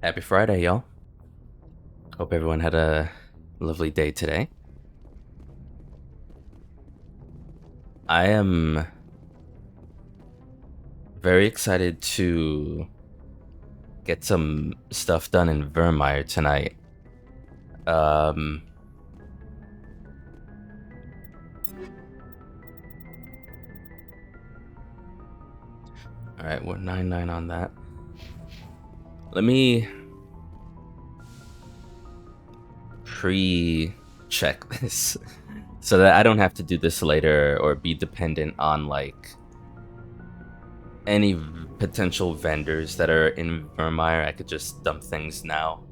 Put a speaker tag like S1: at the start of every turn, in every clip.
S1: Happy Friday, y'all. Hope everyone had a lovely day today. I am very excited to get some stuff done in Virmire tonight. Alright, we're 9-9 on that. Let me pre-check this so that I don't have to do this later or be dependent on like any potential vendors that are in Virmire. I could just dump things now.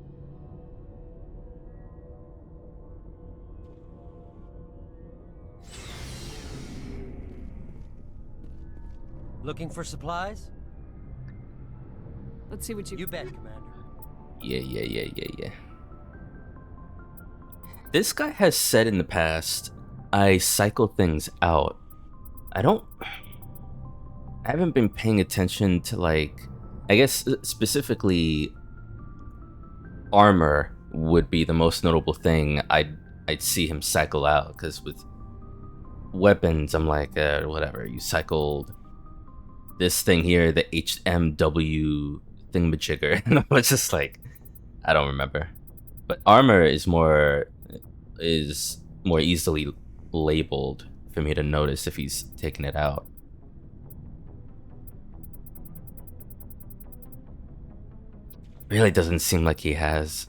S2: Looking for supplies?
S3: Let's see what
S2: You bet, Commander.
S1: Yeah. This guy has said in the past, I cycle things out. I haven't been paying attention to, like, I guess specifically armor would be the most notable thing I'd see him cycle out, because with weapons, I'm like, whatever, you cycled this thing here, the HMW thingamajigger, and I was just like, I don't remember. But armor is more easily labeled for me to notice if he's taking it out. Really doesn't seem like he has.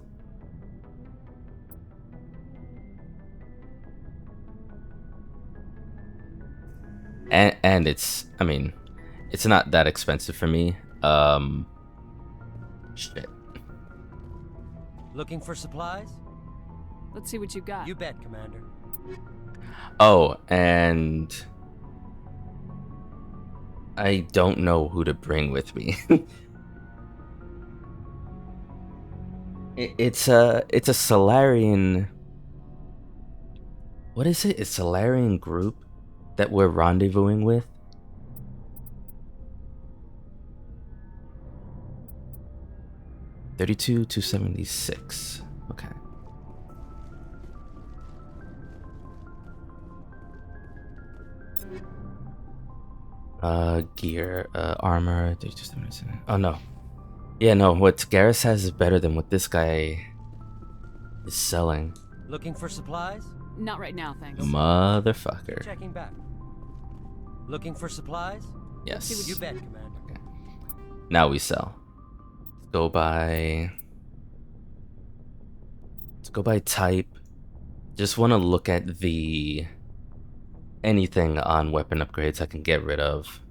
S1: And it's, I mean, it's not that expensive for me. Shit.
S2: Looking for supplies?
S3: Let's see what you got.
S2: You bet, Commander.
S1: Oh, and I don't know who to bring with me. It's a Solarian. What is it? A Solarian group that we're rendezvousing with. $32,276. Okay. Gear, armor, 3277. Oh no. Yeah, no, what Garrus has is better than what this guy is selling.
S2: Looking for supplies?
S3: Not right now, thanks.
S1: Motherfucker.
S2: Checking back. Looking for supplies?
S1: Yes.
S2: See what you bet, Commander.
S1: Okay. Now we sell. Let's go by type. Just want to look at anything on weapon upgrades I can get rid of.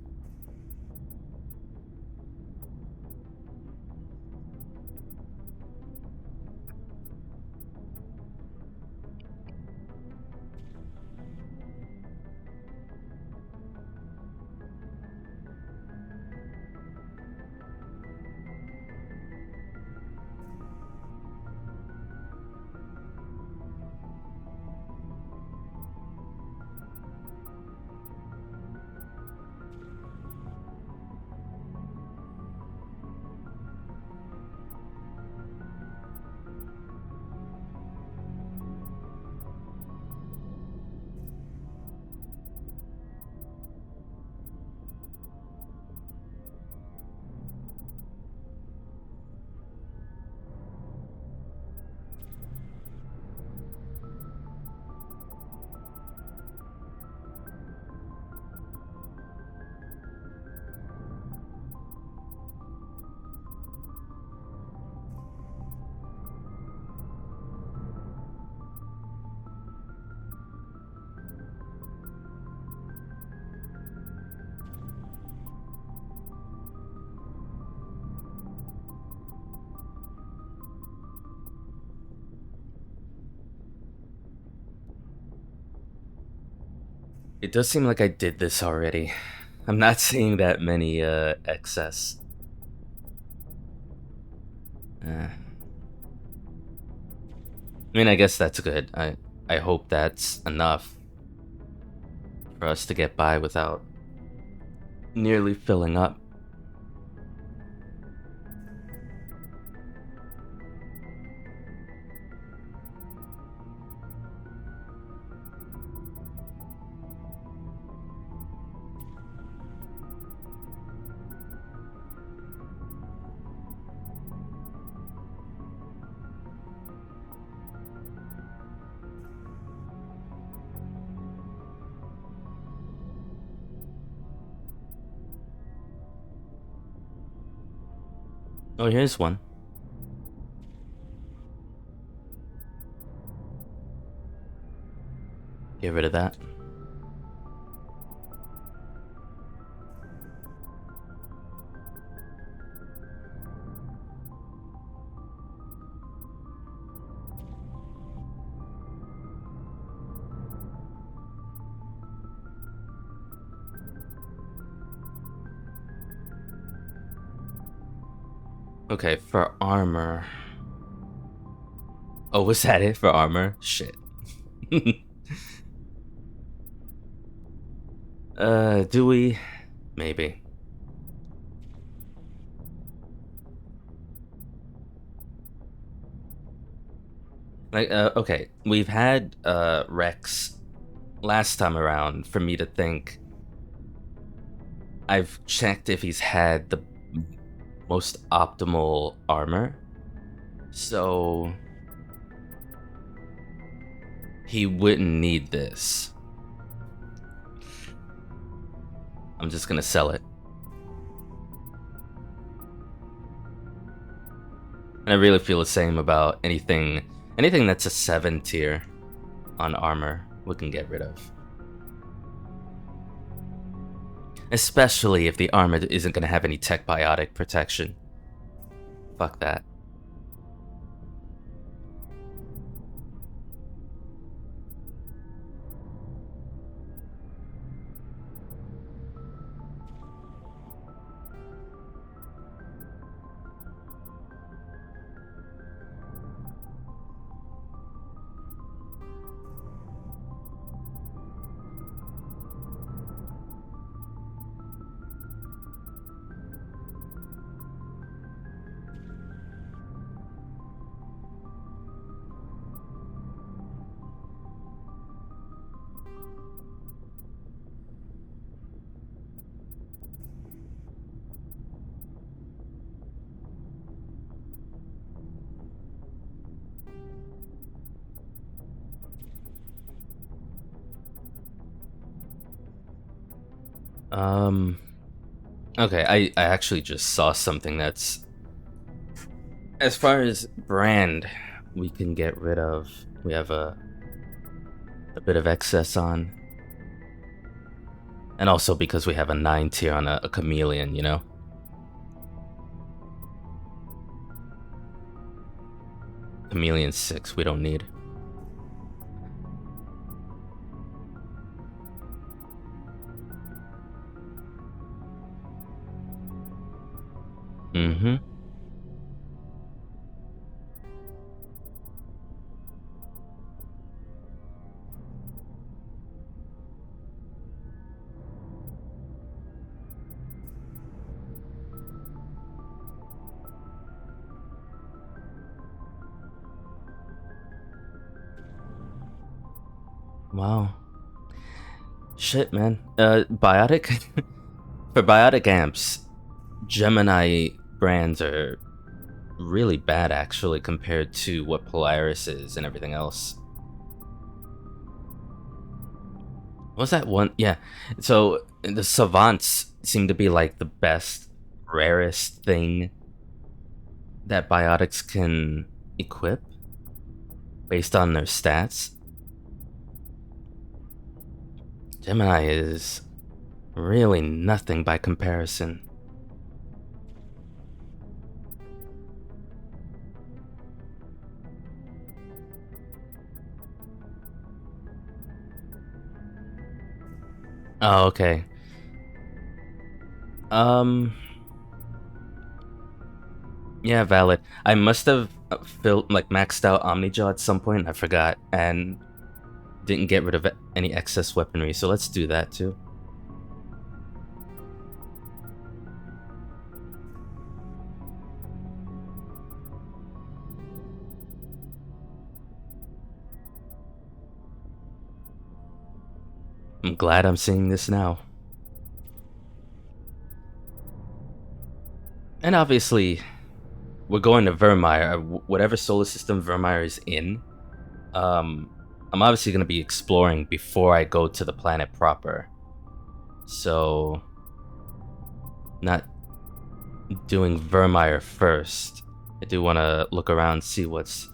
S1: It does seem like I did this already. I'm not seeing that many excess. I mean, I guess that's good. I hope that's enough for us to get by without nearly filling up. Oh, here's one. Get rid of that. Okay, for armor. Oh, was that it for armor? Shit. Do we? Maybe. Like, okay, we've had Rex last time around for me to think. I've checked if he's had the most optimal armor, so he wouldn't need this. I'm just gonna sell it. And I really feel the same about anything that's a 7 tier on armor we can get rid of. Especially if the armor isn't gonna have any tech biotic protection. Fuck that. Okay, I actually just saw something that's... As far as brand, we can get rid of. We have a bit of excess on. And also because we have a 9 tier on a chameleon, you know? Chameleon 6, we don't need. Mm-hmm. Wow. Shit, man. Biotic? For biotic amps, Gemini brands are really bad, actually, compared to what Polaris is and everything else. What was that one? Yeah. So, the Savants seem to be, like, the best, rarest thing that biotics can equip based on their stats. Gemini is really nothing by comparison. Oh, okay. Yeah, valid. I must have filled, like, maxed out Omnijaw at some point, I forgot, and didn't get rid of any excess weaponry, so let's do that too. I'm glad I'm seeing this now. And obviously, we're going to Virmire, whatever solar system Virmire is in. I'm obviously going to be exploring before I go to the planet proper. So, not doing Virmire first. I do want to look around, see what's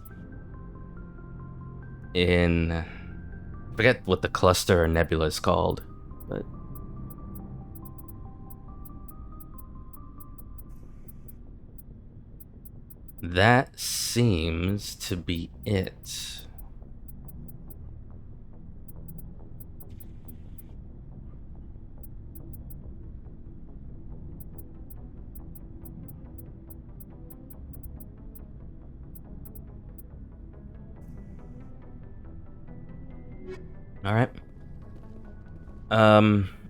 S1: in. I forget what the cluster or nebula is called, but that seems to be it. All right.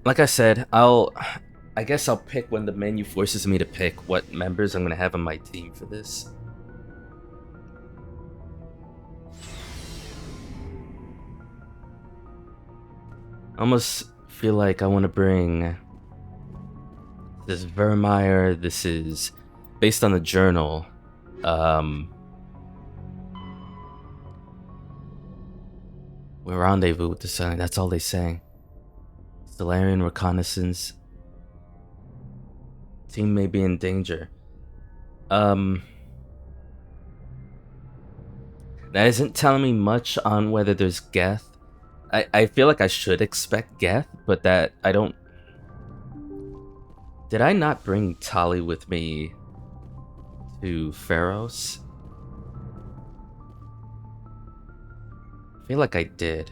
S1: Like I said, I guess I'll pick when the menu forces me to pick what members I'm gonna have on my team for this. I almost feel like I want to bring this Virmire. This is based on the journal. We rendezvous with the sun. That's all they say. Stellarian reconnaissance. Team may be in danger. That isn't telling me much on whether there's Geth. I feel like I should expect Geth, but that I don't. Did I not bring Tali with me to Pharos? I feel like I did.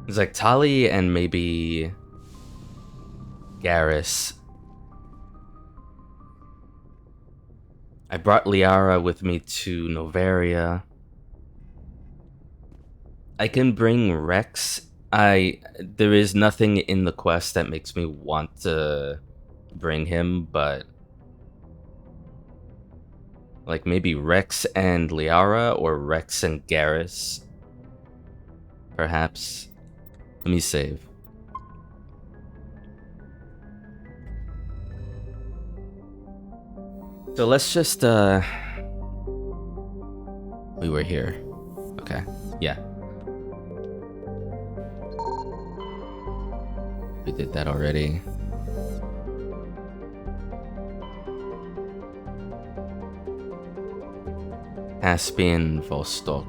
S1: It's like Tali and maybe Garrus. I brought Liara with me to Novaria. I can bring Rex. There is nothing in the quest that makes me want to bring him, but like maybe Rex and Liara or Rex and Garrus. Perhaps. Let me save. So let's just we were here. Okay. Yeah. We did that already. Caspian Vostok.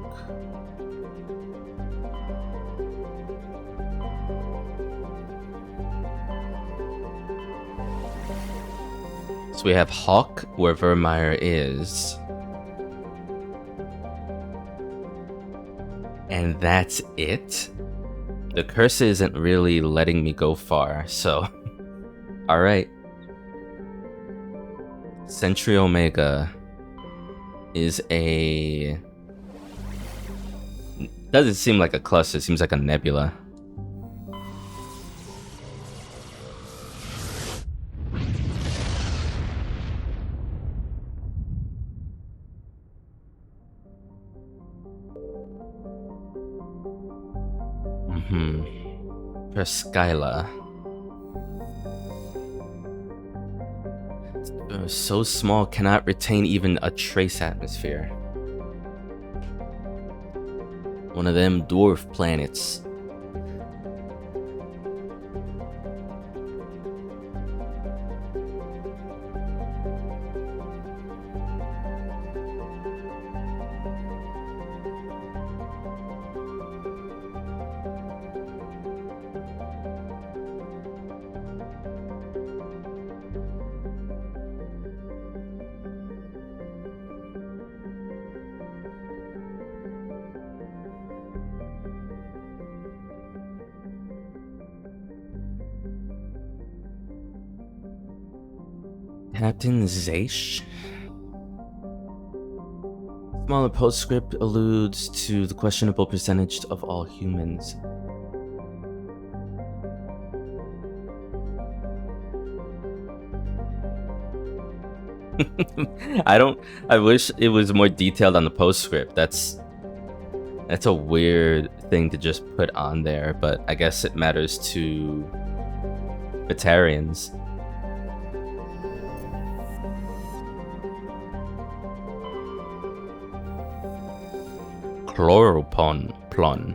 S1: So we have Hawk, where Virmire is. And that's it? The curse isn't really letting me go far, so... Alright. Sentry Omega is a... Doesn't seem like a cluster, it seems like a nebula. Skyla. So small, cannot retain even a trace atmosphere. One of them dwarf planets. Captain Zaish. Smaller postscript alludes to the questionable percentage of all humans. I wish it was more detailed on the postscript. That's a weird thing to just put on there, but I guess it matters to Batarians. Chloropon plon.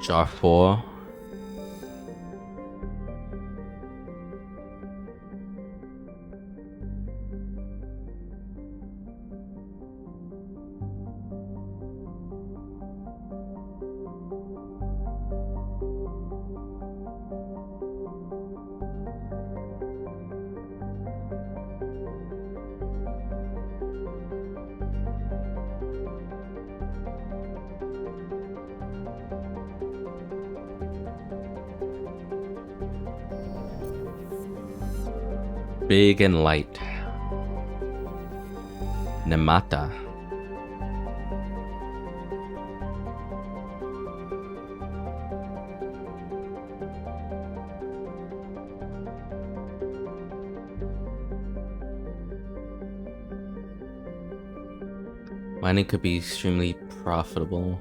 S1: Jar 4. Big and light. Nemata. Mining could be extremely profitable.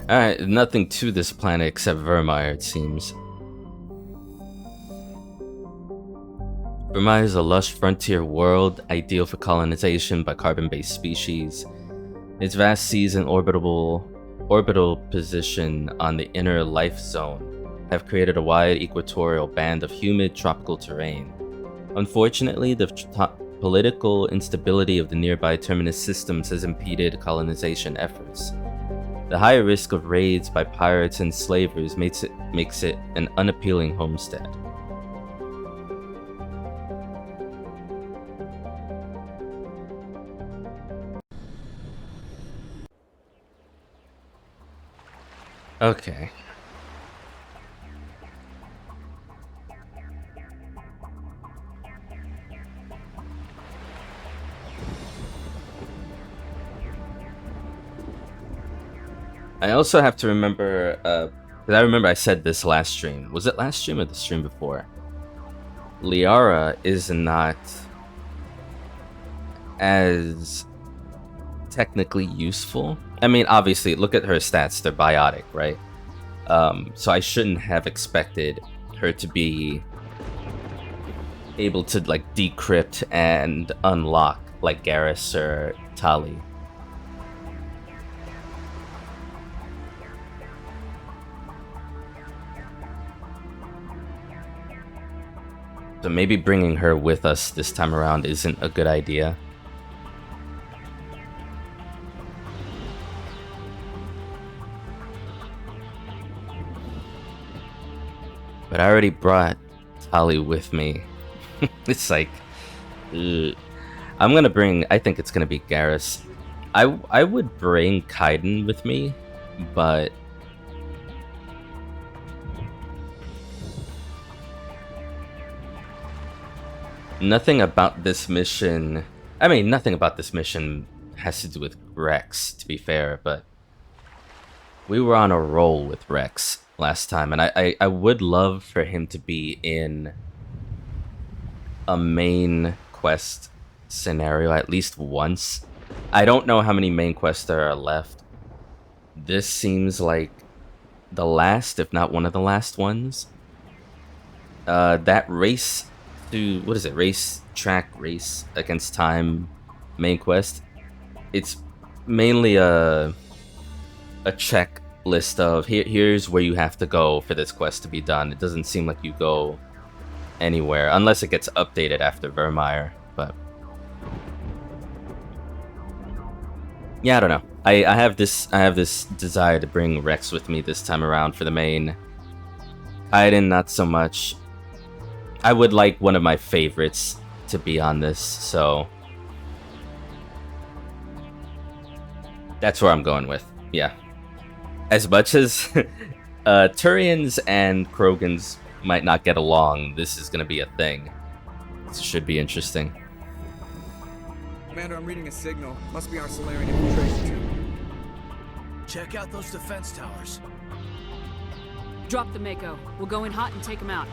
S1: Alright, nothing to this planet except Virmire, it seems. Virmire is a lush frontier world, ideal for colonization by carbon-based species. Its vast seas and orbital position on the inner life zone have created a wide equatorial band of humid tropical terrain. Unfortunately, the political instability of the nearby terminus systems has impeded colonization efforts. The higher risk of raids by pirates and slavers makes it an unappealing homestead. Okay. I also have to remember, because I remember I said this last stream. Was it last stream or the stream before? Liara is not as technically useful. I mean, obviously, look at her stats. They're biotic, right? So I shouldn't have expected her to be able to, like, decrypt and unlock like Garrus or Tali. So maybe bringing her with us this time around isn't a good idea. But I already brought Tali with me. It's like, ugh. I'm gonna bring, I think it's gonna be Garrus. I would bring Kaiden with me, but nothing about this mission, I mean, nothing about this mission has to do with Rex, to be fair, but we were on a roll with Rex last time, and I would love for him to be in a main quest scenario at least once. I don't know how many main quests there are left. This seems like the last, if not one of the last ones. That race to, what is it, race against time main quest, it's mainly a checklist of here's where you have to go for this quest to be done. It doesn't seem like you go anywhere unless it gets updated after Virmire, but yeah, I don't know. I have this desire to bring Rex with me this time around for the main. Kaiden, not so much. I would like one of my favorites to be on this, so that's where I'm going with. Yeah. As much as Turians and Krogans might not get along, this is going to be a thing. This should be interesting.
S4: Commander, I'm reading a signal. Must be our Solarian infiltration troop.
S5: Check out those defense towers.
S3: Drop the Mako. We'll go in hot and take them out.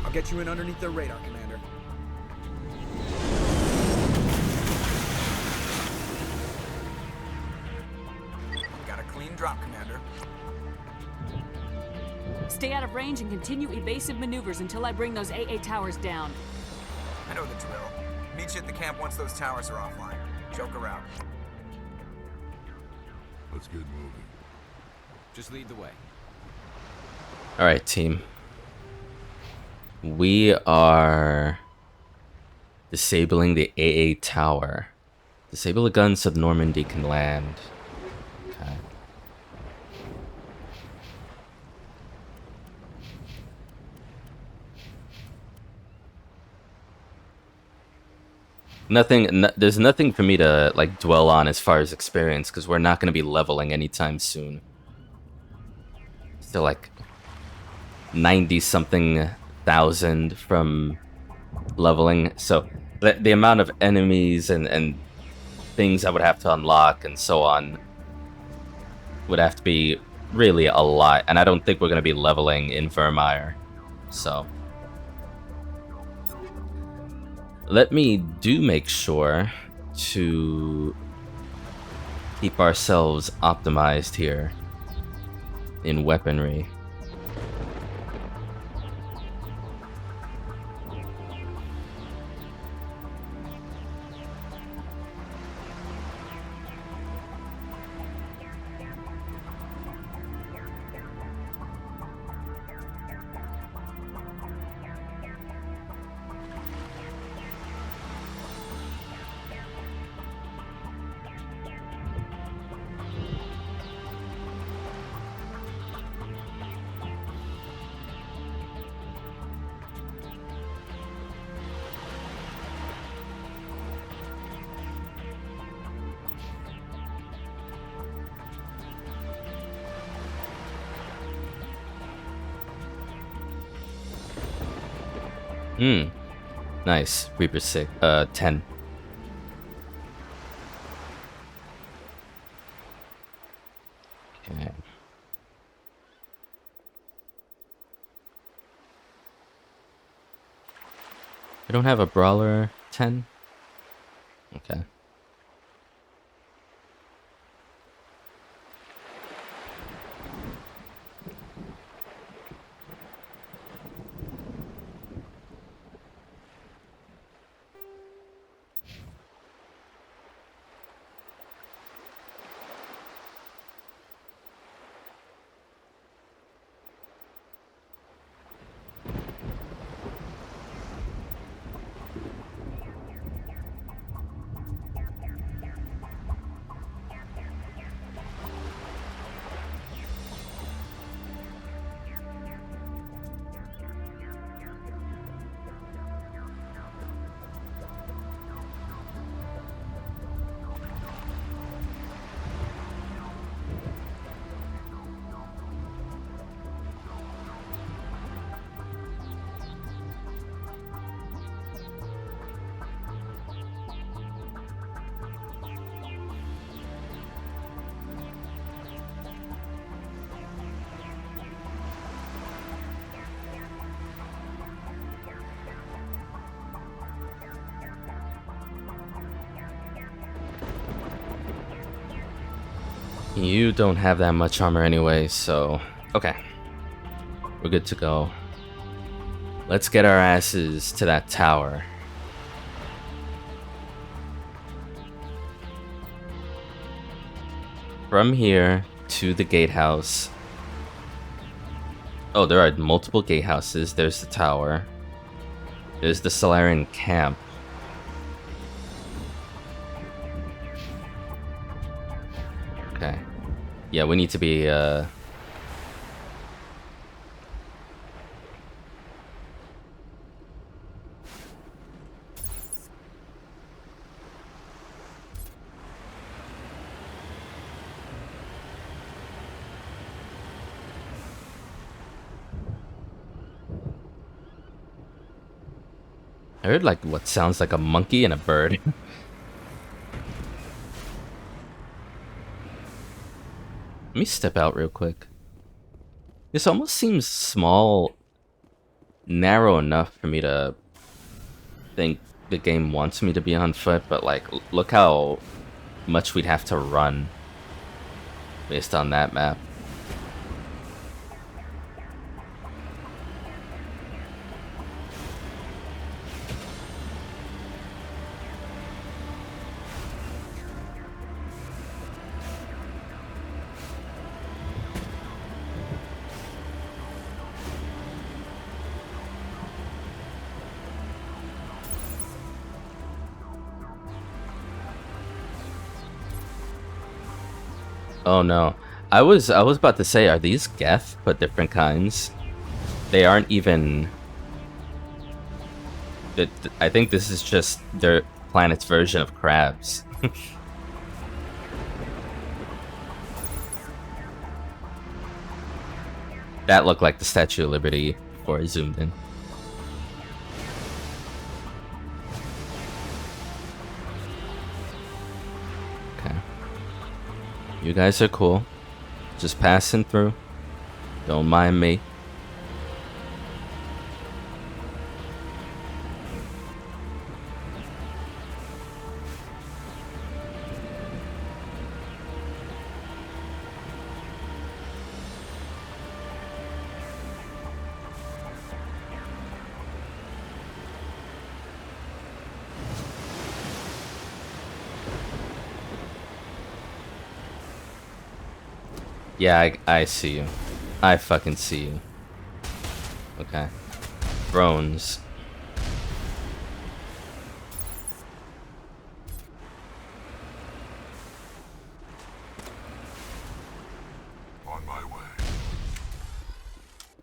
S4: I'll get you in underneath their radar, Commander. Got a clean drop, Commander.
S3: Stay out of range and continue evasive maneuvers until I bring those AA towers down.
S4: I know the drill. Meet you at the camp once those towers are offline. Joker out.
S6: Let's get moving.
S5: Just lead the way.
S1: Alright, team. We are disabling the AA tower. Disable the guns so the Normandy can land. Okay. There's nothing for me to like dwell on as far as experience, because we're not going to be leveling anytime soon. Still like 90 something thousand from leveling, so the amount of enemies and things I would have to unlock and so on would have to be really a lot, and I don't think we're going to be leveling in Virmire. So let me make sure to keep ourselves optimized here in weaponry. Nice. Reaper 10. Okay. We don't have a brawler 10? Okay. You don't have that much armor anyway, so okay. We're good to go. Let's get our asses to that tower. From here to the gatehouse. Oh, there are multiple gatehouses. There's the tower. There's the Solarian camp. Okay. Yeah, we need to be, I heard like what sounds like a monkey and a bird. Let me step out real quick. This almost seems small, narrow enough for me to think the game wants me to be on foot, but like, look how much we'd have to run based on that map. Oh no. I was about to say, are these Geth, but different kinds? They aren't even... I think this is just their planet's version of crabs. That looked like the Statue of Liberty before I zoomed in. Okay. You guys are cool. Just passing through. Don't mind me. Yeah, I see you. I fucking see you. Okay. Drones.
S6: On my way.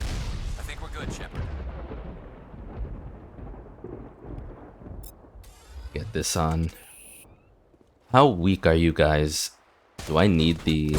S5: I think we're good, Shepard.
S1: Get this on. How weak are you guys? Do I need the...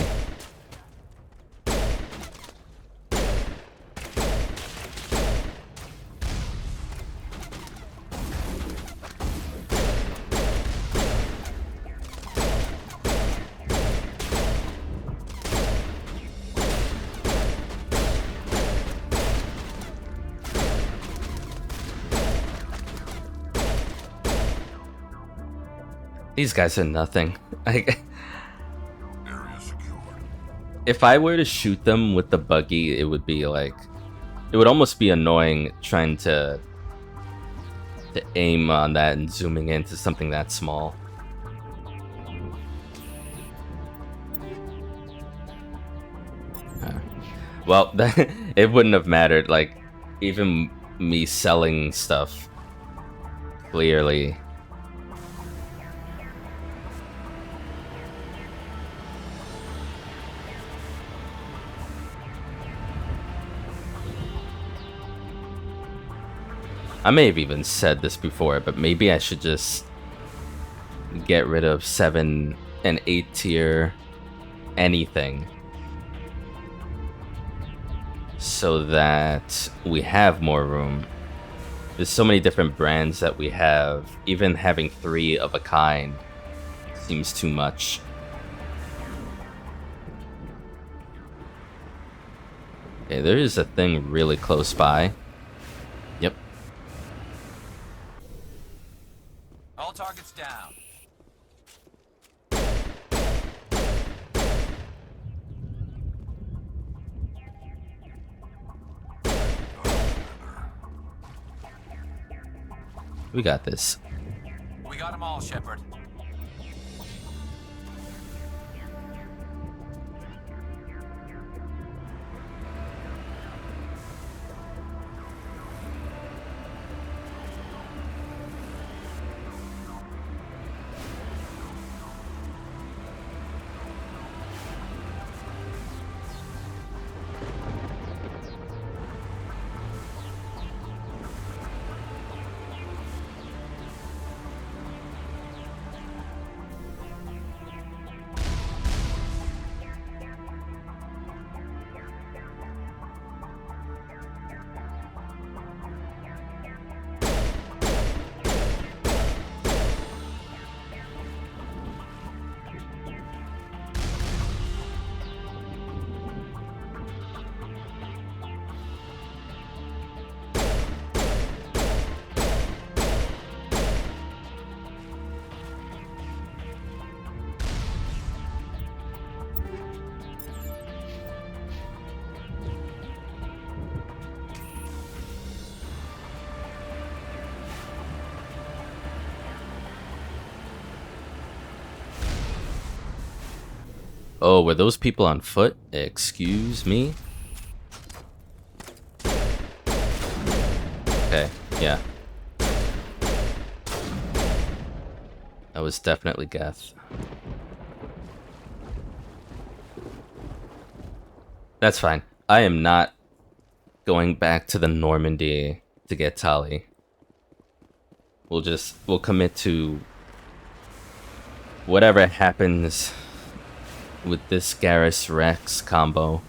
S1: These guys are nothing.
S6: Area secured.
S1: If I were to shoot them with the buggy, it would be like... It would almost be annoying trying to aim on that and zooming into something that small. Well, it wouldn't have mattered. Like, even me selling stuff, clearly... I may have even said this before, but maybe I should just get rid of 7 and 8 tier anything so that we have more room. There's so many different brands that we have. Even having 3 of a kind seems too much. Okay, there is a thing really close by. Yep.
S5: All targets down.
S1: We got this.
S5: We got them all, Shepard.
S1: Oh, were those people on foot? Excuse me? Okay, yeah. That was definitely Geth. That's fine. I am not going back to the Normandy to get Tali. We'll commit to whatever happens with this Garrus Rex combo.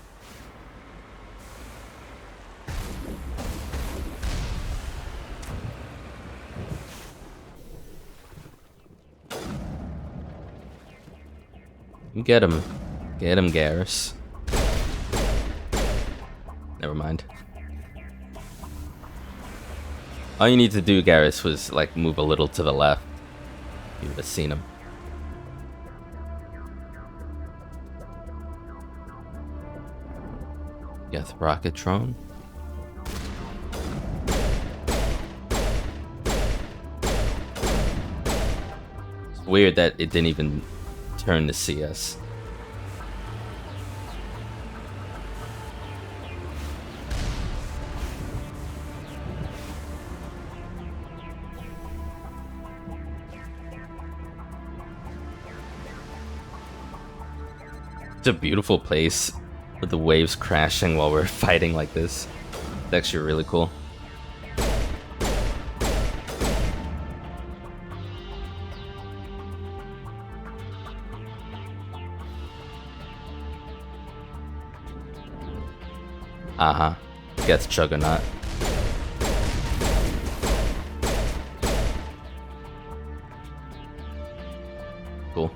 S1: Get him, Garrus. Never mind. All you need to do, Garrus, was like move a little to the left. You would have seen him. Yes, Rocketron. It's weird that it didn't even turn to see us. It's a beautiful place with the waves crashing while we're fighting like this. It's actually really cool. Uh-huh. Gets Juggernaut. Cool.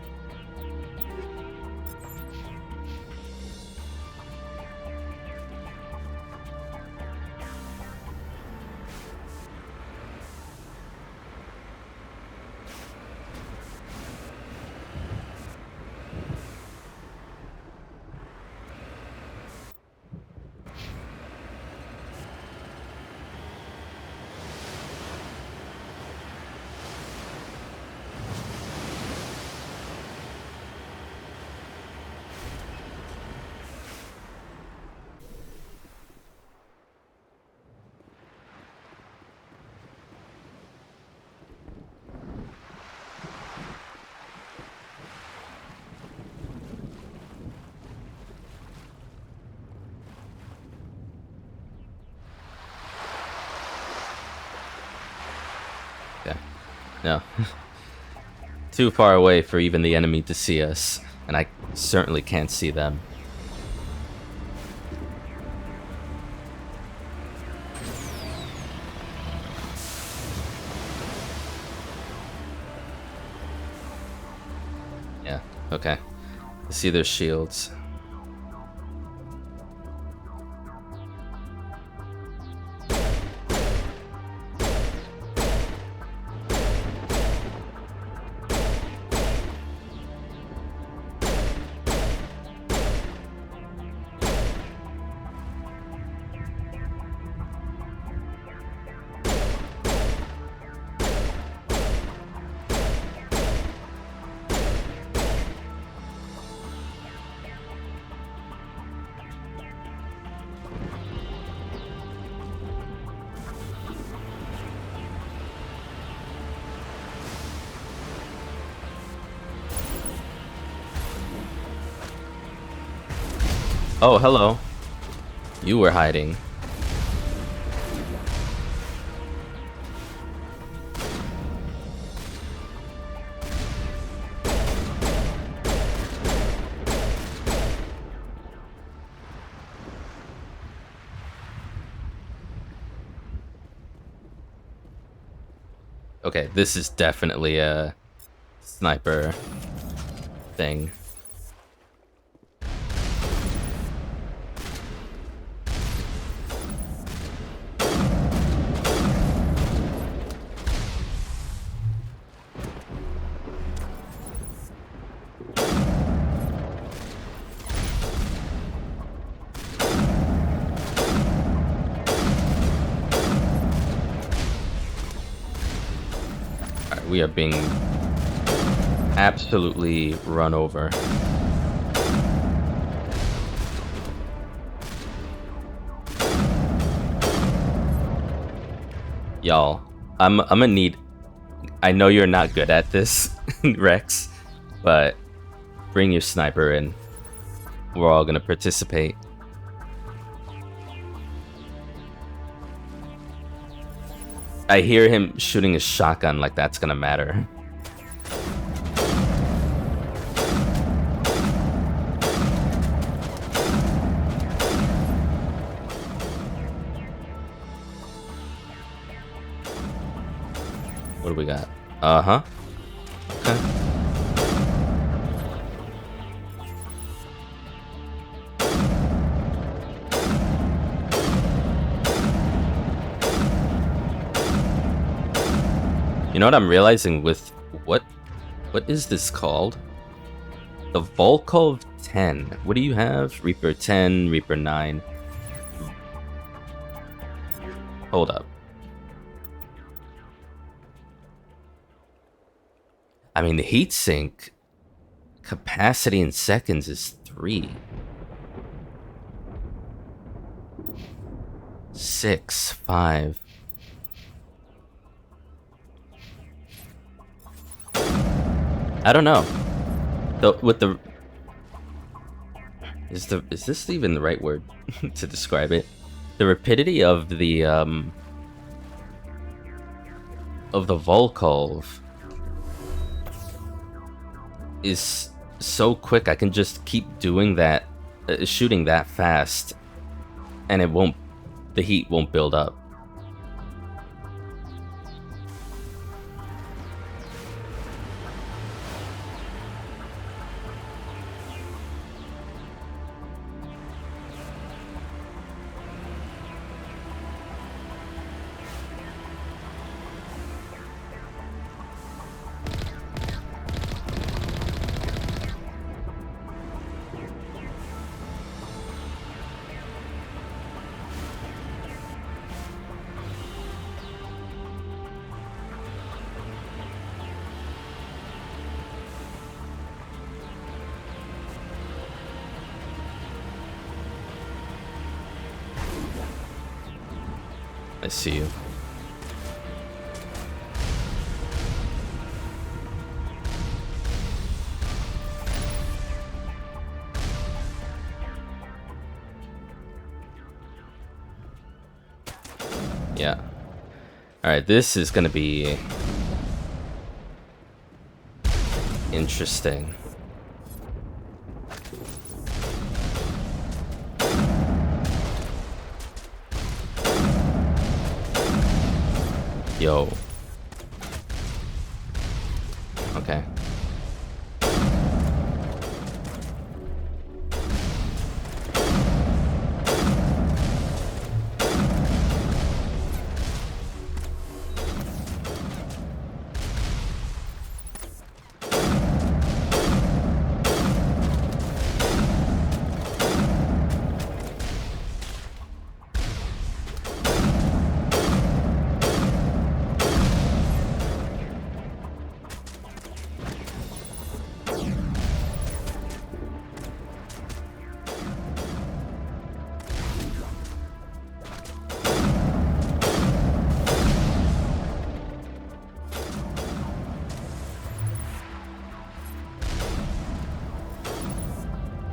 S1: Yeah. No. Too far away for even the enemy to see us, and I certainly can't see them. Yeah, okay. I see their shields. Oh, hello. You were hiding. Okay, this is definitely a sniper thing. We are being absolutely run over. Y'all, I'm gonna need... I know you're not good at this, Rex, but bring your sniper in. We're all gonna participate. I hear him shooting a shotgun like that's gonna matter. What do we got? Uh-huh. Okay. You know what I'm realizing with what is this called? The Volkov 10. What do you have? Reaper 10, Reaper 9. Hold up. I mean, the heatsink capacity in seconds is 3. 6, 5. I don't know. With the is this even the right word to describe it? The rapidity of the Volkov is so quick. I can just keep doing that, shooting that fast, and the heat won't build up. I see you. Yeah. Alright, this is gonna be interesting. Yo. Okay.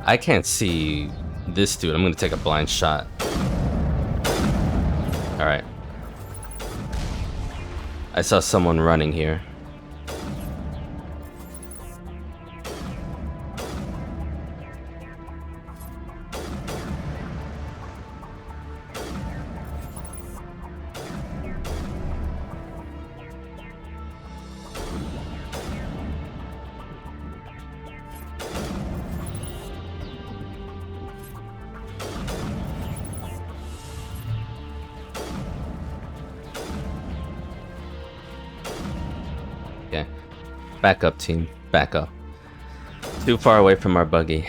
S1: I can't see this dude. I'm gonna take a blind shot. Alright. I saw someone running here. Okay. Back up, team. Back up. Too far away from our buggy.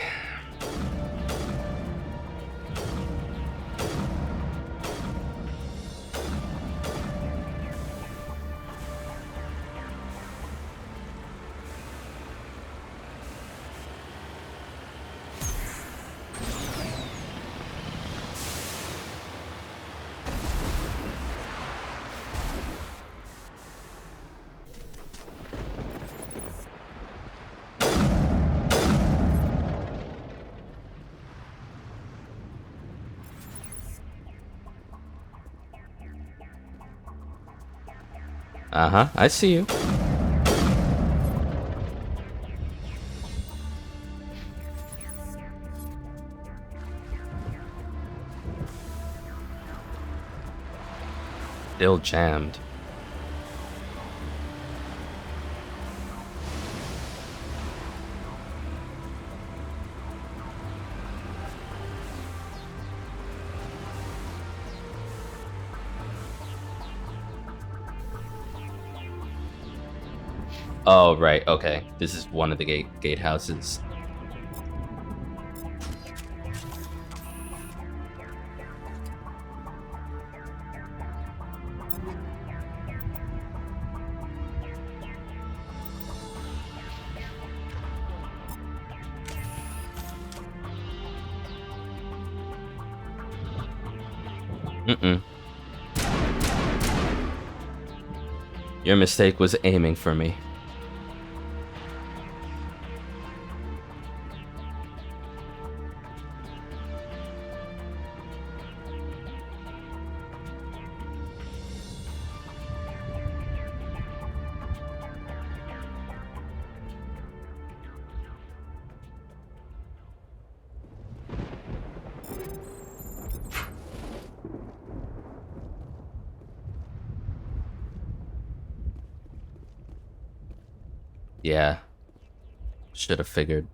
S1: Uh-huh, I see you. Still jammed. Oh, right, okay. This is one of the gatehouses. Your mistake was aiming for me. Yeah. Should have figured.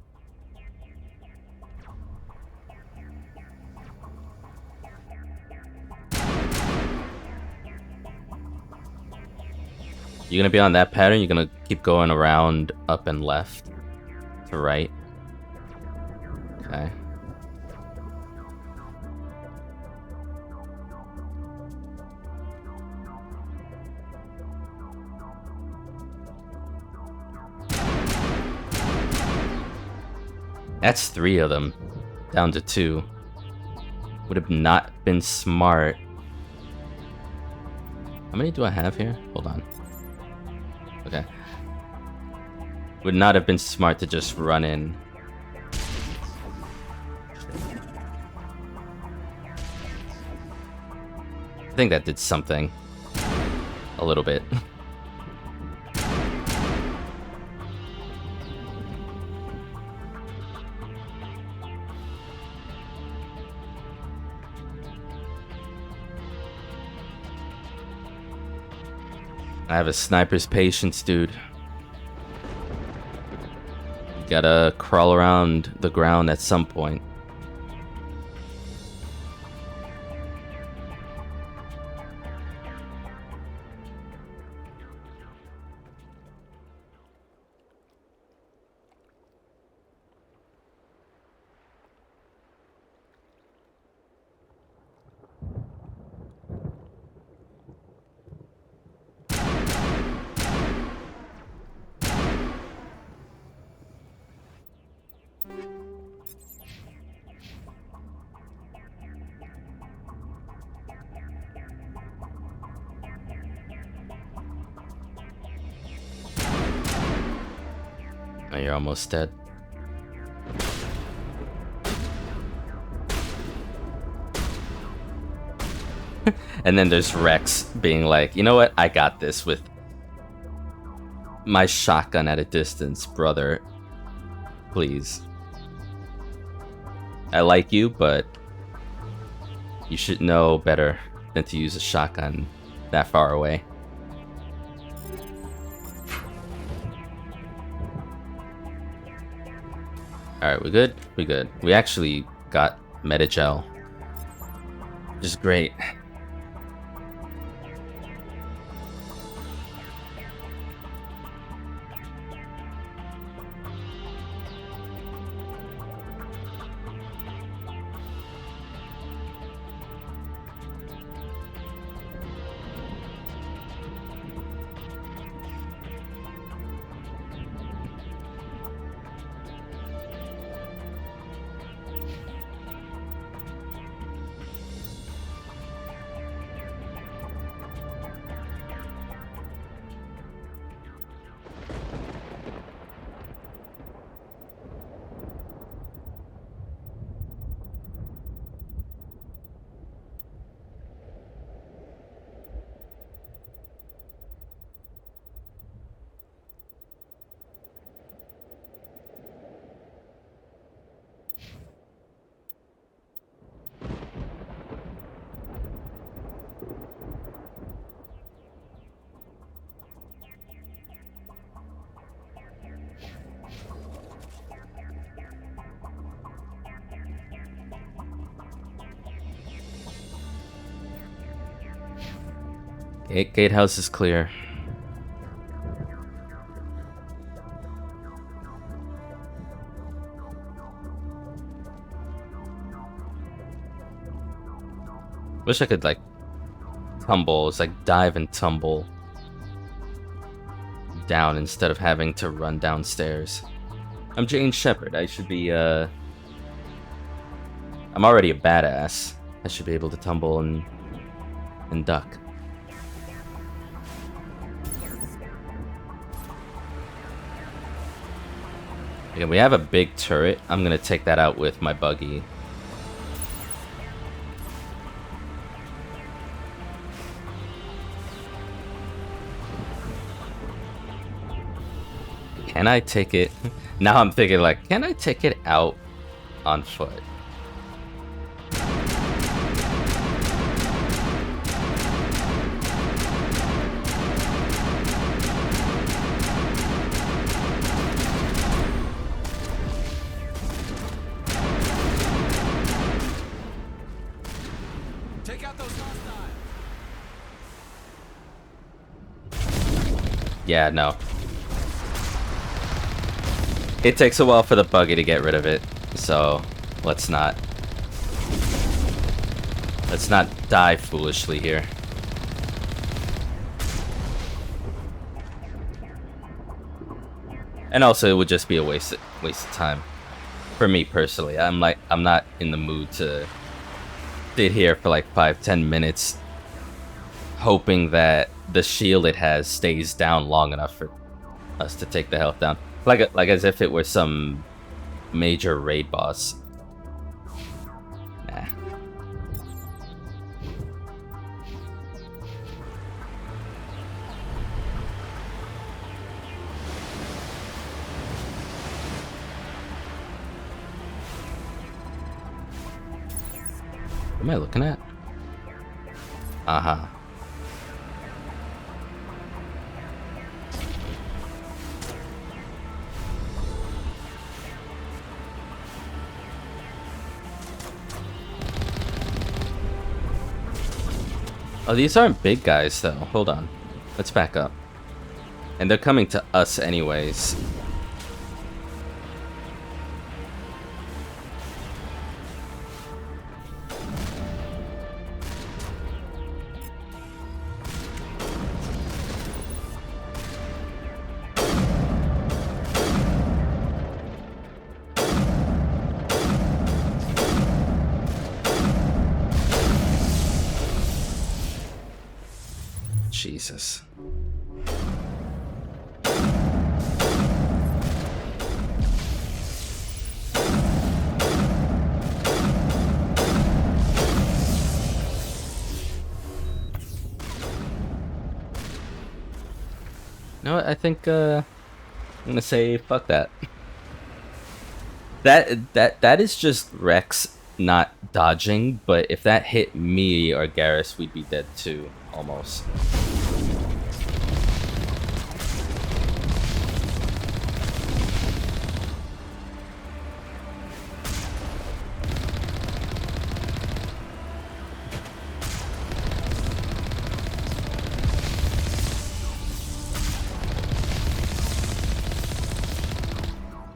S1: You gonna be on that pattern? You're gonna keep going around up and left to right? Okay. That's 3 of them, down to 2. Would have not been smart. How many do I have here? Hold on. Okay. Would not have been smart to just run in. I think that did something. A little bit. I have a sniper's patience, dude. You gotta crawl around the ground at some point. Oh, you're almost dead. And then there's Rex being like, you know what? I got this with my shotgun at a distance, brother. Please. I like you, but you should know better than to use a shotgun that far away. Alright, we good? We good. We actually got Metagel, which is great. Gatehouse is clear. Wish I could like tumble. It's like dive and tumble down instead of having to run downstairs. I'm Jane Shepard. I should be I'm already a badass. I should be able to tumble and duck. Yeah, we have a big turret. I'm gonna take that out with my buggy. Can I take it? Now I'm thinking like, can I take it out on foot?
S5: Take out those hostiles.
S1: Yeah, no. It takes a while for the buggy to get rid of it, so let's not die foolishly here. And also, it would just be a waste of time for me personally. I'm not in the mood to sit here for like 5-10 minutes hoping that the shield it has stays down long enough for us to take the health down. Like as if it were some major raid boss. Nah. What am I looking at? Uh-huh. Oh, these aren't big guys, though. Hold on. Let's back up. And they're coming to us anyways. Jesus. You know what? I think I'm gonna say fuck that. That is just Rex not dodging, but if that hit me or Garrus, we'd be dead too, almost.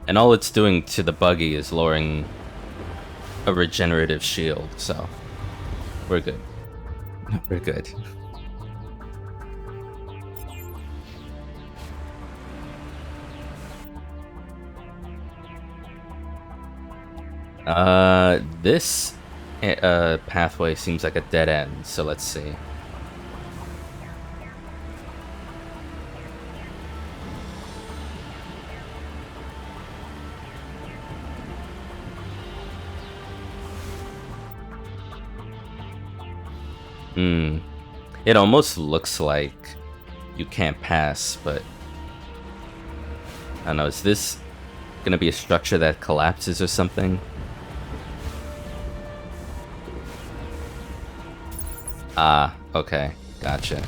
S1: And all it's doing to the buggy is lowering a regenerative shield, so we're good. We're good. This pathway seems like a dead end, so let's see. It almost looks like you can't pass, but I don't know, is this gonna be a structure that collapses or something? Ah, okay, gotcha.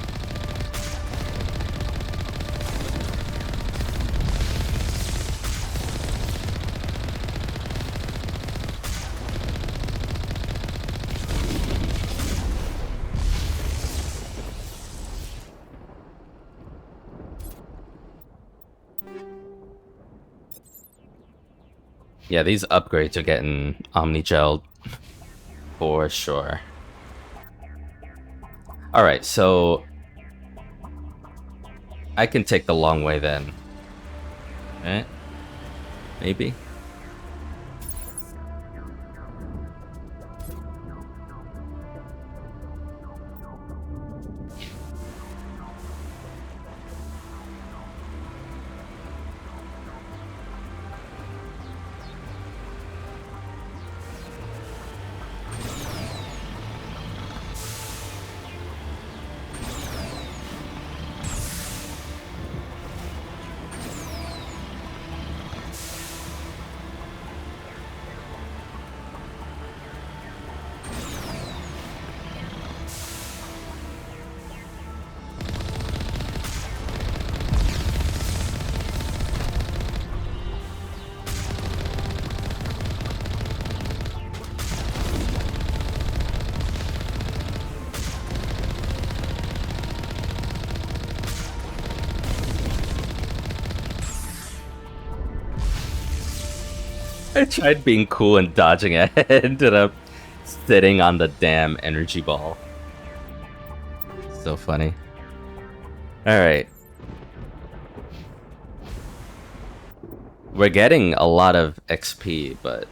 S1: Yeah, these upgrades are getting omni-gelled for sure. Alright, so I can take the long way then. Right? Maybe? I tried being cool and dodging it. Ended up sitting on the damn energy ball. So funny. Alright. We're getting a lot of XP, but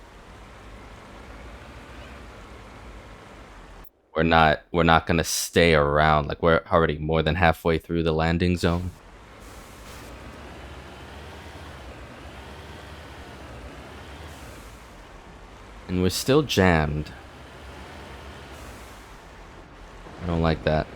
S1: we're not gonna stay around. Like, we're already more than halfway through the landing zone. And we're still jammed. I don't like that.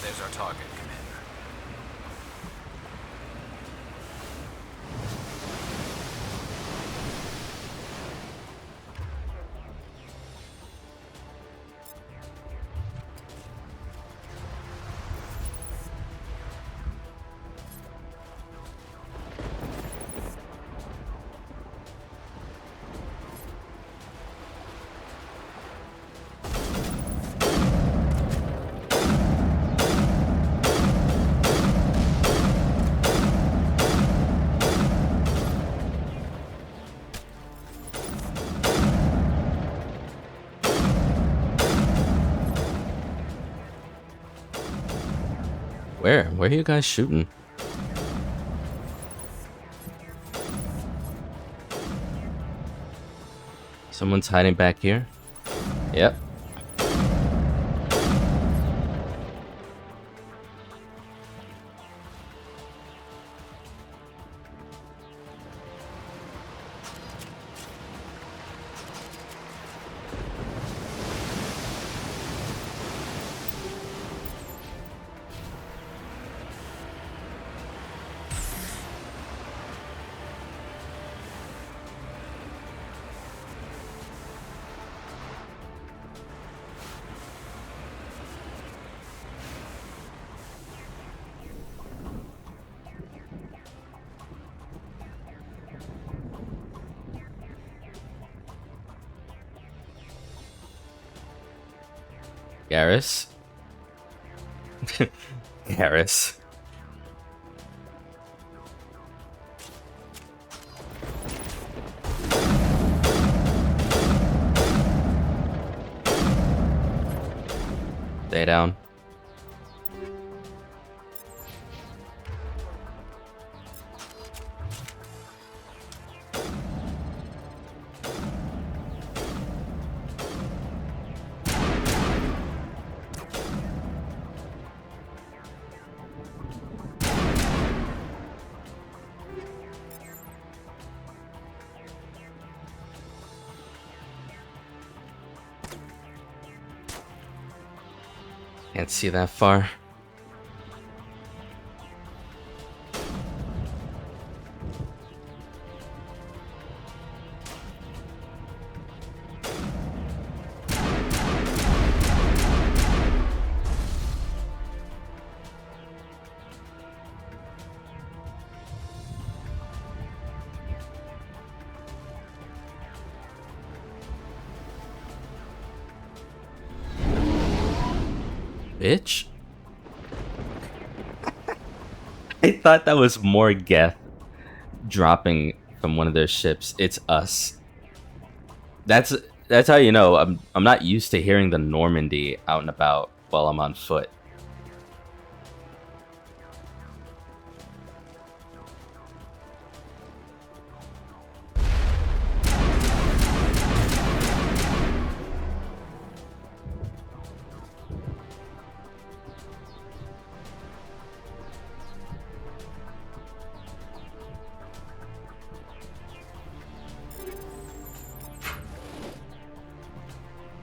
S5: There's our target, Commander.
S1: Where are you guys shooting? Someone's hiding back here? Yep. Garrus? Garrus. Stay down. Can't see that far. Bitch. I thought that was more Geth dropping from one of their ships. It's us. That's how you know I'm not used to hearing the Normandy out and about while I'm on foot.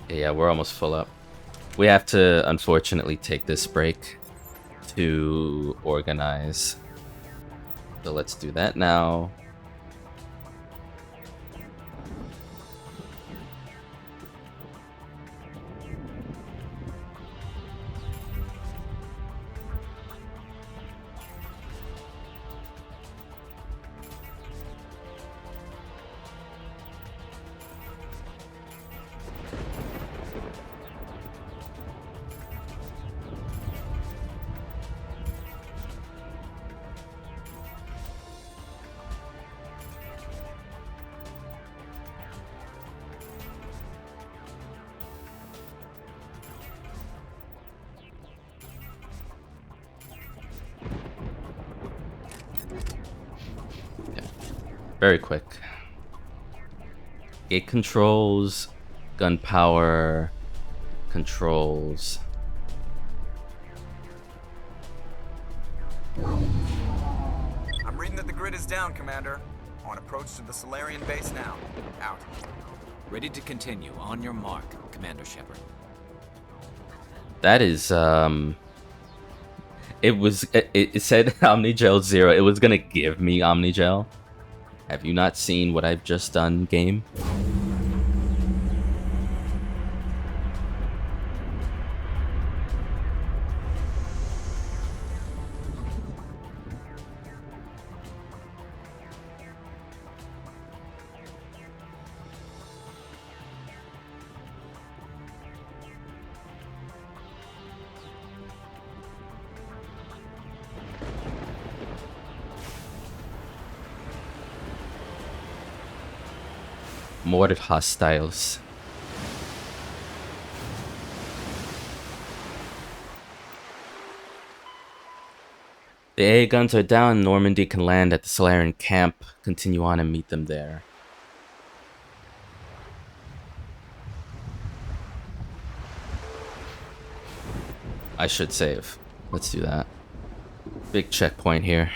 S1: Yeah, we're almost full up. We have to, unfortunately, take this break to organize. So let's do that now. Very quick. Gate controls, gunpowder controls.
S4: I'm reading that the grid is down, Commander. On approach to the Solarian base now. Out.
S5: Ready to continue. On your mark, Commander Shepard.
S1: That is it said Omnigel 0. It was gonna give me Omnigel. Have you not seen what I've just done, game? Mortared hostiles. The AA guns are down. Normandy can land at the Solarian camp. Continue on and meet them there. I should save. Let's do that. Big checkpoint here.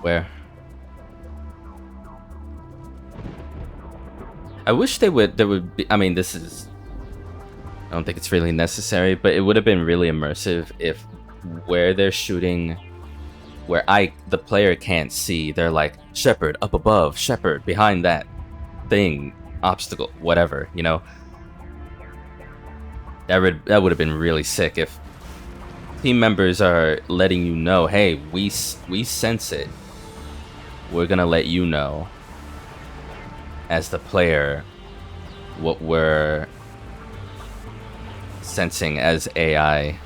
S1: Where? I wish there would be, I mean, this is, I don't think it's really necessary, but it would have been really immersive if where they're shooting, where the player can't see, they're like, Shepard up above, Shepard behind that thing, obstacle, whatever, you know? That would have been really sick if team members are letting you know, hey, we sense it. We're gonna let you know as the player what we're sensing as AI.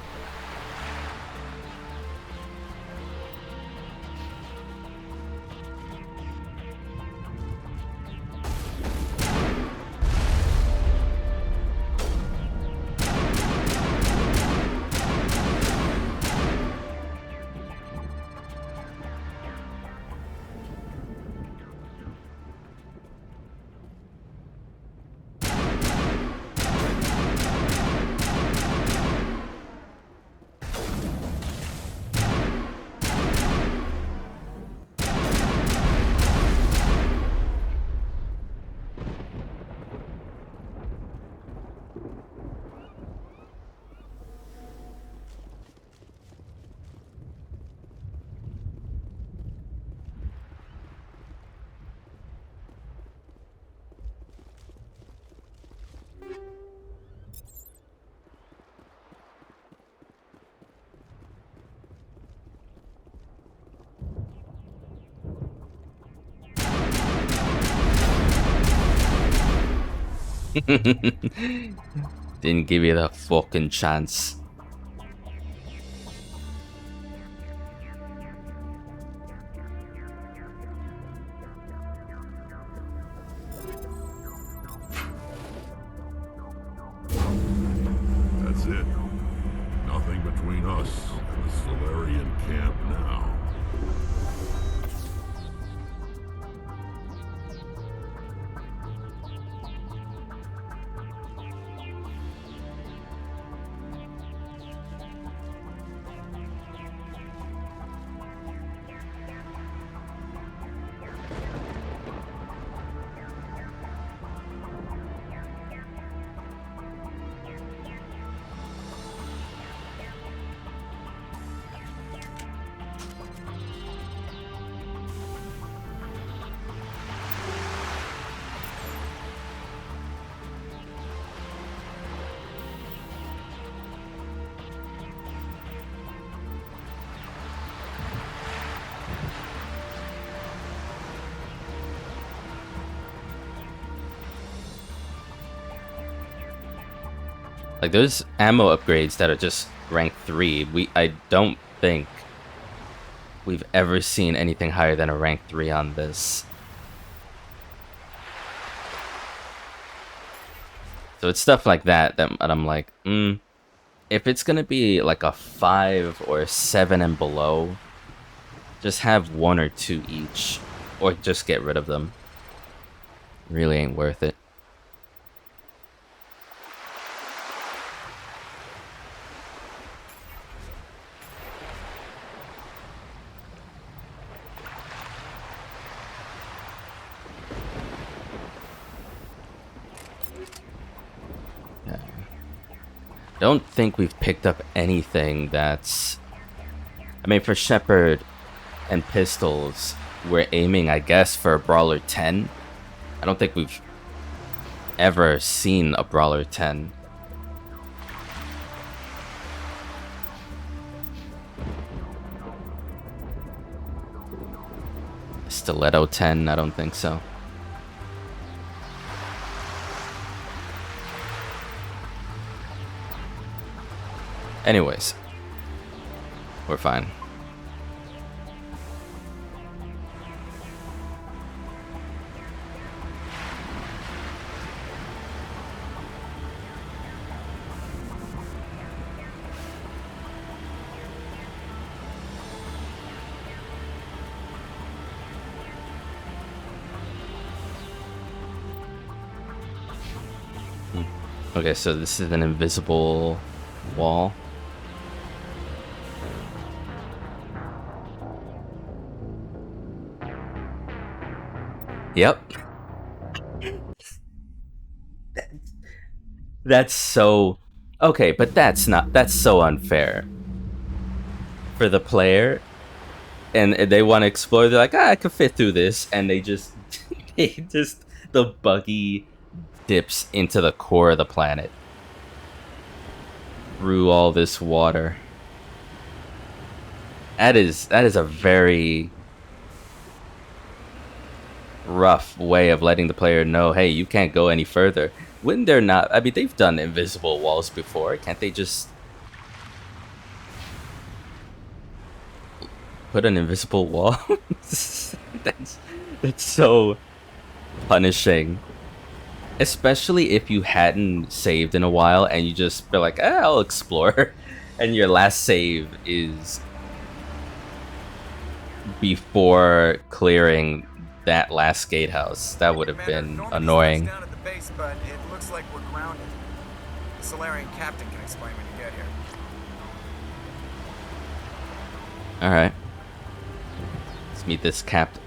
S1: Didn't give you the fucking chance.
S6: That's it. Nothing between us and the Solarian camp now.
S1: Like, there's ammo upgrades that are just rank 3. I don't think we've ever seen anything higher than a rank 3 on this. So it's stuff like that I'm like, if it's gonna be like a 5 or a 7 and below, just have 1 or 2 each, or just get rid of them. Really ain't worth it. Don't think we've picked up anything that's... I mean, for Shepherd and pistols, we're aiming, I guess, for a Brawler 10. I don't think we've ever seen a Brawler 10. Stiletto 10, I don't think so. Anyways, we're fine. Okay, so this is an invisible wall. Yep. That's so... Okay, but that's so unfair for the player. And they want to explore, they're like, I could fit through this. And they just... the buggy dips into the core of the planet. Through all this water. That is a very... rough way of letting the player know, hey, you can't go any further. Wouldn't there not... I mean, they've done invisible walls before. Can't they just put an invisible wall? that's so punishing. Especially if you hadn't saved in a while and you just be like, I'll explore. And your last save is before clearing that last gatehouse. That would have been annoying.
S4: Down at the base, but it looks like we're grounded. The Solarian captain can explain when you get here.
S1: Alright. Let's meet this captain.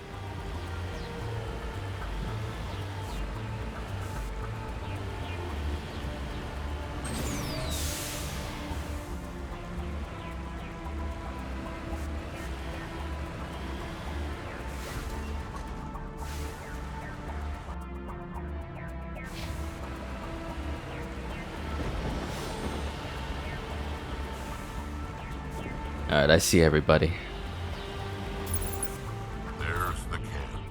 S1: Alright, I see everybody.
S6: There's the camp.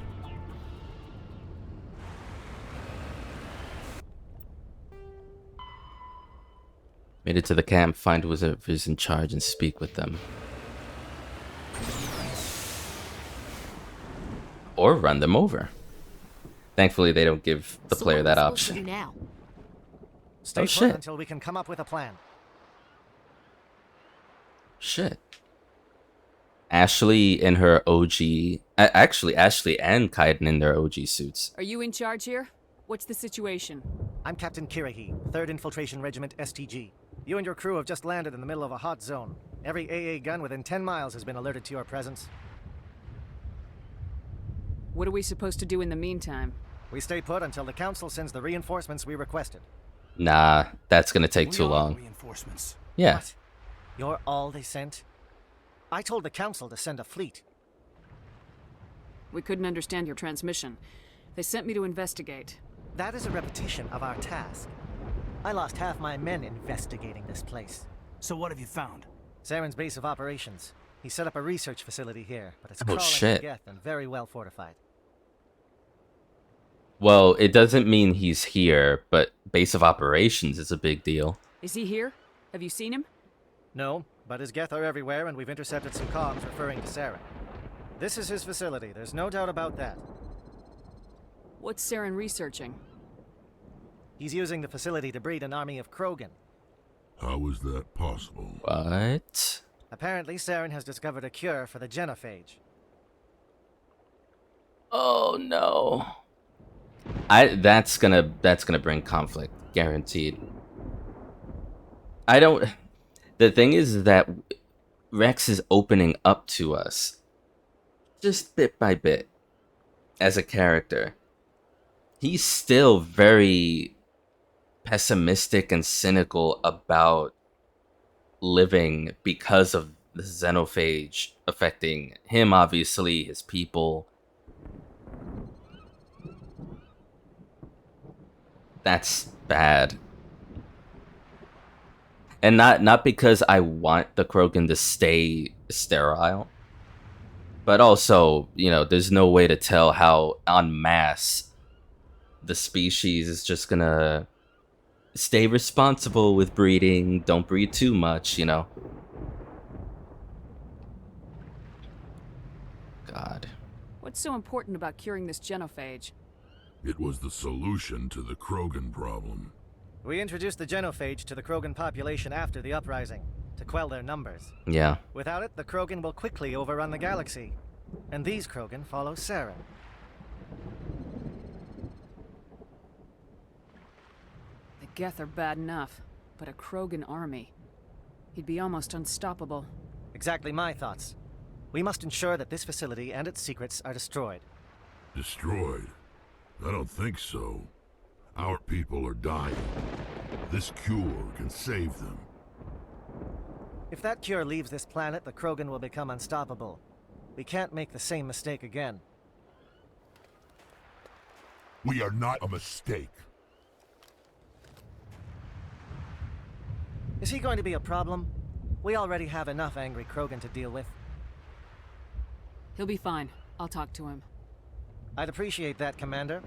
S1: Made it to the camp, find whoever's in charge, and speak with them. Or run them over. Thankfully, they don't give the player that option.
S7: Now?
S8: Stay put
S1: shit.
S8: until we can come up with a plan.
S1: Shit. Ashley in her OG... Actually, Ashley and Kaiden in their OG suits.
S3: Are you in charge here? What's the situation?
S8: I'm Captain Kirahi, 3rd Infiltration Regiment STG. You and your crew have just landed in the middle of a hot zone. Every AA gun within 10 miles has been alerted to your presence.
S3: What are we supposed to do in the meantime?
S8: We stay put until the Council sends the reinforcements we requested.
S1: Nah, that's gonna take too long.
S8: Reinforcements.
S1: Yeah.
S8: What? You're all they sent? I told the Council to send a fleet.
S3: We couldn't understand your transmission. They sent me to investigate.
S8: That is a repetition of our task. I lost half my men investigating this place.
S9: So what have you found?
S8: Saren's base of operations. He set up a research facility here, but it's
S1: Oh,
S8: crawling
S1: shit.
S8: to death and very well fortified.
S1: Well, it doesn't mean he's here, but base of operations is a big deal.
S3: Is he here? Have you seen him?
S8: No, but his Geth are everywhere, and we've intercepted some comms referring to Saren. This is his facility, there's no doubt about that.
S3: What's Saren researching?
S8: He's using the facility to breed an army of Krogan.
S6: How is that possible?
S1: What?
S8: Apparently, Saren has discovered a cure for the genophage.
S1: Oh no. That's gonna bring conflict, guaranteed. The thing is that Rex is opening up to us just bit by bit as a character. He's still very pessimistic and cynical about living because of the xenophage affecting him, obviously, his people. That's bad. And not because I want the Krogan to stay sterile, but also, you know, there's no way to tell how en masse the species is just gonna stay responsible with breeding, don't breed too much, you know. God.
S3: What's so important about curing this genophage?
S6: It was the solution to the Krogan problem.
S8: We introduced the genophage to the Krogan population after the uprising, to quell their numbers.
S1: Yeah.
S8: Without it, the Krogan will quickly overrun the galaxy. And these Krogan follow Saren.
S3: The Geth are bad enough, but a Krogan army. He'd be almost unstoppable.
S8: Exactly my thoughts. We must ensure that this facility and its secrets are destroyed.
S6: Destroyed? I don't think so. Our people are dying. This cure can save them.
S8: If that cure leaves this planet, the Krogan will become unstoppable. We can't make the same mistake again.
S6: We are not a mistake.
S8: Is he going to be a problem? We already have enough angry Krogan to deal with.
S3: He'll be fine. I'll talk to him.
S8: I'd appreciate that, Commander.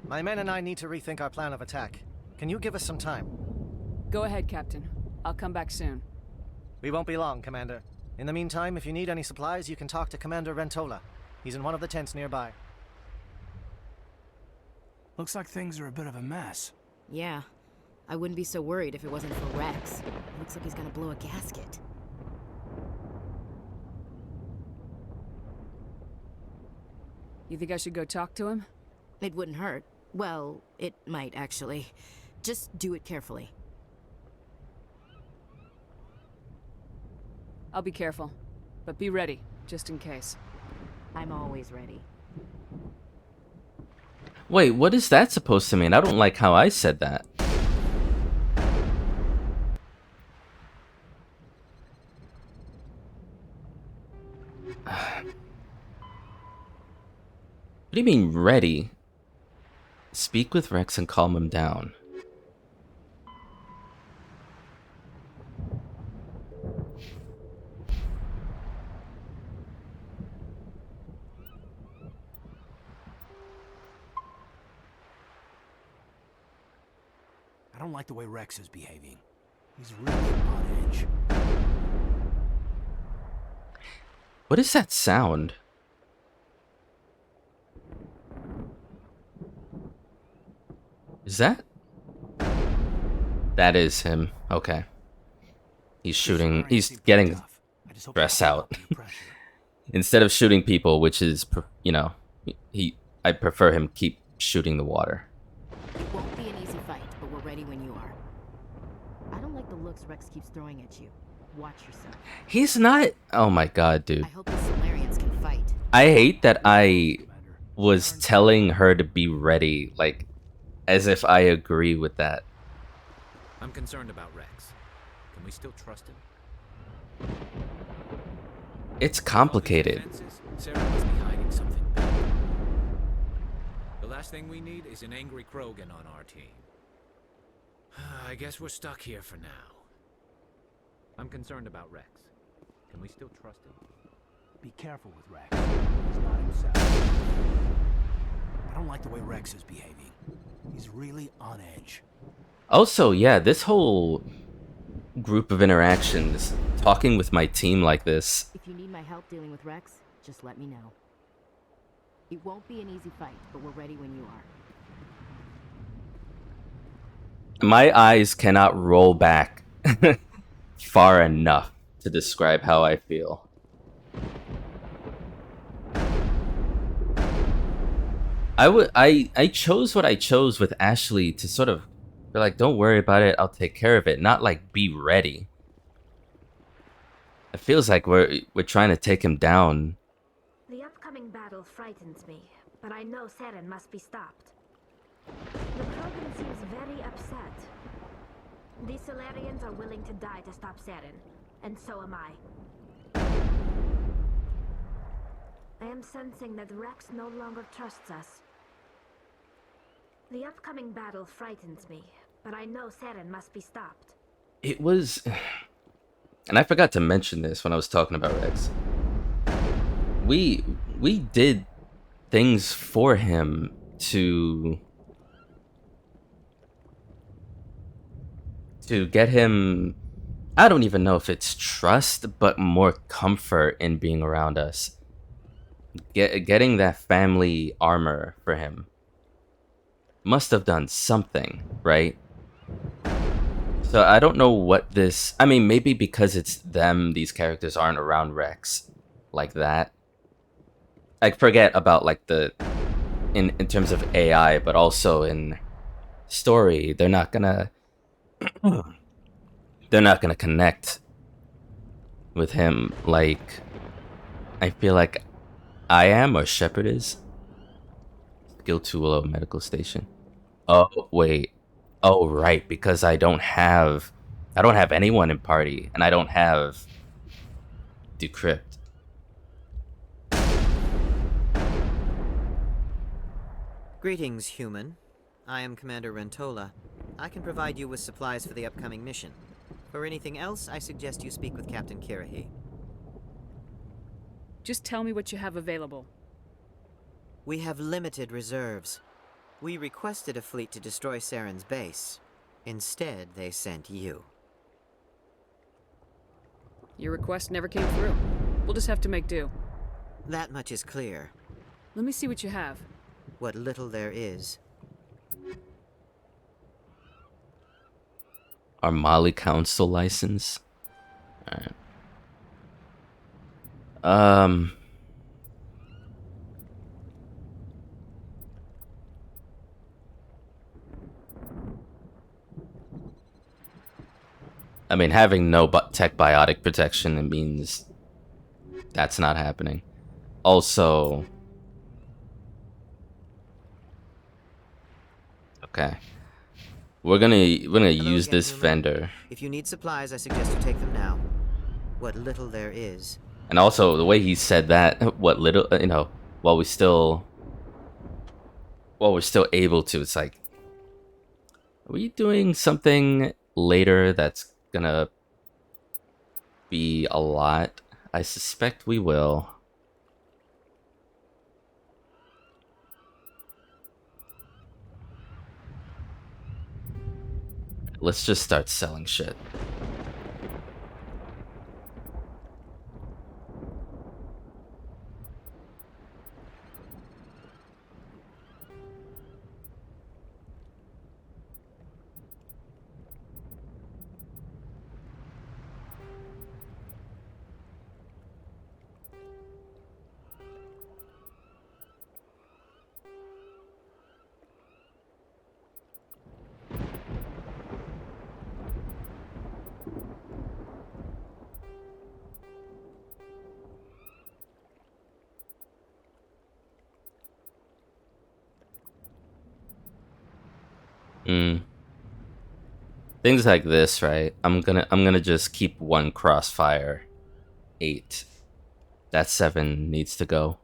S8: My men and I need to rethink our plan of attack. Can you give us some time?
S3: Go ahead, Captain. I'll come back soon.
S8: We won't be long, Commander. In the meantime, if you need any supplies, you can talk to Commander Rentola. He's in one of the tents nearby.
S9: Looks like things are a bit of a mess.
S7: Yeah. I wouldn't be so worried if it wasn't for Rex. Looks like he's gonna blow a gasket.
S3: You think I should go talk to him?
S7: It wouldn't hurt. Well, it might actually. Just do it carefully.
S3: I'll be careful. But be ready, just in case.
S7: I'm always ready.
S1: Wait, what is that supposed to mean? I don't like how I said that. What do you mean, ready? Speak with Rex and calm him down.
S9: I don't like the way Rex is behaving. He's really on edge.
S1: What is that sound? Is that? That is him. Okay. He's shooting. He's getting stressed out. Instead of shooting people, which is, you know, I prefer him keep shooting the water.
S7: It won't be an easy fight, but we're ready when you are. I don't like the looks Rex keeps throwing at you. Watch yourself.
S1: He's not. Oh my god, dude.
S7: I hope the Solarians can fight.
S1: I hate that I was telling her to be ready, like, as if I agree with that.
S5: I'm concerned about Rex. Can we still trust him?
S1: It's complicated.
S5: Sarah must be hiding something big. The last thing we need is an angry Krogan on our team. I guess we're stuck here for now. I'm concerned about Rex. Can we still trust him?
S9: Be careful with Rex. He's not himself. I don't like the way Rex is behaving. He's really on edge.
S1: Also, yeah, this whole group of interactions, talking with my team like this.
S7: If you need my help dealing with Rex, just let me know. It won't be an easy fight, but we're ready when you are.
S1: My eyes cannot roll back far enough to describe how I feel. I chose what I chose with Ashley to sort of be like, don't worry about it, I'll take care of it, not like be ready. It feels like we're trying to take him down.
S10: The upcoming battle frightens me, but I know Saren must be stopped. The Krogan seems very upset. The Solarians are willing to die to stop Saren, and so am I. I am sensing that Rex no longer trusts us. The upcoming battle frightens me, but I know Saren must be stopped.
S1: It was... And I forgot to mention this when I was talking about Rex. We did things for him to get him, I don't even know if it's trust, but more comfort in being around us. Getting that family armor for him must have done something, right? So I don't know what this... I mean, maybe because it's them, these characters aren't around Rex like that. I forget about, like, the... In terms of AI, but also in story, they're not gonna... they're not gonna connect with him like I feel like I am or Shepard is. Skill 2 medical station. Oh, wait. Oh, right, because I don't have anyone in party, and I don't have Decrypt.
S11: Greetings, human. I am Commander Rentola. I can provide you with supplies for the upcoming mission. For anything else, I suggest you speak with Captain Kirahi.
S3: Just tell me what you have available.
S11: We have limited reserves. We requested a fleet to destroy Saren's base. Instead, they sent you.
S3: Your request never came through. We'll just have to make do.
S11: That much is clear.
S3: Let me see what you have.
S11: What little there is.
S1: Our Mali Council license. Alright. I mean, having no tech biotic protection, it means that's not happening. Also, okay, we're gonna use this vendor.
S11: If you need supplies, I suggest you take them now. What little there is.
S1: And also, the way he said that, what little, you know, while we're still able to, it's like, are we doing something later that's gonna be a lot? I suspect we will. Let's just start selling shit. Things like this, right? I'm gonna just keep one crossfire. 8. That 7 needs to go.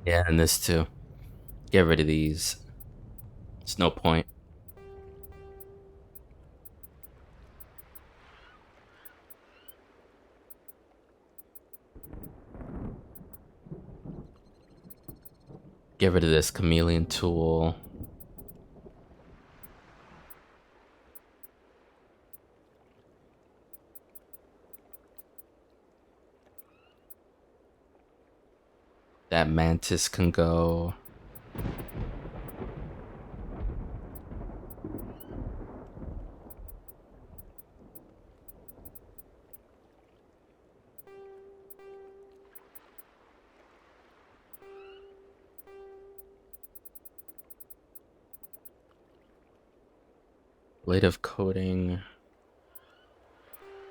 S1: Yeah, and this too. Get rid of these. It's no point. Get rid of this chameleon tool. That mantis can go. Blade of coating. Let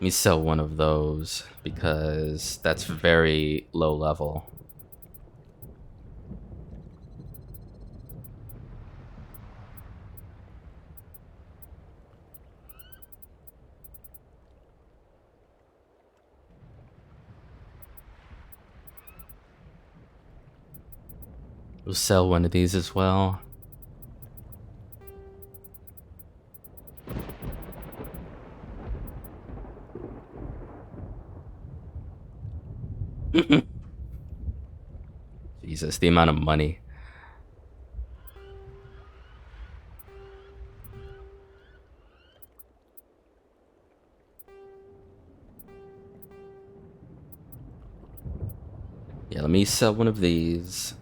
S1: me sell one of those because that's very low level. We'll sell one of these as well. Jesus, the amount of money. Yeah, let me sell one of these.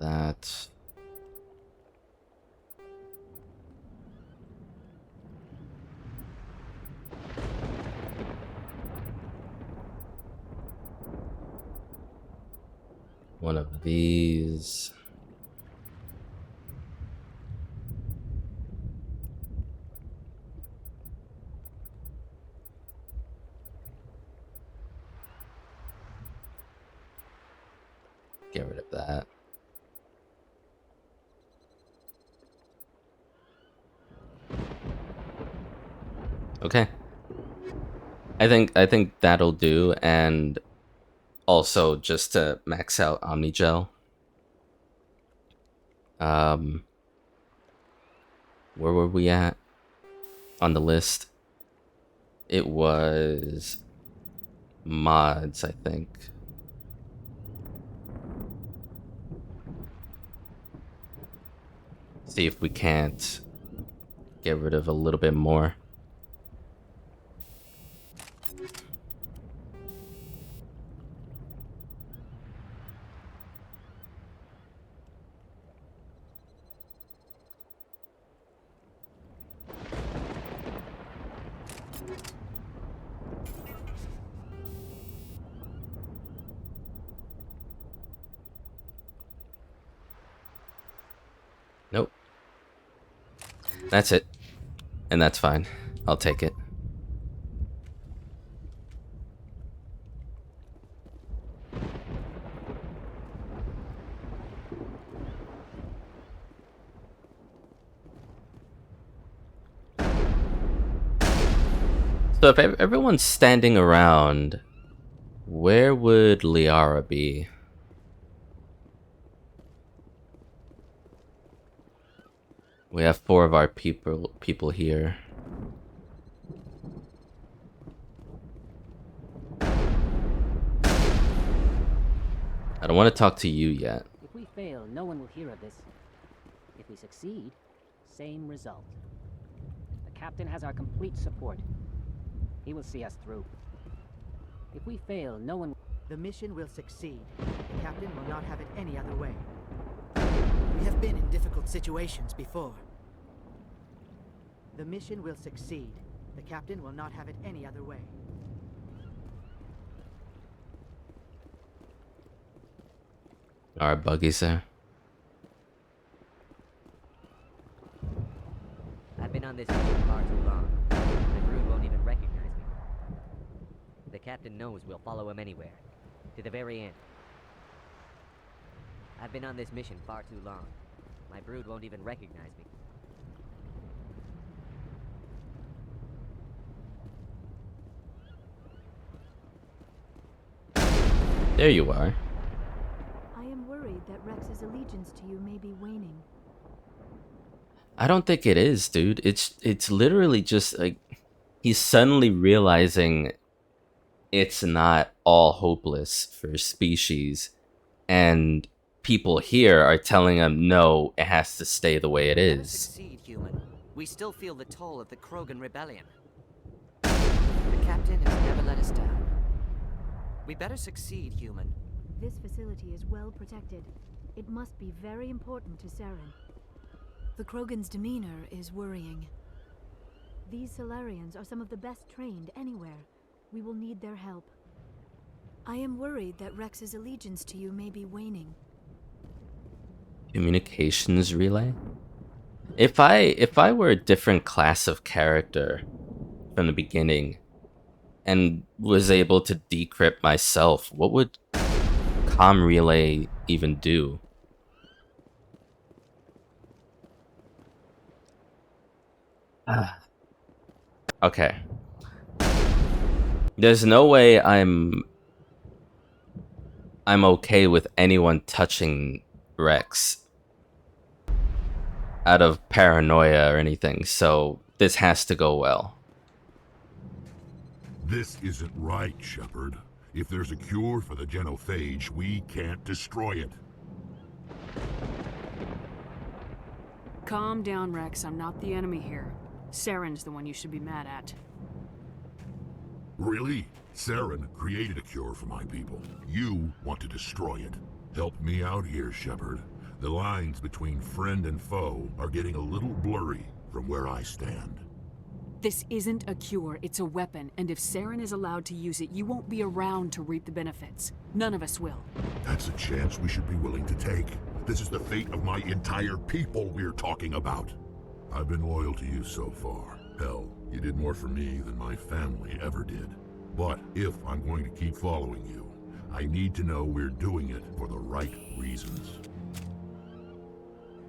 S1: That. One of these. Get rid of that. Okay. I think that'll do, and also just to max out Omnigel. Where were we at on the list? It was mods, I think. See if we can't get rid of a little bit more. Nope. That's it. And that's fine. I'll take it. So if everyone's standing around, where would Liara be? We have 4 of our people here. I don't want to talk to you yet.
S12: If we fail, no one will hear of this. If we succeed, same result. The captain has our complete support. He will see us through. If we fail, no one...
S13: The mission will succeed. The captain will not have it any other way. We have been in difficult situations before. The mission will succeed. The captain will not have it any other way.
S1: Our buggies there.
S14: I've been on this mission far too long. My brood won't even recognize me. The captain knows we'll follow him anywhere. To the very end. I've been on this mission far too long. My brood won't even recognize me.
S1: There you are.
S10: I am worried that Rex's allegiance to you may be waning.
S1: I don't think it is, dude. It's literally just like he's suddenly realizing it's not all hopeless for species, and people here are telling him no, it has to stay the way it
S11: Let us
S1: is.
S11: succeed, human. We still feel the toll of the Krogan rebellion. The captain has never let us down. We better succeed, human.
S10: This facility is well protected. It must be very important to Saren. The Krogan's demeanor is worrying. These Solarians are some of the best trained anywhere. We will need their help. I am worried that Rex's allegiance to you may be waning.
S1: Communications relay? If I were a different class of character from the beginning and was able to decrypt myself, what would comm relay even do? Okay. There's no way I'm okay with anyone touching Rex out of paranoia or anything, so this has to go well.
S6: This isn't right, Shepard. If there's a cure for the genophage, we can't destroy it.
S3: Calm down, Rex. I'm not the enemy here. Saren's the one you should be mad at.
S6: Really? Saren created a cure for my people. You want to destroy it. Help me out here, Shepard. The lines between friend and foe are getting a little blurry from where I stand.
S3: This isn't a cure, it's a weapon, and if Saren is allowed to use it, you won't be around to reap the benefits. None of us will.
S6: That's a chance we should be willing to take. This is the fate of my entire people we're talking about. I've been loyal to you so far. Hell, you did more for me than my family ever did. But if I'm going to keep following you, I need to know we're doing it for the right reasons.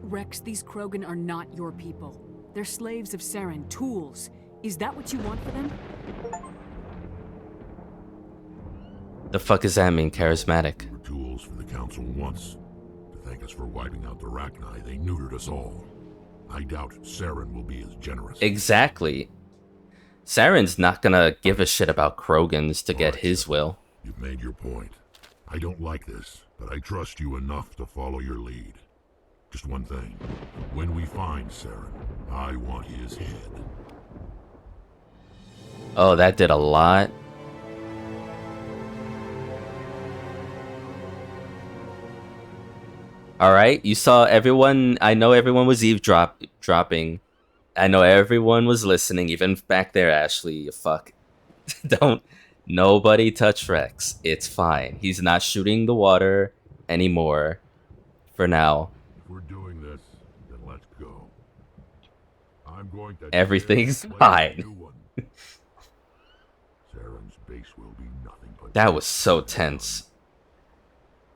S3: Rex, these Krogan are not your people. They're slaves of Saren, tools. Is that what you want for them?
S1: The fuck does that mean, charismatic?
S6: We're tools for the Council once. To thank us for wiping out the Rachni, they neutered us all. I doubt Saren will be as generous.
S1: Exactly. Saren's not gonna give a shit about Krogans to get his will.
S6: You've made your point. I don't like this, but I trust you enough to follow your lead. Just one thing. When we find Saren, I want his head.
S1: Oh, that did a lot. Alright, you saw everyone. I know everyone was eavesdropping. I know everyone was listening, even back there, Ashley. You fuck. Don't. Nobody touch Rex. It's fine. He's not shooting the water anymore. For now.
S6: If we're doing this, then let's go. I'm going to.
S1: Everything's fine.
S6: Saren's base will be nothing but.
S1: That was so tense.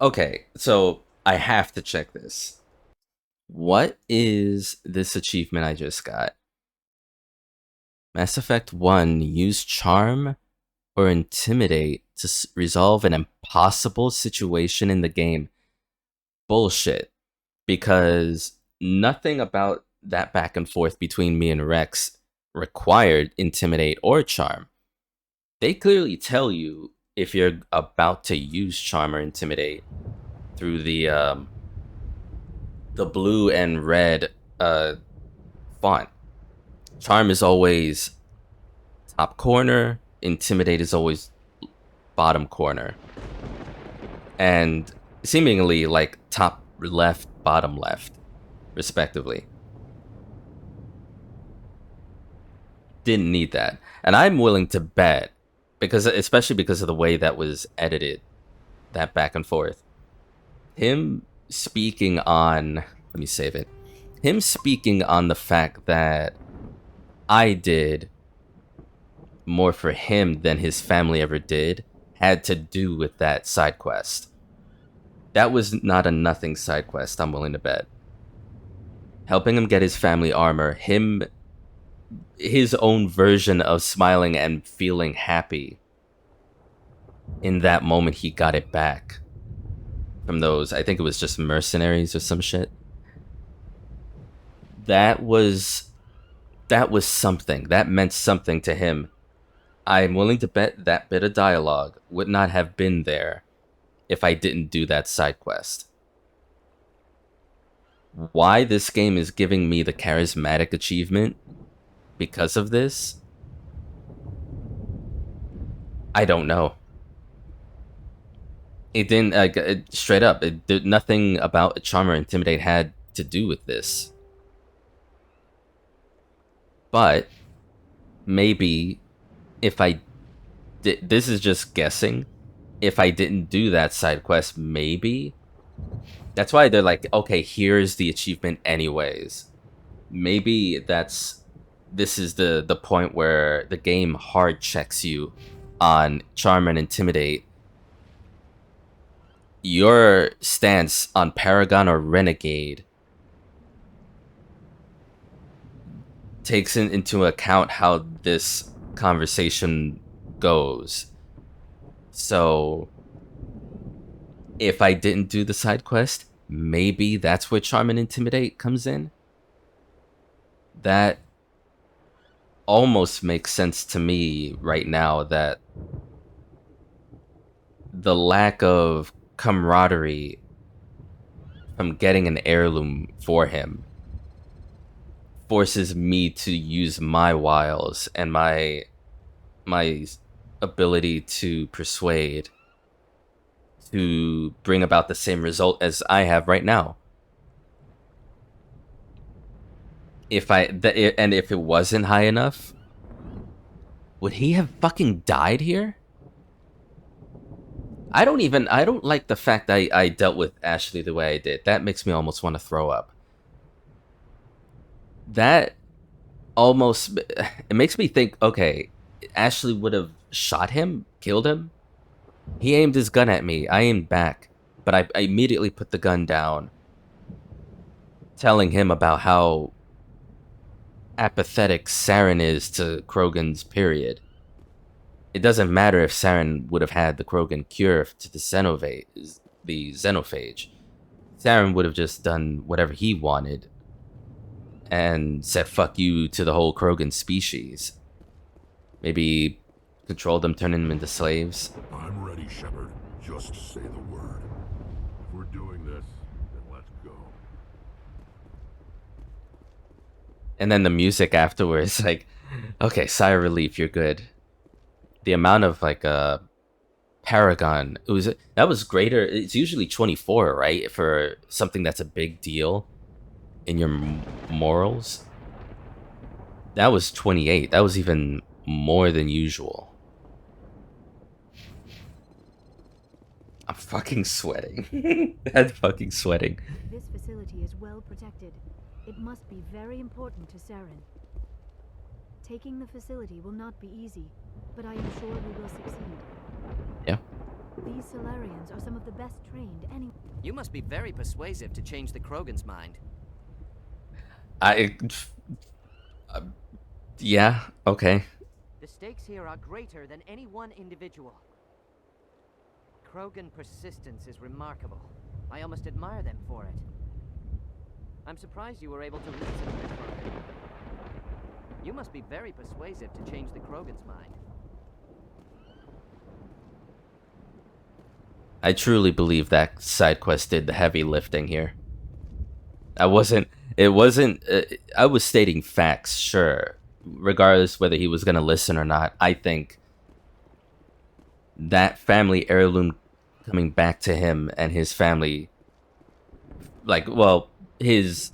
S1: Okay, so I have to check this. What is this achievement I just got? Mass Effect 1, use charm or intimidate to resolve an impossible situation in the game. Bullshit. Because nothing about that back and forth between me and Rex required intimidate or charm. They clearly tell you if you're about to use charm or intimidate. through the blue and red font. Charm is always top corner, Intimidate is always bottom corner. And seemingly like top left, bottom left, respectively. Didn't need that. And I'm willing to bet, because especially because of the way that was edited, that back and forth. Him speaking on, let me save it. Him speaking on the fact that I did more for him than his family ever did had to do with that side quest. That was not a nothing side quest, I'm willing to bet. Helping him get his family armor, his own version of smiling and feeling happy in that moment he got it back from those, I think it was just mercenaries or some shit. That was something. That meant something to him. I'm willing to bet that bit of dialogue would not have been there if I didn't do that side quest. Why this game is giving me the charismatic achievement because of this, I don't know. It didn't, straight up, it did nothing about Charm or Intimidate had to do with this. But maybe if I did, this is just guessing, if I didn't do that side quest, maybe. That's why they're like, okay, here's the achievement anyways. Maybe this is the point where the game hard checks you on Charm and Intimidate. Your stance on Paragon or Renegade takes into account how this conversation goes. So if I didn't do the side quest, maybe that's where Charm and Intimidate comes in. That almost makes sense to me right now, that the lack of camaraderie from getting an heirloom for him forces me to use my wiles and my ability to persuade to bring about the same result as I have right now. If it wasn't high enough, would he have fucking died here? I don't like the fact that I dealt with Ashley the way I did. That makes me almost want to throw up. That almost, it makes me think, okay, Ashley would have shot him, killed him. He aimed his gun at me. I aimed back, but I immediately put the gun down, telling him about how apathetic Saren is to Krogan's period. It doesn't matter if Saren would have had the Krogan cure to the xenophage. Saren would have just done whatever he wanted and said fuck you to the whole Krogan species. Maybe control them, turn them into slaves.
S6: I'm ready, Shepard. Just say the word. If we're doing this, then let's go.
S1: And then the music afterwards, like, okay, sigh of relief, you're good. The amount of like Paragon, that was greater. It's usually 24, right, for something that's a big deal in your morals. That was 28. That was even more than usual. I'm fucking sweating. I'm fucking sweating.
S15: This facility is well protected. It must be very important to Saren. Taking the facility will not be easy, but I am sure we will succeed.
S1: Yeah.
S15: These Solarians are some of the best trained any.
S11: You must be very persuasive to change the Krogan's mind.
S1: Yeah, okay.
S13: The stakes here are greater than any one individual. Krogan persistence is remarkable. I almost admire them for it. I'm surprised you were able to reason with Krogan. You must be very persuasive to change the Krogan's mind.
S1: I truly believe that side quest did the heavy lifting here. I wasn't. I was stating facts, sure. Regardless whether he was gonna listen or not, I think that family heirloom coming back to him and his family, like, well, his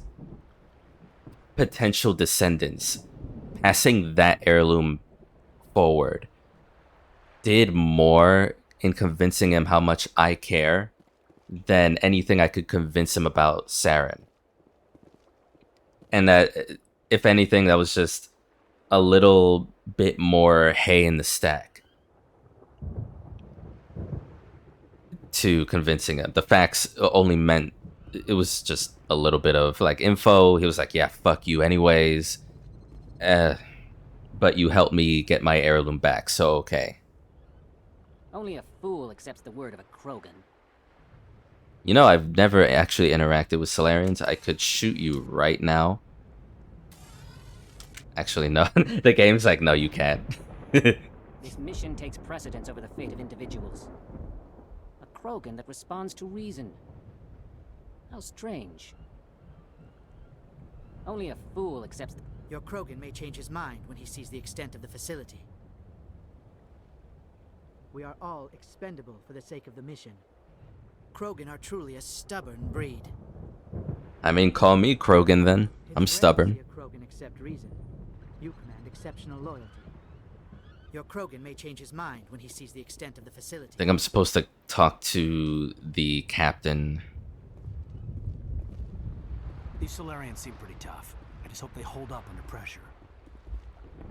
S1: potential descendants, passing that heirloom forward did more in convincing him how much I care than anything I could convince him about Saren. And that, if anything, that was just a little bit more hay in the stack to convincing him. The facts only meant it was just a little bit of like info. He was like, yeah, fuck you anyways. But you helped me get my heirloom back, so okay.
S12: Only a fool accepts the word of a Krogan.
S1: You know, I've never actually interacted with Solarians. I could shoot you right now. Actually, no. The game's like, no, you can't.
S12: This mission takes precedence over the fate of individuals. A Krogan that responds to reason. How strange. Only a fool accepts the...
S16: Your Krogan may change his mind when he sees the extent of the facility. We are all expendable for the sake of the mission. Krogan are truly a stubborn breed.
S1: I mean, call me Krogan then. I'm stubborn.
S16: It's rare to see a Krogan accept reason. You command exceptional loyalty. Your Krogan may change his mind when he sees the extent of the facility.
S1: I think I'm supposed to talk to the captain.
S9: These Solarians seem pretty tough. I just hope they hold up under pressure.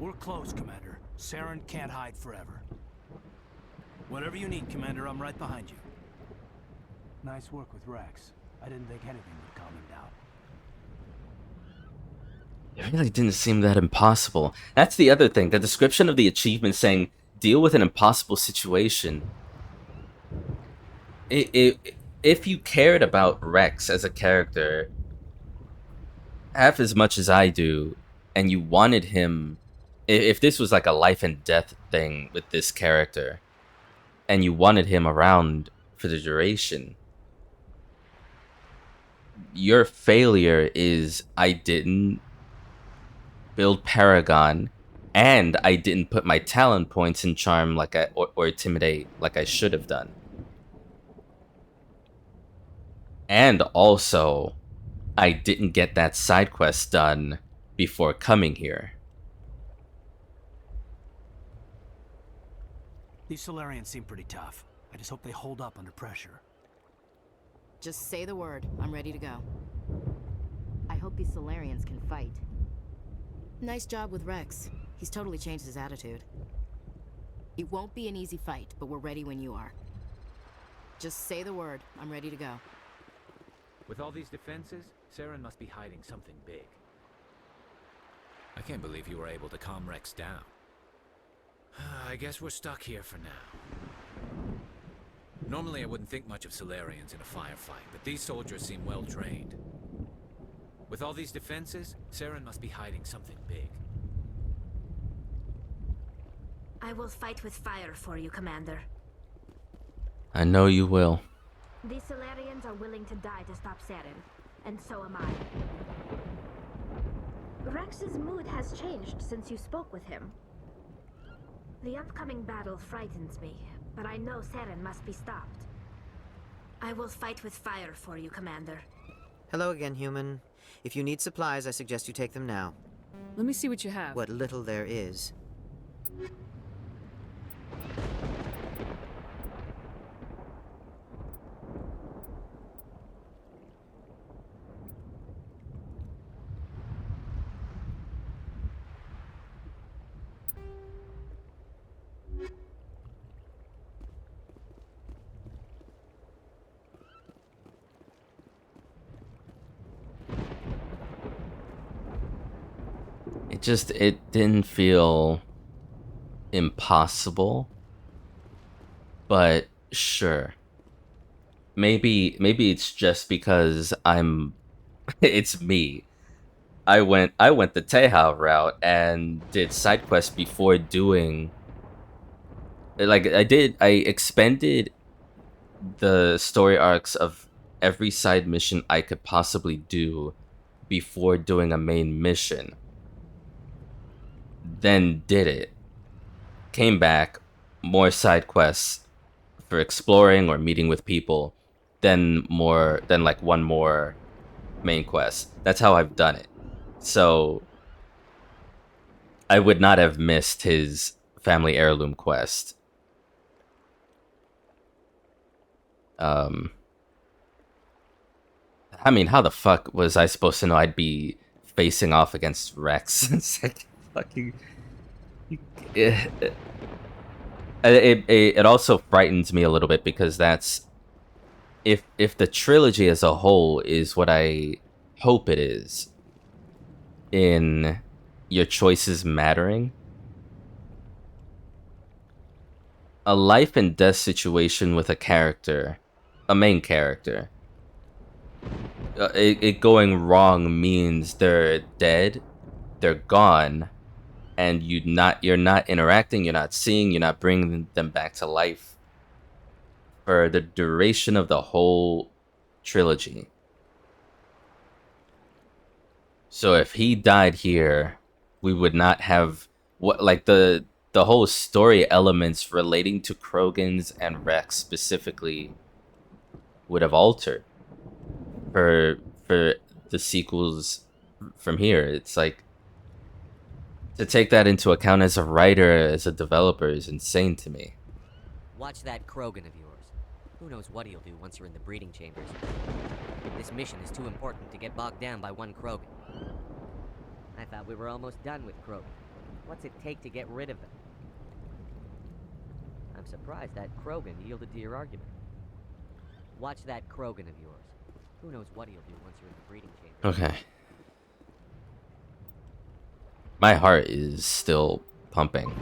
S9: We're close, Commander. Saren can't hide forever. Whatever you need, Commander, I'm right behind you. Nice work with Rex. I didn't think anything would calm him down.
S1: It really didn't seem that impossible. That's the other thing. The description of the achievement saying, deal with an impossible situation. If you cared about Rex as a character half as much as I do, and you wanted him... If this was like a life and death thing with this character, and you wanted him around for the duration, your failure is I didn't build Paragon, and I didn't put my talent points in Charm like or Intimidate like I should have done. And also, I didn't get that side quest done before coming here.
S9: These Solarians seem pretty tough. I just hope they hold up under pressure.
S7: Just say the word. I'm ready to go. I hope these Solarians can fight. Nice job with Rex. He's totally changed his attitude. It won't be an easy fight, but we're ready when you are. Just say the word. I'm ready to go.
S5: With all these defenses, Saren must be hiding something big. I can't believe you were able to calm Rex down. I guess we're stuck here for now. Normally I wouldn't think much of Solarians in a firefight, but these soldiers seem well trained. With all these defenses, Saren must be hiding something big.
S10: I will fight with fire for you, Commander.
S1: I know you will.
S10: These Solarians are willing to die to stop Saren, and so am I. Rex's mood has changed since you spoke with him. The upcoming battle frightens me, but I know Saren must be stopped. I will fight with fire for you, Commander.
S11: Hello again, human. If you need supplies, I suggest you take them now.
S3: Let me see what you have.
S11: What little there is.
S1: It didn't feel impossible, but sure. Maybe it's just because it's me. I went the Teja route and did side quests before doing, like, I expended the story arcs of every side mission I could possibly do before doing a main mission. Then did it. Came back, more side quests for exploring or meeting with people, then like one more main quest. That's how I've done it. So I would not have missed his family heirloom quest. I mean, how the fuck was I supposed to know I'd be facing off against Rex? It's like fucking. It also frightens me a little bit because that's if the trilogy as a whole is what I hope it is, in your choices mattering, a life and death situation with a character, a main character, it going wrong means they're dead, they're gone, and you're not interacting, you're not seeing, you're not bringing them back to life for the duration of the whole trilogy. So if he died here, we would not have what, like, the whole story elements relating to Krogans and Rex specifically would have altered for the sequels from here. It's like, to take that into account as a writer, as a developer, is insane to me.
S14: Watch that Krogan of yours. Who knows what he'll do once you're in the breeding chambers. This mission is too important to get bogged down by one Krogan. I thought we were almost done with Krogan. What's it take to get rid of them? I'm surprised that Krogan yielded to your argument. Watch that Krogan of yours. Who knows what he'll do once you're in the breeding chamber.
S1: Okay. My heart is still pumping.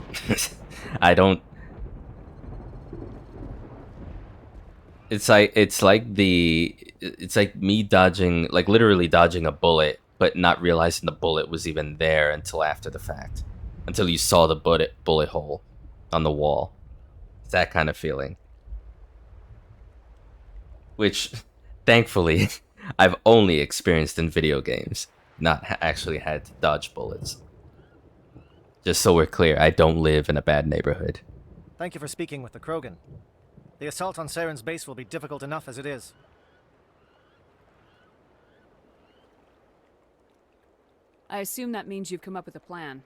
S1: I don't... It's like me dodging, like literally dodging a bullet, but not realizing the bullet was even there until after the fact. Until you saw the bullet hole on the wall. It's that kind of feeling. Which, thankfully, I've only experienced in video games, not actually had to dodge bullets. Just so we're clear, I don't live in a bad neighborhood.
S8: Thank you for speaking with the Krogan. The assault on Saren's base will be difficult enough as it is.
S3: I assume that means you've come up with a plan.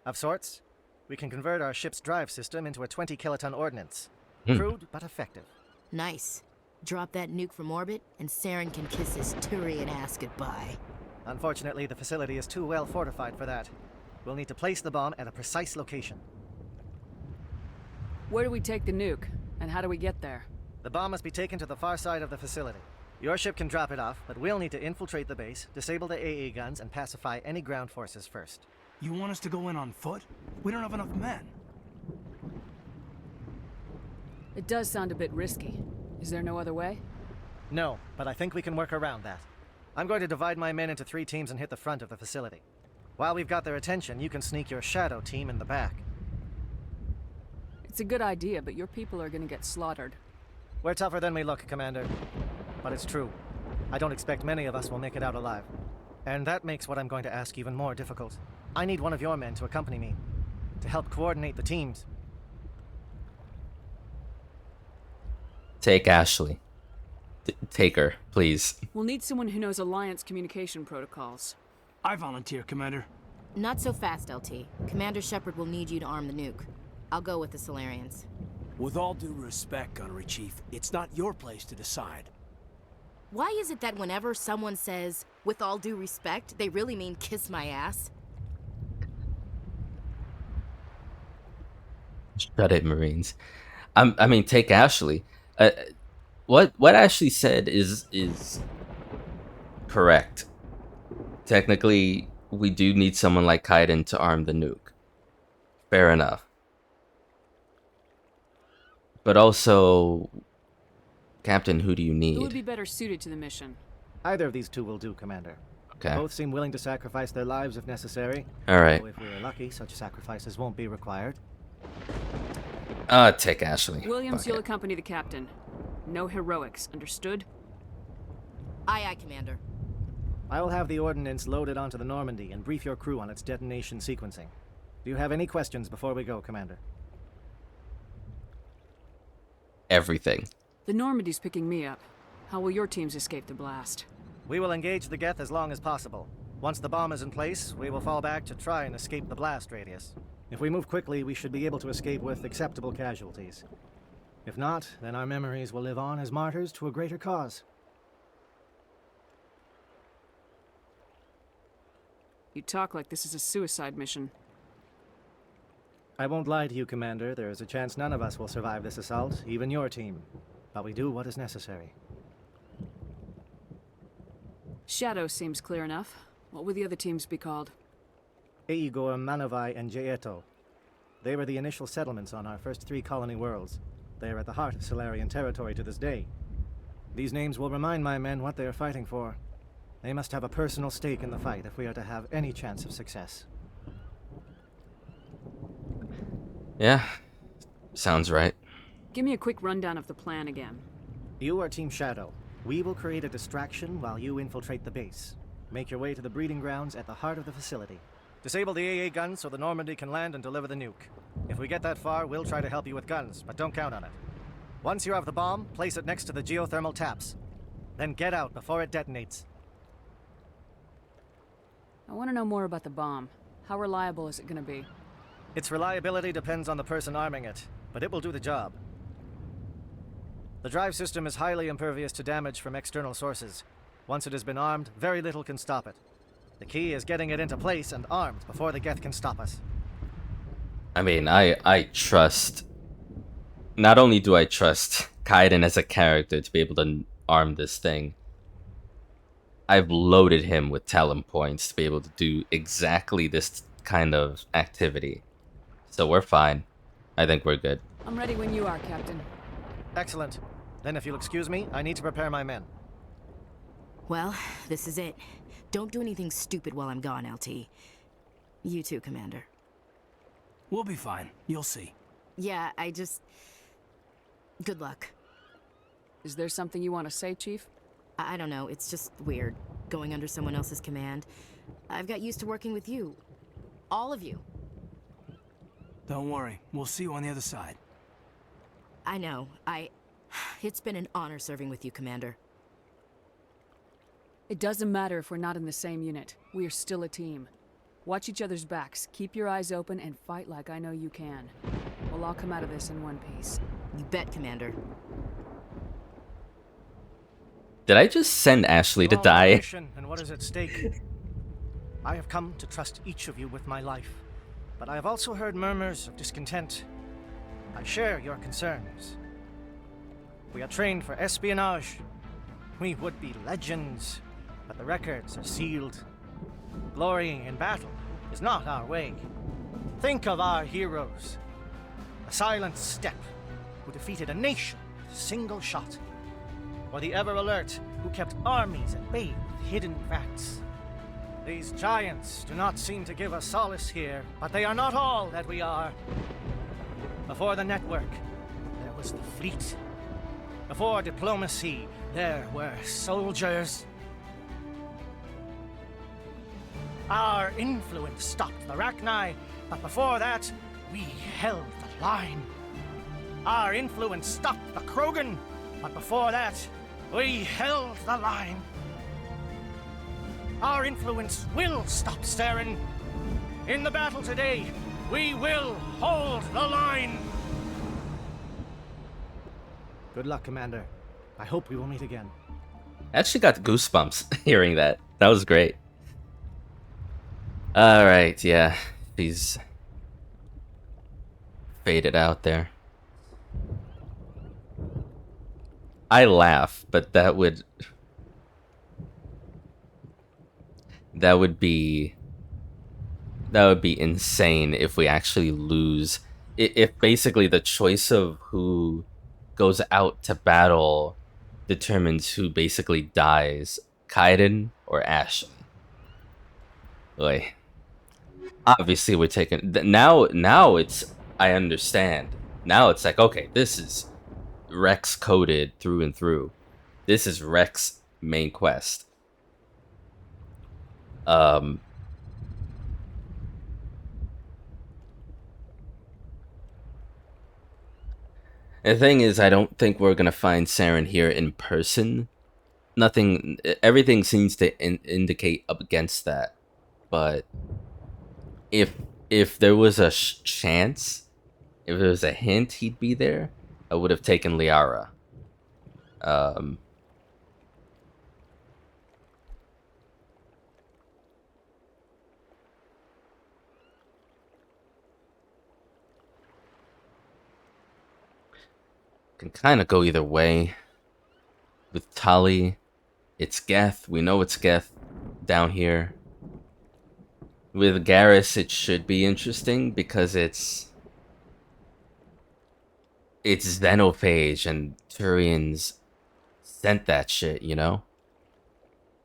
S8: Of sorts. We can convert our ship's drive system into a 20-kiloton ordnance. Crude, but effective.
S7: Nice. Drop that nuke from orbit, and Saren can kiss his Turian ass goodbye.
S8: Unfortunately, the facility is too well fortified for that. We'll need to place the bomb at a precise location.
S3: Where do we take the nuke, and how do we get there?
S8: The bomb must be taken to the far side of the facility. Your ship can drop it off, but we'll need to infiltrate the base, disable the AA guns, and pacify any ground forces first.
S9: You want us to go in on foot? We don't have enough men.
S3: It does sound a bit risky. Is there no other way?
S8: No, but I think we can work around that. I'm going to divide my men into 3 teams and hit the front of the facility. While we've got their attention, you can sneak your shadow team in the back.
S3: It's a good idea, but your people are gonna get slaughtered.
S8: We're tougher than we look, Commander. But it's true. I don't expect many of us will make it out alive. And that makes what I'm going to ask even more difficult. I need one of your men to accompany me, to help coordinate the teams.
S1: Take Ashley. Take her, please.
S3: We'll need someone who knows Alliance communication protocols.
S9: I volunteer, Commander.
S7: Not so fast, LT. Commander Shepard will need you to arm the nuke. I'll go with the Solarians.
S9: With all due respect, Gunnery Chief, it's not your place to decide.
S7: Why is it that whenever someone says, with all due respect, they really mean kiss my ass?
S1: Shut it, Marines. I mean, take Ashley. What Ashley said is correct. Technically, we do need someone like Kaiden to arm the nuke. Fair enough. But also, Captain, who do you need?
S3: Who would be better suited to the mission?
S8: Either of these 2 will do, Commander.
S1: Okay.
S8: Both seem willing to sacrifice their lives if necessary.
S1: Alright.
S8: So if we're lucky, such sacrifices won't be required.
S1: Take Ashley.
S3: Williams,
S1: Fuck
S3: you'll
S1: it.
S3: accompany the captain. No heroics, understood?
S7: Aye, aye, Commander.
S8: I will have the ordnance loaded onto the Normandy and brief your crew on its detonation sequencing. Do you have any questions before we go, Commander?
S1: Everything.
S3: The Normandy's picking me up. How will your teams escape the blast?
S8: We will engage the Geth as long as possible. Once the bomb is in place, we will fall back to try and escape the blast radius. If we move quickly, we should be able to escape with acceptable casualties. If not, then our memories will live on as martyrs to a greater cause.
S3: You talk like this is a suicide mission.
S8: I won't lie to you, Commander. There is a chance none of us will survive this assault, even your team. But we do what is necessary.
S3: Shadow seems clear enough. What would the other teams be called?
S8: Eigor, Manovai, and Jaeto. They were the initial settlements on our first 3 colony worlds. They are at the heart of Solarian territory to this day. These names will remind my men what they are fighting for. They must have a personal stake in the fight if we are to have any chance of success.
S1: Yeah, sounds right.
S3: Give me a quick rundown of the plan again.
S8: You are Team Shadow. We will create a distraction while you infiltrate the base. Make your way to the breeding grounds at the heart of the facility. Disable the AA guns so the Normandy can land and deliver the nuke. If we get that far, we'll try to help you with guns, but don't count on it. Once you have the bomb, place it next to the geothermal taps. Then get out before it detonates.
S3: I want to know more about the bomb. How reliable is it going to be?
S8: Its reliability depends on the person arming it, but it will do the job. The drive system is highly impervious to damage from external sources. Once it has been armed, very little can stop it. The key is getting it into place and armed before the Geth can stop us.
S1: I mean, I trust... Not only do I trust Kaiden as a character to be able to arm this thing, I've loaded him with talent points to be able to do exactly this kind of activity. So we're fine. I think we're good.
S3: I'm ready when you are, Captain.
S8: Excellent. Then if you'll excuse me, I need to prepare my men.
S7: Well, this is it. Don't do anything stupid while I'm gone, LT. You too, Commander.
S9: We'll be fine. You'll see.
S7: Yeah, good luck.
S3: Is there something you want to say, Chief?
S7: I don't know, it's just weird, going under someone else's command. I've got used to working with you. All of you.
S9: Don't worry, we'll see you on the other side.
S7: I know, It's been an honor serving with you, Commander.
S3: It doesn't matter if we're not in the same unit. We are still a team. Watch each other's backs, keep your eyes open, and fight like I know you can. We'll all come out of this in one piece.
S7: You bet, Commander.
S1: Did I just send Ashley to die?
S8: Mission and what is at stake? I have come to trust each of you with my life, but I have also heard murmurs of discontent. I share your concerns. We are trained for espionage. We would be legends, but the records are sealed. Glorying in battle is not our way. Think of our heroes. The silent step who defeated a nation with a single shot. Or the ever-alert who kept armies at bay with hidden facts. These giants do not seem to give us solace here, but they are not all that we are. Before the network, there was the fleet. Before diplomacy, there were soldiers. Our influence stopped the Rachni, but before that, we held the line. Our influence stopped the Krogan, but before that, we held the line. Our influence will stop Saren. In the battle today, we will hold the line. Good luck, Commander. I hope we will meet again.
S1: I actually got goosebumps hearing that. That was great. Alright, yeah. He's faded out there. I laugh, but that would be insane if we actually lose. If basically the choice of who goes out to battle determines who basically dies, Kaiden or Ashley. Boy. Obviously we're taking now it's I understand. Now it's like, okay, this is Rex coded through and through. This is Rex main quest. The thing is, I don't think we're gonna find Saren here in person. Nothing, everything seems to indicate up against that. But if there was a chance, if there was a hint he'd be there, I would have taken Liara. Can kind of go either way. With Tali, it's Geth. We know it's Geth down here. With Garrus, it should be interesting because it's Xenophage and Turians sent that shit, you know?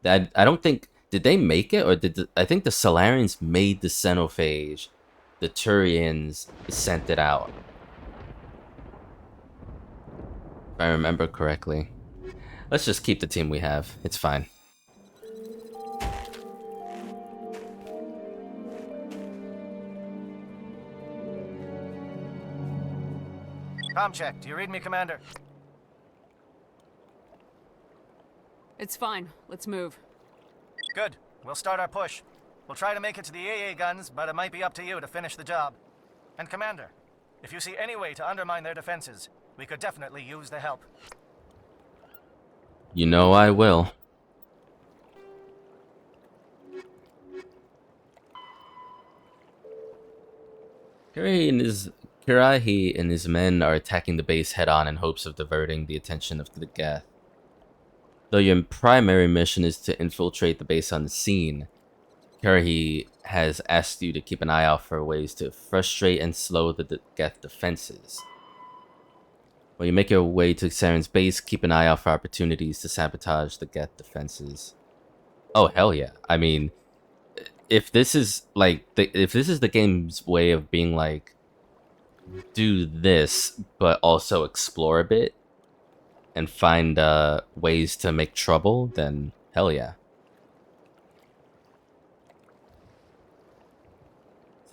S1: That I don't think, did they make it, or I think the Solarians made the Xenophage. The Turians sent it out. If I remember correctly. Let's just keep the team we have. It's fine.
S8: Comm check. Do you read me, Commander?
S3: It's fine. Let's move.
S8: Good. We'll start our push. We'll try to make it to the AA guns, but it might be up to you to finish the job. And Commander, if you see any way to undermine their defenses, we could definitely use the help.
S1: You know I will. Kirahi and his men are attacking the base head-on in hopes of diverting the attention of the Geth. Though your primary mission is to infiltrate the base unseen, Kirahi has asked you to keep an eye out for ways to frustrate and slow the Geth defenses. When you make your way to Saren's base, keep an eye out for opportunities to sabotage the Geth defenses. Oh, hell yeah. I mean, if this is like if this is the game's way of being like, do this but also explore a bit and find ways to make trouble, then hell yeah.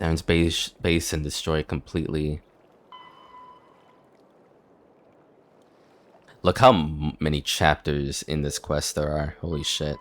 S1: Saren's base and destroy it completely. Look how many chapters in this quest there are. Holy shit.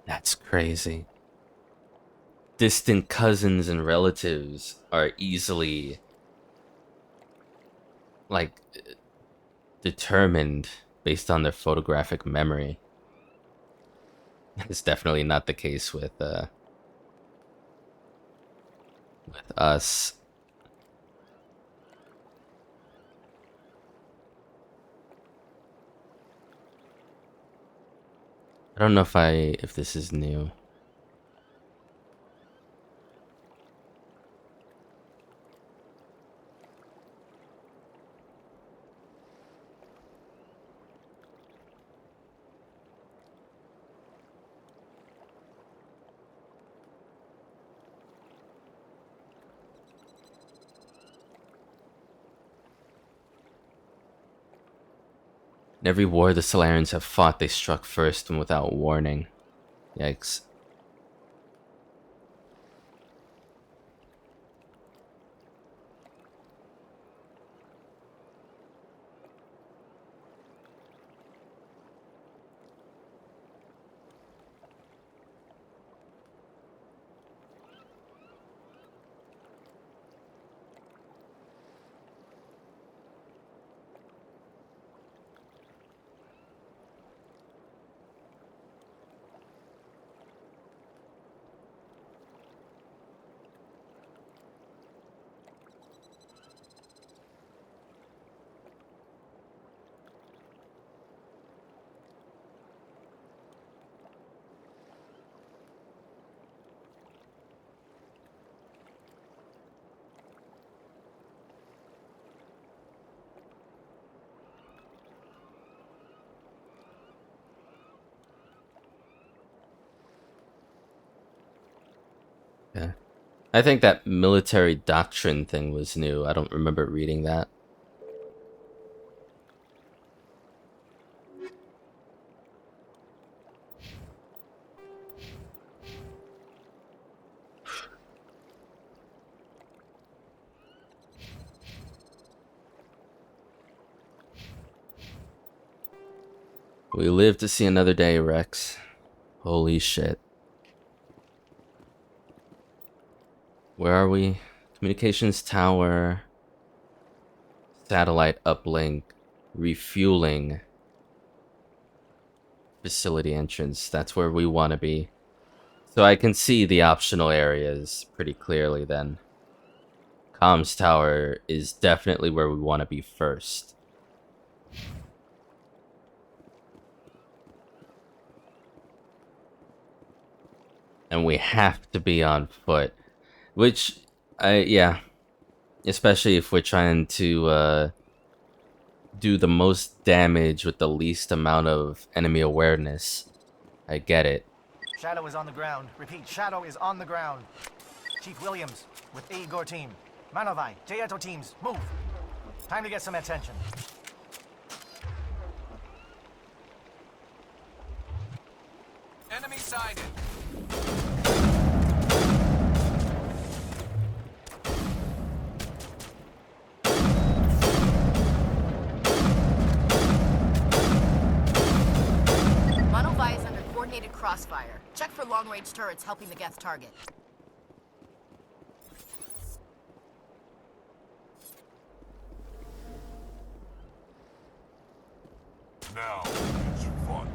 S1: That's crazy. Distant cousins and relatives are easily, like, determined based on their photographic memory. It's definitely not the case with us. I don't know if this is new. In every war the Solarians have fought, they struck first and without warning. Yikes. Okay. I think that military doctrine thing was new. I don't remember reading that. We live to see another day, Rex. Holy shit. Where are we? Communications tower. Satellite uplink. Refueling. Facility entrance. That's where we want to be. So I can see the optional areas pretty clearly then. Comms tower is definitely where we want to be first. And we have to be on foot. Which, yeah. Especially if we're trying to do the most damage with the least amount of enemy awareness. I get it.
S8: Shadow is on the ground. Repeat, Shadow is on the ground. Chief Williams with Igor team. Manovai, Jayeto teams, move. Time to get some attention.
S4: Enemy sighted.
S7: Manovai is under coordinated crossfire. Check for long-range turrets helping the Geth target.
S6: Now it's fun.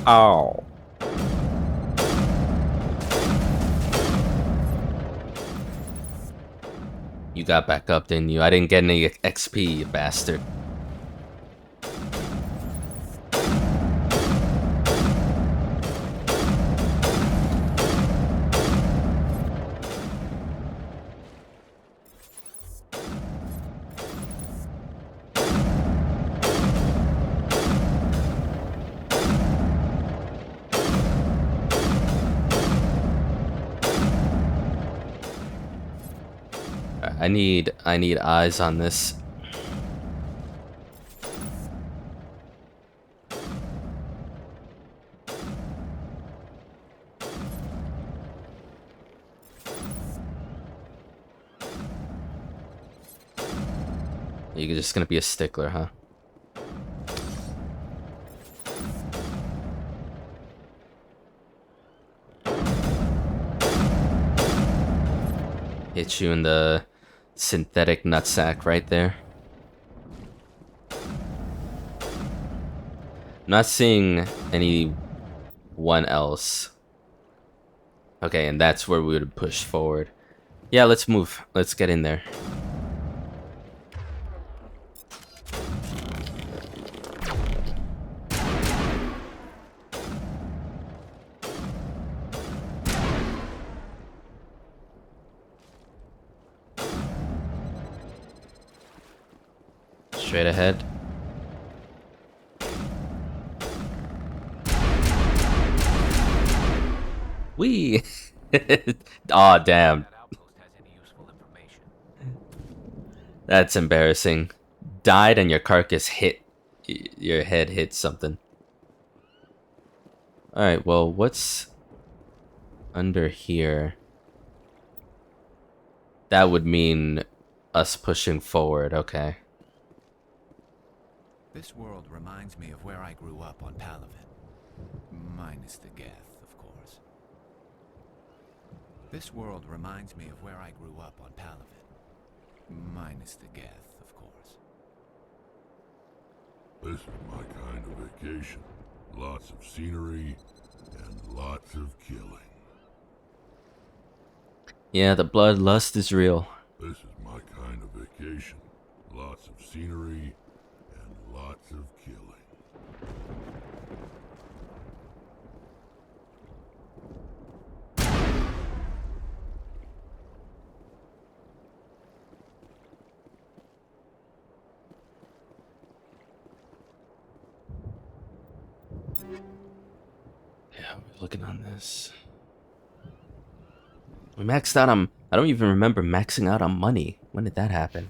S1: Oh. You got back up, didn't you? I didn't get any XP, you bastard. I need eyes on this. You're just gonna be a stickler, huh? Hit you in the synthetic nutsack right there. I'm not seeing anyone else. Okay, and that's where we would push forward. Yeah, let's move. Let's get in there. Straight ahead. Wee! Aw, damn. That's embarrassing. Died and your carcass hit. Your head hit something. Alright, well, what's under here? That would mean us pushing forward, okay.
S5: This world reminds me of where I grew up on Palaven. Minus the Geth, of course. This world reminds me of where I grew up on Palaven. Minus the Geth, of course.
S6: This is my kind of vacation. Lots of scenery and lots of killing.
S1: Yeah, the bloodlust is real.
S6: This is my kind of vacation. Lots of scenery and lots of killing.
S1: Yeah, we're looking on this. We maxed out on... I don't even remember maxing out on money. When did that happen?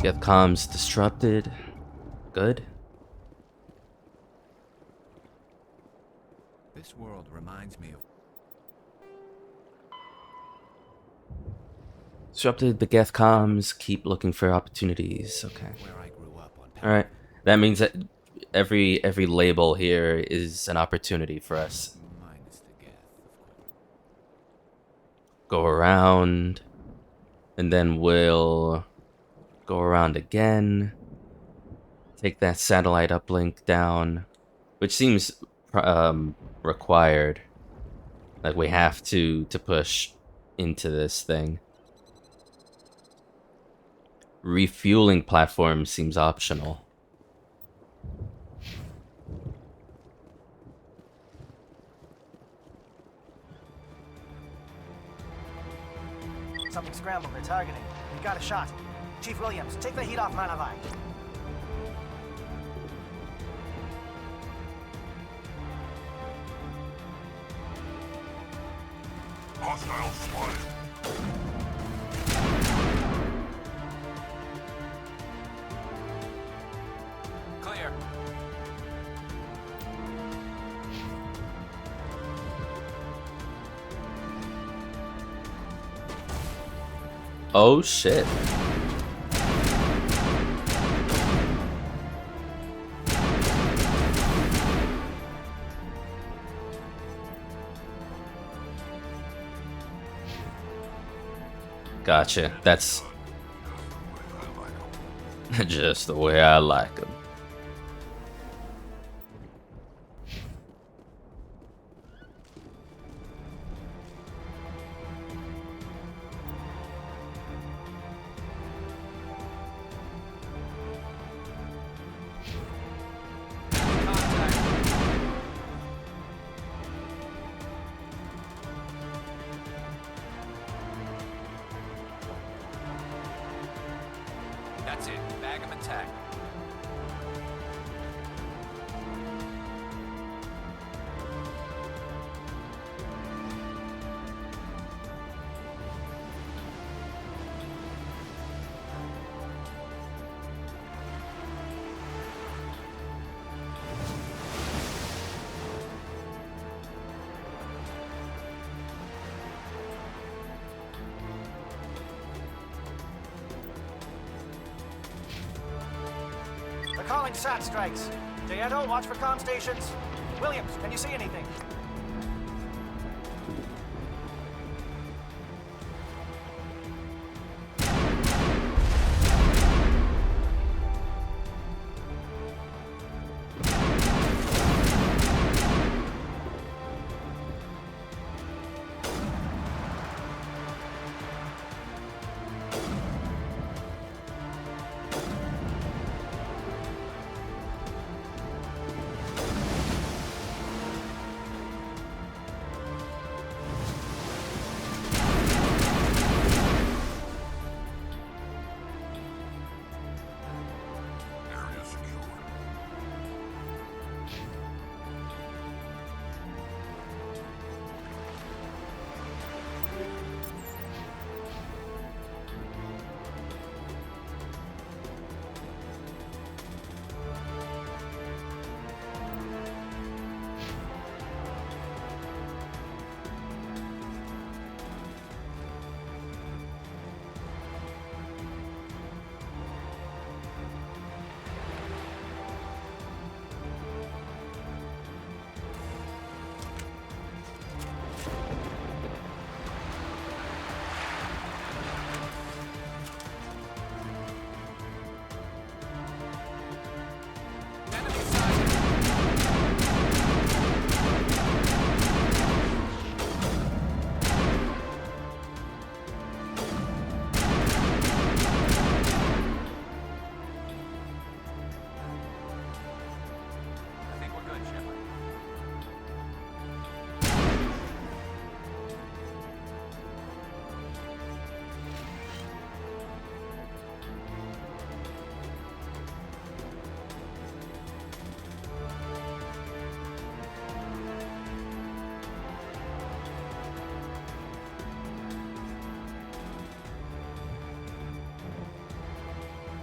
S1: Get comms disrupted. Good.
S5: This world reminds me of...
S1: Disrupted the Geth comms. Keep looking for opportunities. Okay. Alright. That means that every label here is an opportunity for us. Go around. And then we'll go around again. Take that satellite uplink down. Which seems required. Like we have to push into this thing. Refueling platform seems optional.
S8: Something scrambled. They're targeting. We got a shot. Chief Williams, take the heat off Manavai.
S6: Hostile spotted.
S4: Clear.
S1: Oh shit. Gotcha. That's just the way I like them.
S4: That's it. Bag 'em and tag 'em.
S8: They're calling SAT strikes. Jayeto, watch for comm stations. Williams, can you see anything?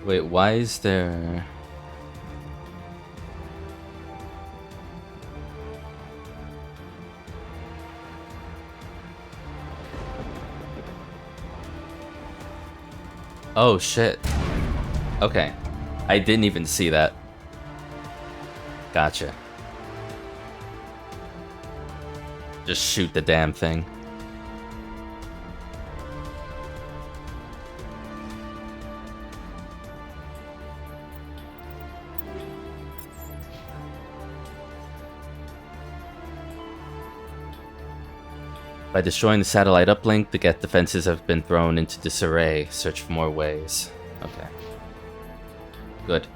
S1: Wait, why is there... Oh shit. Okay. I didn't even see that. Gotcha. Just shoot the damn thing. By destroying the satellite uplink, the Geth defenses have been thrown into disarray. Search for more ways. Okay. Good.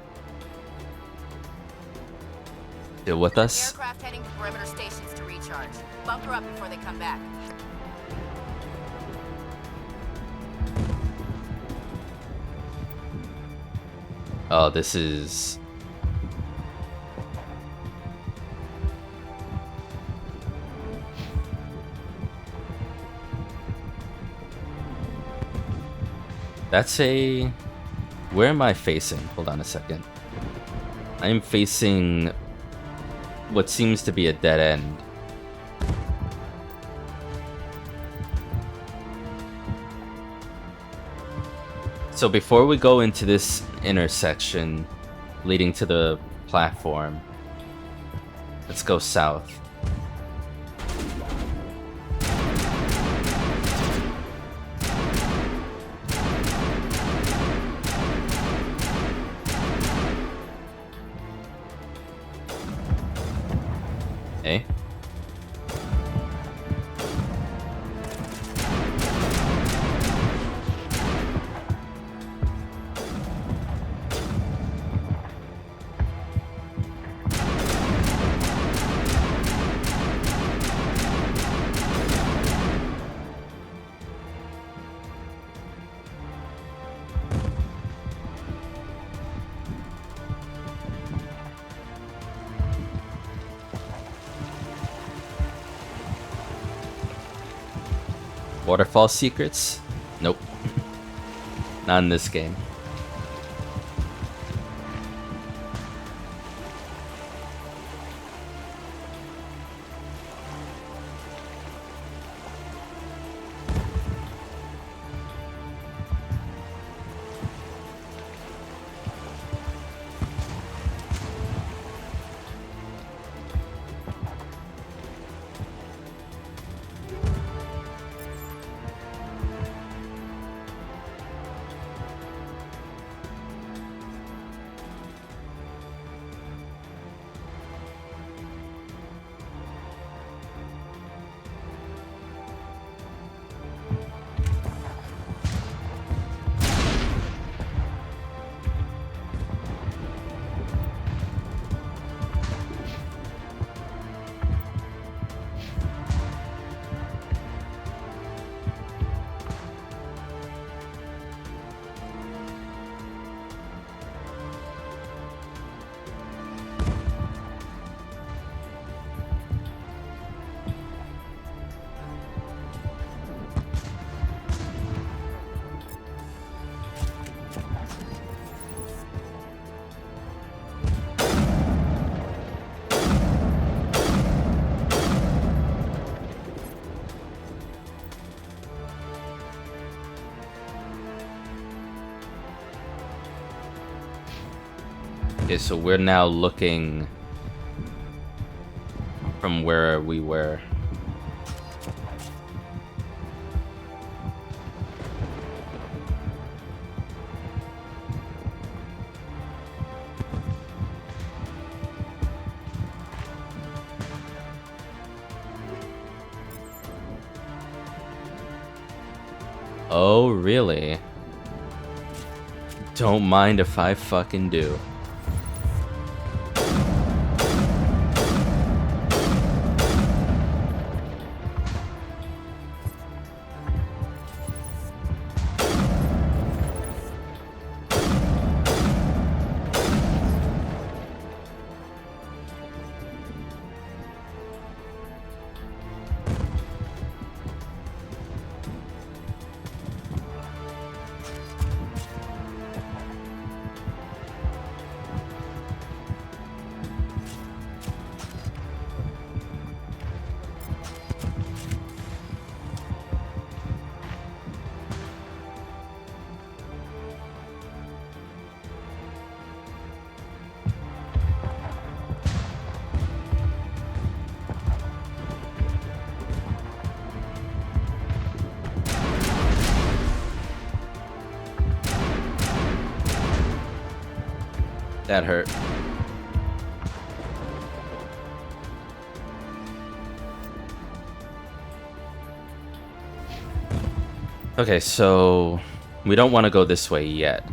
S1: Still with us?
S7: Aircraft heading to perimeter stations to recharge. Bunker up before they come back.
S1: Oh, this is... That's a... Where am I facing? Hold on a second. I'm facing what seems to be a dead end. So before we go into this intersection leading to the platform, let's go south. Hey. Waterfall secrets? Nope. Not in this game. Okay, so we're now looking from where we were. Oh, really? Don't mind if I fucking do. That hurt. Okay, so we don't want to go this way yet.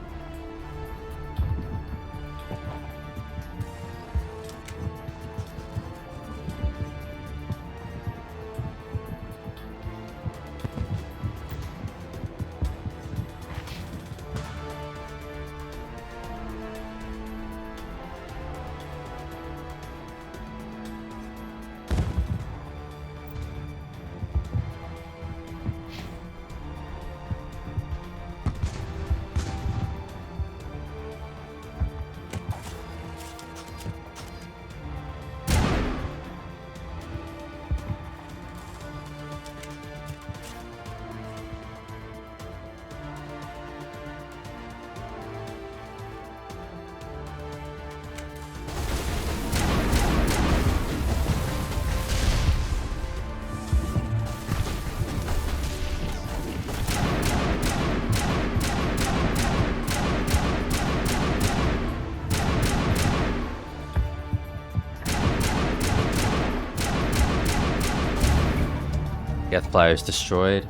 S1: Geth Flyer's destroyed.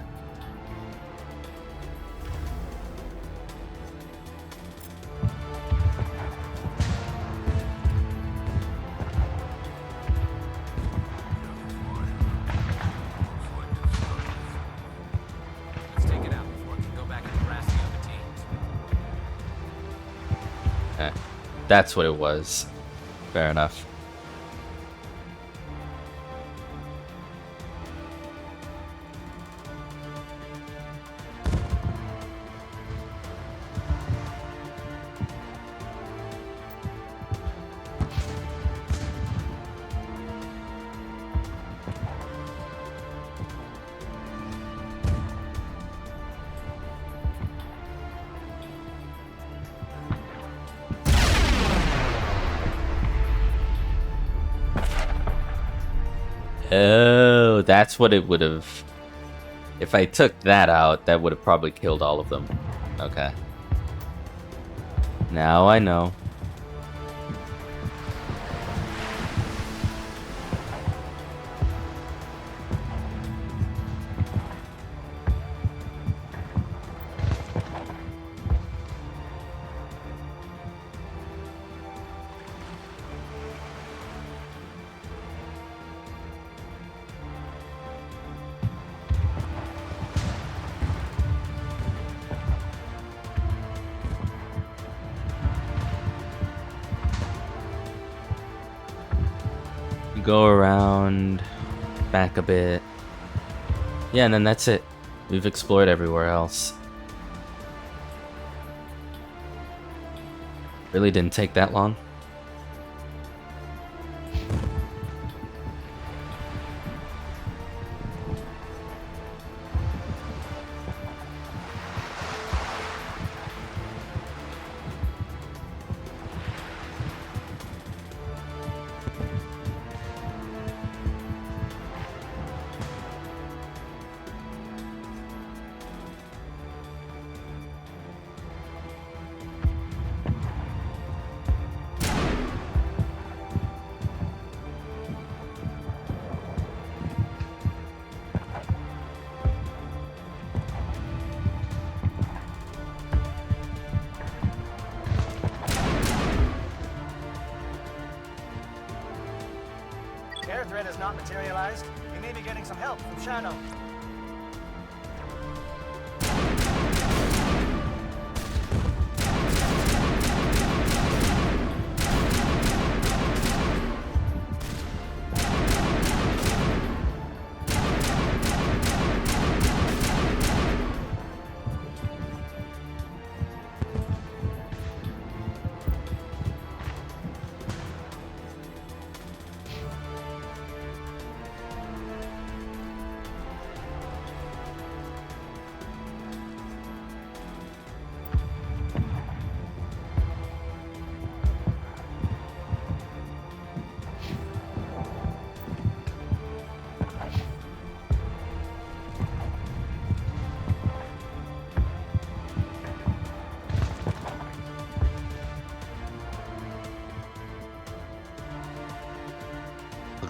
S5: Let's take it out before it can go back and harass the other teams.
S1: Okay. That's what it was. Fair enough. Oh, that's what it would have... If I took that out, that would have probably killed all of them. Okay. Now I know. Go around, back a bit. Yeah, and then that's it. We've explored everywhere else. Really didn't take that long.
S8: Care threat has not materialized. You may be getting some help from Shadow.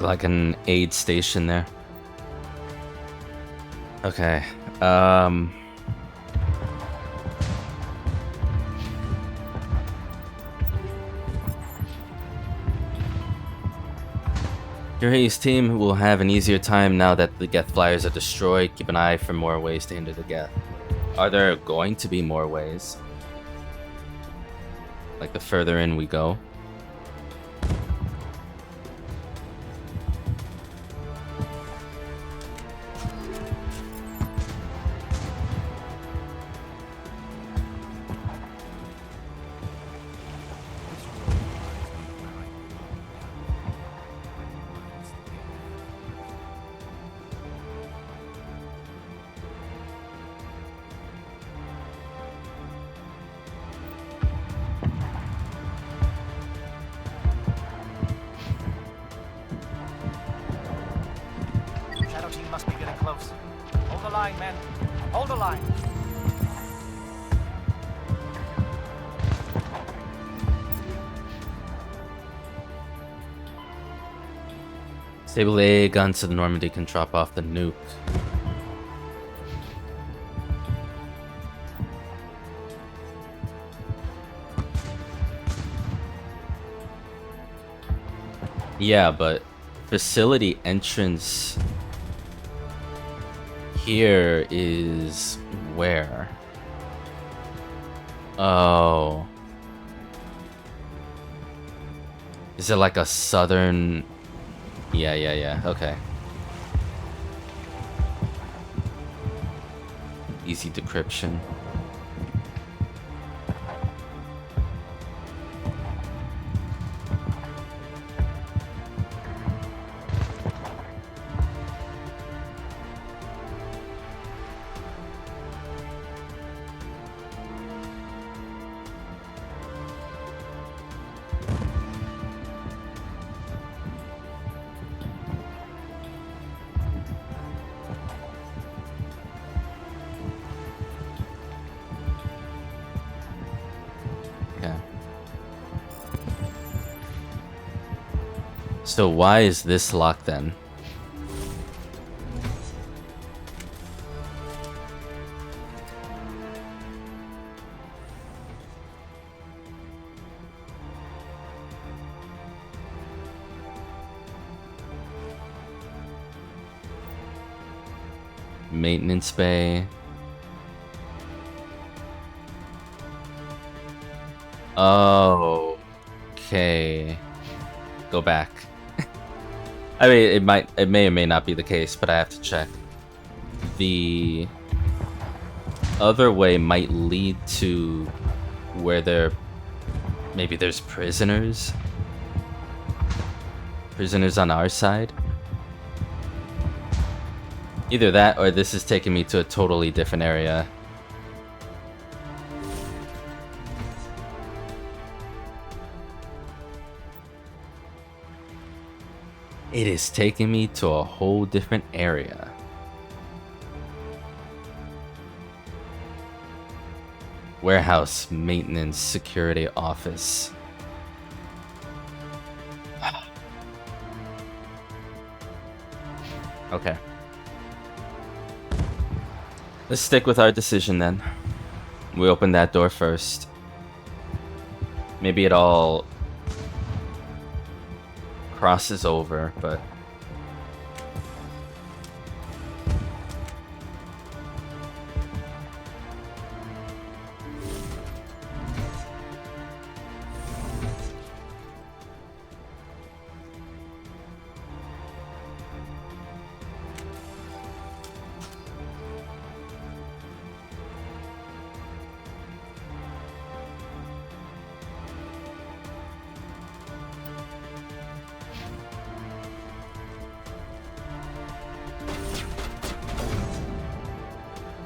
S1: Look like an aid station there. Okay. Yuri's team will have an easier time now that the Geth flyers are destroyed. Keep an eye for more ways to hinder the Geth. Are there going to be more ways? Like the further in we go?
S8: Shadow team must be getting close. Hold the line, men. Hold the line.
S1: Stable AA guns to the Normandy can drop off the nuke. Yeah, but facility entrance here is where? Oh. Is it like a southern... Yeah, okay. Easy decryption. So why is this locked then? Maintenance bay. Oh, okay. Go back. I mean, it may or may not be the case, but I have to check. The other way might lead to where maybe there's prisoners. Prisoners on our side. Either that, or this is taking me to a totally different area. It is taking me to a whole different area. Warehouse, maintenance, security office. Okay. Let's stick with our decision then. We open that door first. Maybe it all crosses over, but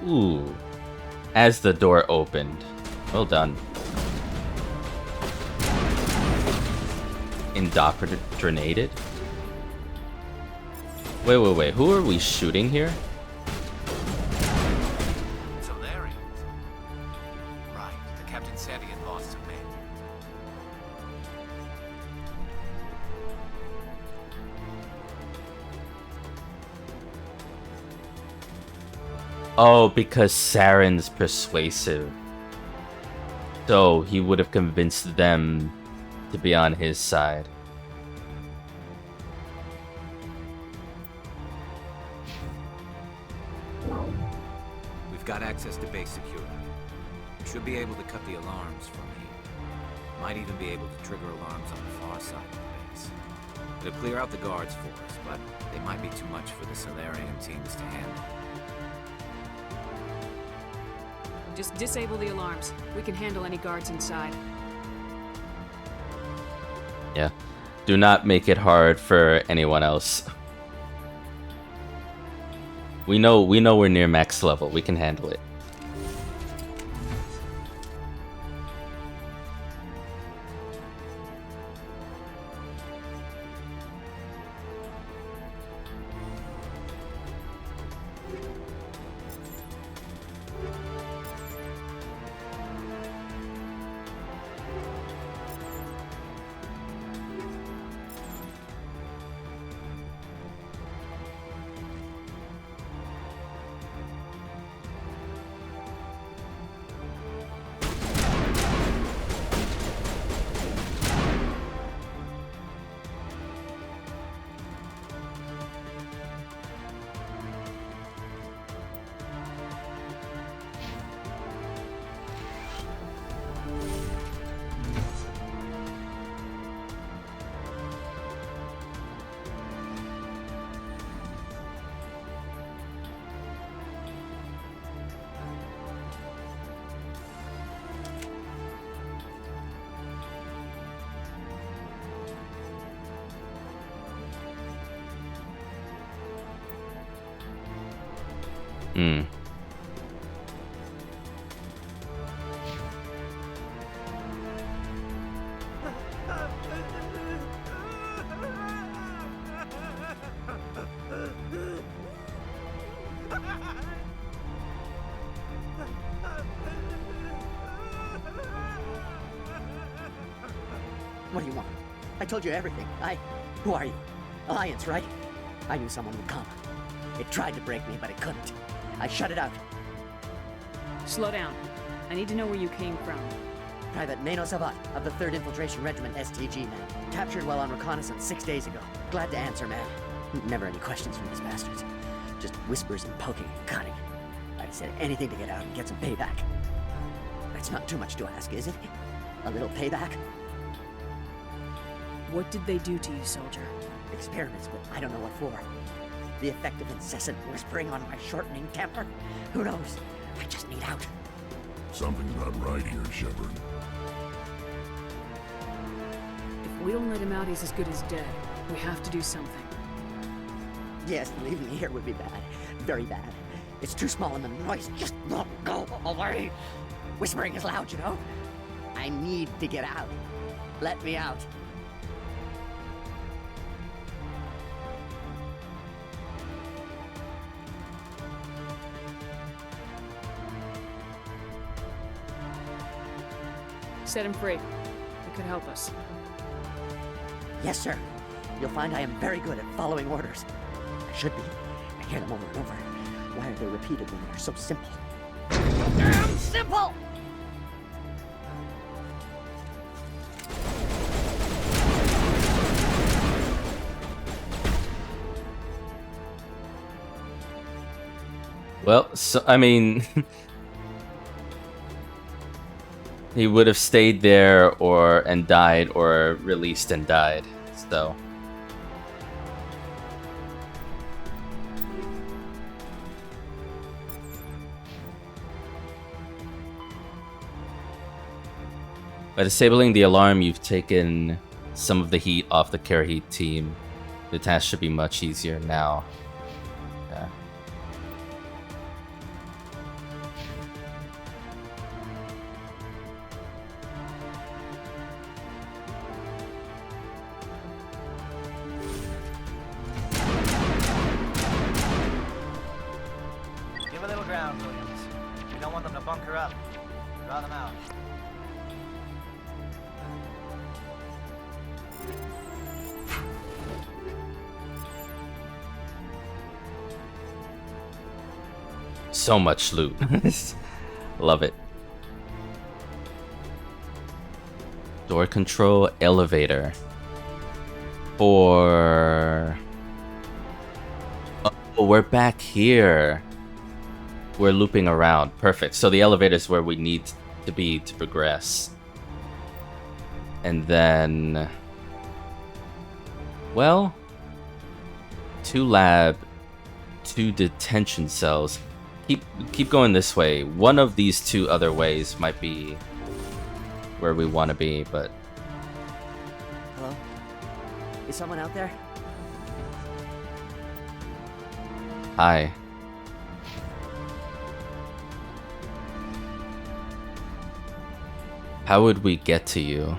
S1: ooh, as the door opened. Well done. Indoctrinated? Wait. Who are we shooting here?
S5: Solarians. Right. The captain said he had lost some men.
S1: Oh, because Saren's persuasive. So he would have convinced them to be on his side.
S5: We've got access to base security. We should be able to cut the alarms from here. Might even be able to trigger alarms on the far side of the base. It'll clear out the guards for us, but they might be too much for the Solarian teams to handle.
S3: Just disable the alarms. We can handle any guards inside.
S1: Yeah. Do not make it hard for anyone else. We know we're near max level. We can handle it.
S17: What do you want? I told you everything. Who are you? Alliance, right? I knew someone would come. It tried to break me, but it couldn't. I shut it out.
S3: Slow down. I need to know where you came from.
S17: Private Mano Savat of the 3rd Infiltration Regiment STG, man. Captured while on reconnaissance 6 days ago. Glad to answer, man. Never any questions from these bastards. Just whispers and poking and cutting. I'd have said anything to get out and get some payback. That's not too much to ask, is it? A little payback?
S3: What did they do to you, soldier?
S17: Experiments, but I don't know what for. The effect of incessant whispering on my shortening temper? Who knows? I just need out.
S6: Something's not right here, Shepard.
S3: If we don't let him out, he's as good as dead. We have to do something.
S17: Yes, leaving me here would be bad. Very bad. It's too small and the noise just won't go away. Whispering is loud, you know? I need to get out. Let me out.
S3: Set him free. It could help us.
S17: Yes, sir. You'll find I am very good at following orders. I should be. I hear them over and over. Why are they repeated when they're so simple? Damn simple!
S1: Well, so I mean, he would have stayed there and died, or released and died. So. By disabling the alarm, you've taken some of the heat off the care heat team. The task should be much easier now. Yeah.
S8: Give a little ground, Williams. We don't want them to bunker up. Draw them out.
S1: so much loot. Love it. Door control, elevator. For... Oh, we're back here. We're looping around. Perfect. So the elevator is where we need to be to progress. And then... Well... 2 lab, 2 detention cells. Keep going this way. One of these 2 other ways might be where we want to be, but...
S17: Hello? Is someone out there?
S1: Hi. How would we get to you?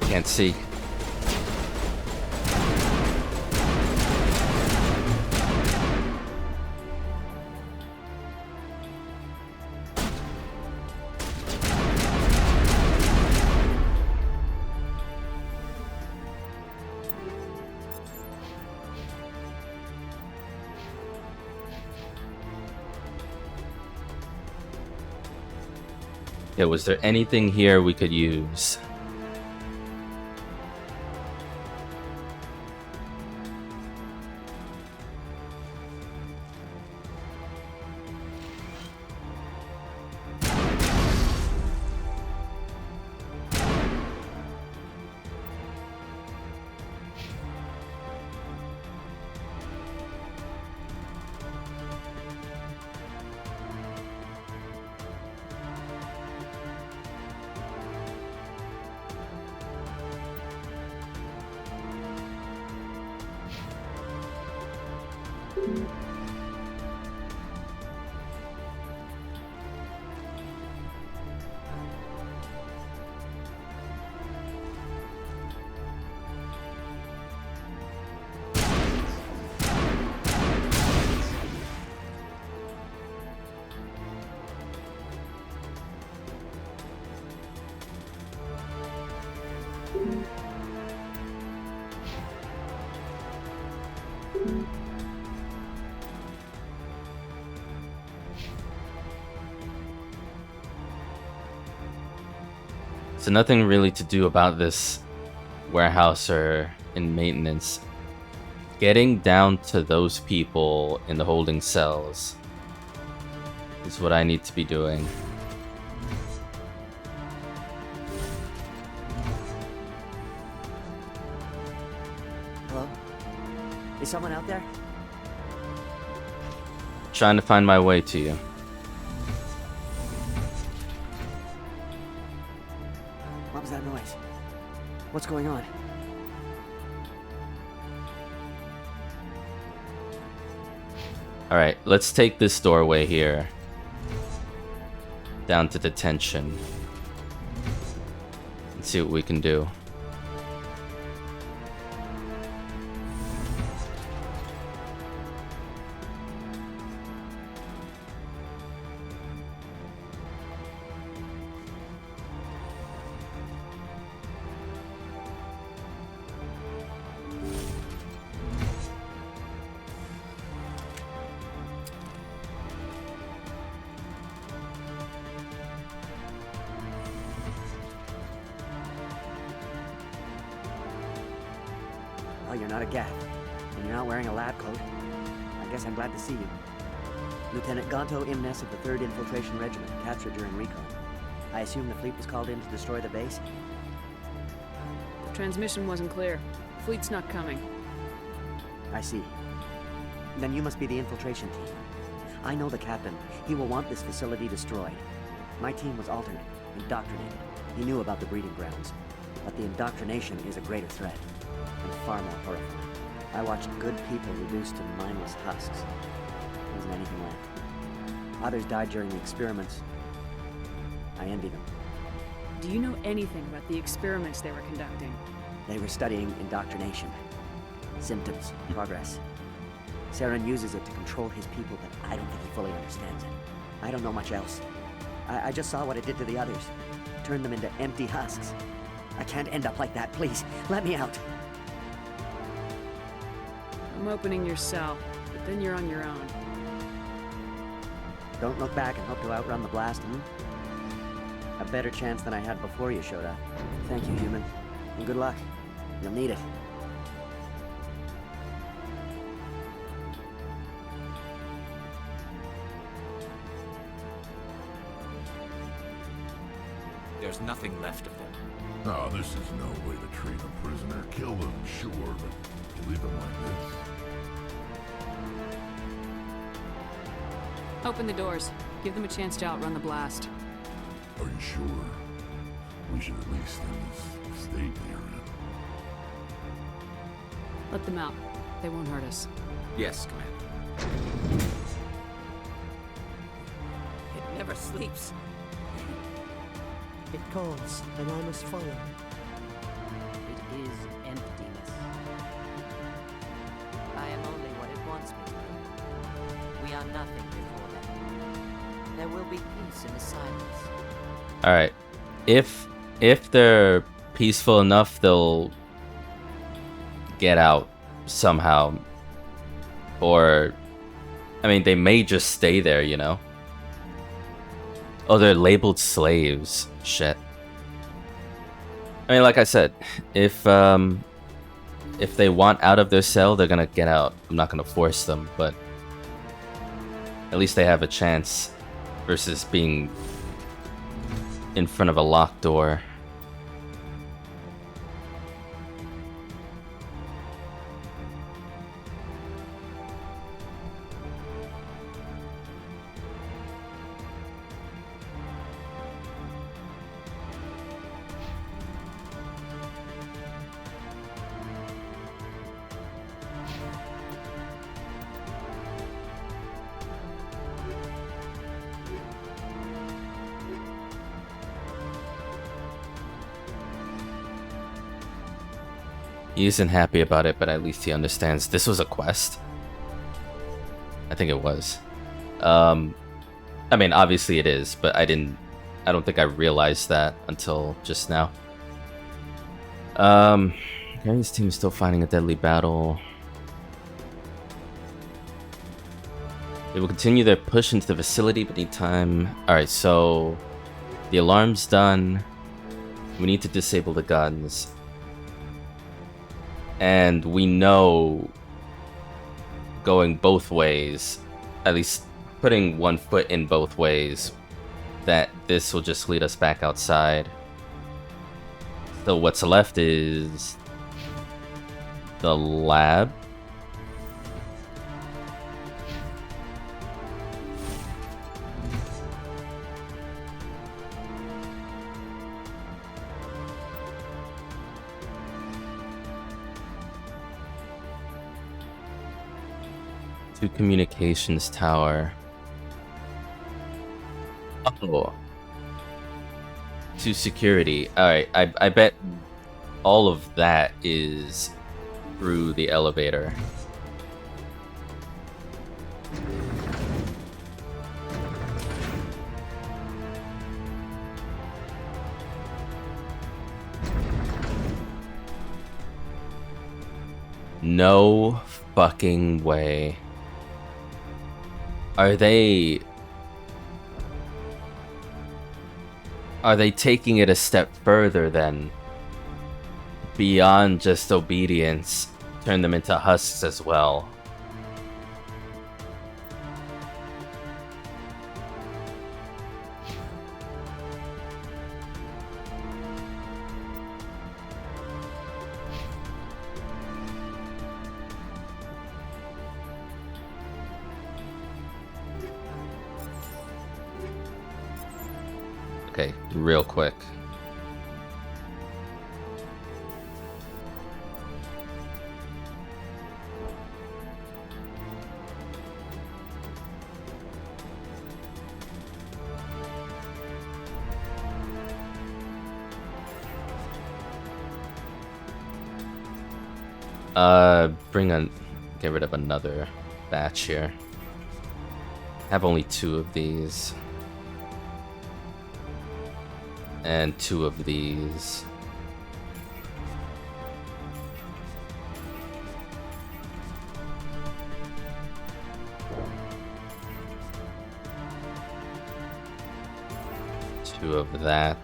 S1: Can't see. Yeah, was there anything here we could use? So nothing really to do about this warehouse or in maintenance. Getting down to those people in the holding cells is what I need to be doing.
S17: Hello? Is someone out there?
S1: Trying to find my way to you.
S17: What was that noise? What's going on?
S1: Alright, let's take this doorway here down to detention and see what we can do.
S17: Oh, you're not a Gath, and you're not wearing a lab coat. I guess I'm glad to see you. Lieutenant Gonto Imnes of the 3rd Infiltration Regiment, captured during recon. I assume the fleet was called in to destroy the base? The
S3: Transmission wasn't clear. Fleet's not coming.
S17: I see. Then you must be the infiltration team. I know the captain. He will want this facility destroyed. My team was alternate, indoctrinated. He knew about the breeding grounds. But the indoctrination is a greater threat, and far more horrifying. I watched good people reduced to mindless husks. There wasn't anything left. Others died during the experiments. I envy them.
S3: Do you know anything about the experiments they were conducting?
S17: They were studying indoctrination. Symptoms, progress. Saren uses it to control his people, but I don't think he fully understands it. I don't know much else. I just saw what it did to the others. Turned them into empty husks. I can't end up like that, please. Let me out.
S3: I'm opening your cell, but then you're on your own.
S17: Don't look back and hope to outrun the blast, A better chance than I had before you showed up. Thank you, human. And good luck. You'll need it.
S5: There's nothing left of them.
S6: Oh, this is no way to treat a prisoner. Kill them, sure, but to leave them like this.
S3: Open the doors. Give them a chance to outrun the blast.
S6: Are you sure? We should at least end this state they're in.
S3: Let them out. They won't hurt us.
S5: Yes, Commander.
S13: It never sleeps.
S18: It calls, and I must follow.
S12: It is emptiness.
S13: I am only what it wants me to be. We are nothing before them. There will be peace in the silence.
S1: All right. If they're peaceful enough, they'll get out somehow. Or I mean, they may just stay there, you know. Oh, they're labeled slaves. Shit. I mean, like I said, if they want out of their cell, they're gonna get out. I'm not gonna force them, but at least they have a chance versus being in front of a locked door. He isn't happy about it, but at least he understands this was a quest. I think it was. I mean, obviously it is, but I don't think I realized that until just now. Gary's team is still fighting a deadly battle. They will continue their push into the facility, but need time. Alright, so the alarm's done. We need to disable the guns. And we know going both ways, at least putting one foot in both ways, that this will just lead us back outside. So what's left is the lab. To communications tower. Oh. To security. Alright, I bet all of that is through the elevator. No fucking way. Are they taking it a step further then? Beyond just obedience, turn them into husks as well. Okay, real quick. Get rid of another batch here. Have only 2 of these. And 2 of these. Two of that.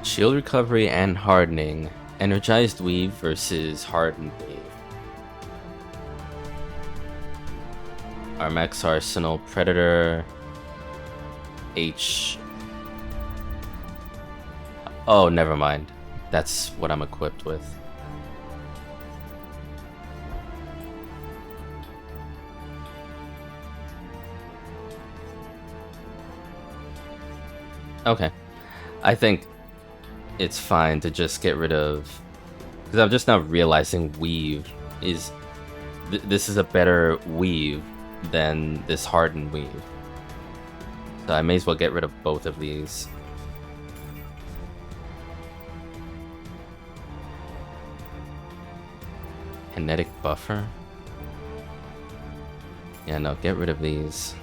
S1: Shield recovery and hardening. Energized weave versus hardened weave. Armax Arsenal Predator. H. Oh, never mind. That's what I'm equipped with. Okay. I think it's fine to just get rid of, because I'm just now realizing weave is this is a better weave than this hardened weave, so I may as well get rid of both of these. Kinetic buffer, yeah, no, get rid of these.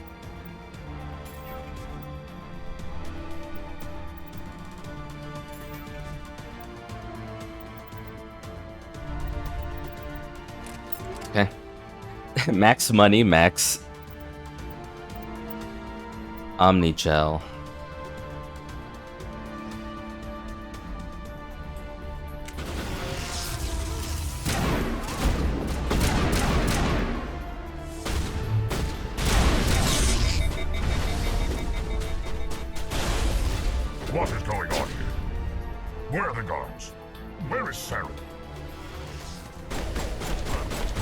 S1: Okay. Max money, max Omni Gel.
S6: What is going on here? Where are the guards? Where is Sarah?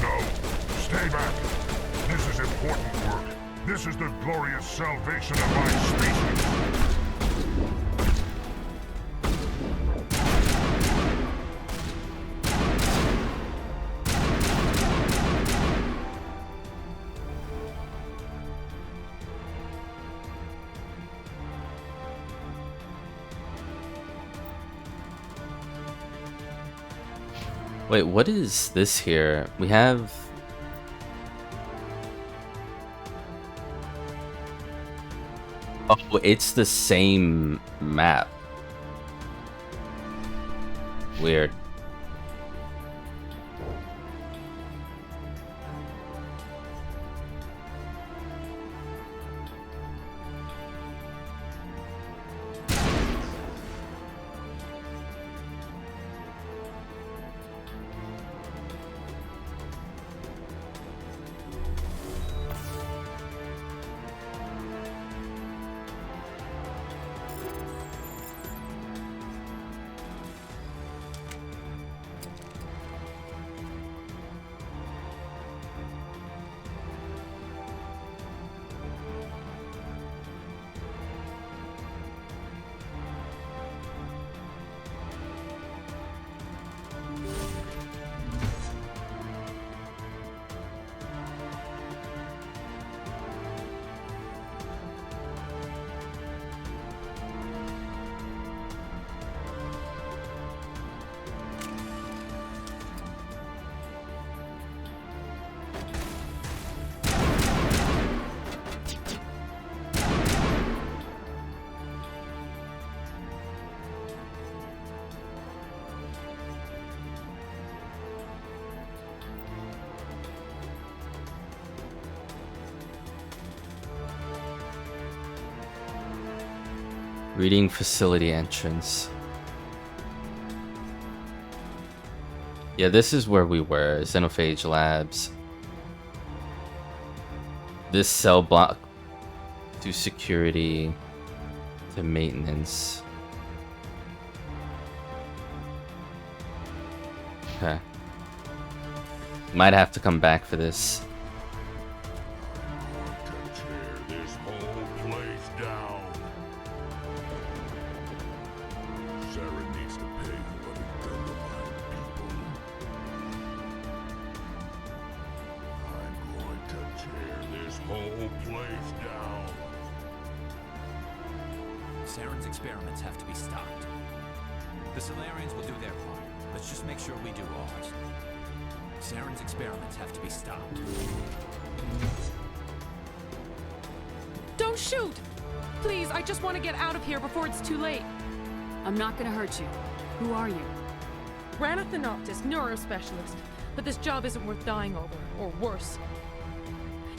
S6: No, stay back. This is important work. This is the glorious salvation of my species.
S1: Wait, what is this here? We have... Oh, it's the same map. Weird. Reading facility entrance. Yeah, this is where we were. Xenophage Labs. This cell block to security to maintenance. Okay. Might have to come back for this.
S6: This whole place down. Sarah needs to pay for what he's done to my people. I'm going to tear this whole place down.
S5: Saren's experiments have to be stopped. The Solarians will do their part. Let's just make sure we do ours. Saren's experiments have to be stopped.
S19: Don't shoot! Please, I just want to get out of here before it's too late.
S3: I'm not gonna hurt you. Who are you?
S19: Ranathan Thanoptis, neurospecialist. But this job isn't worth dying over, or worse.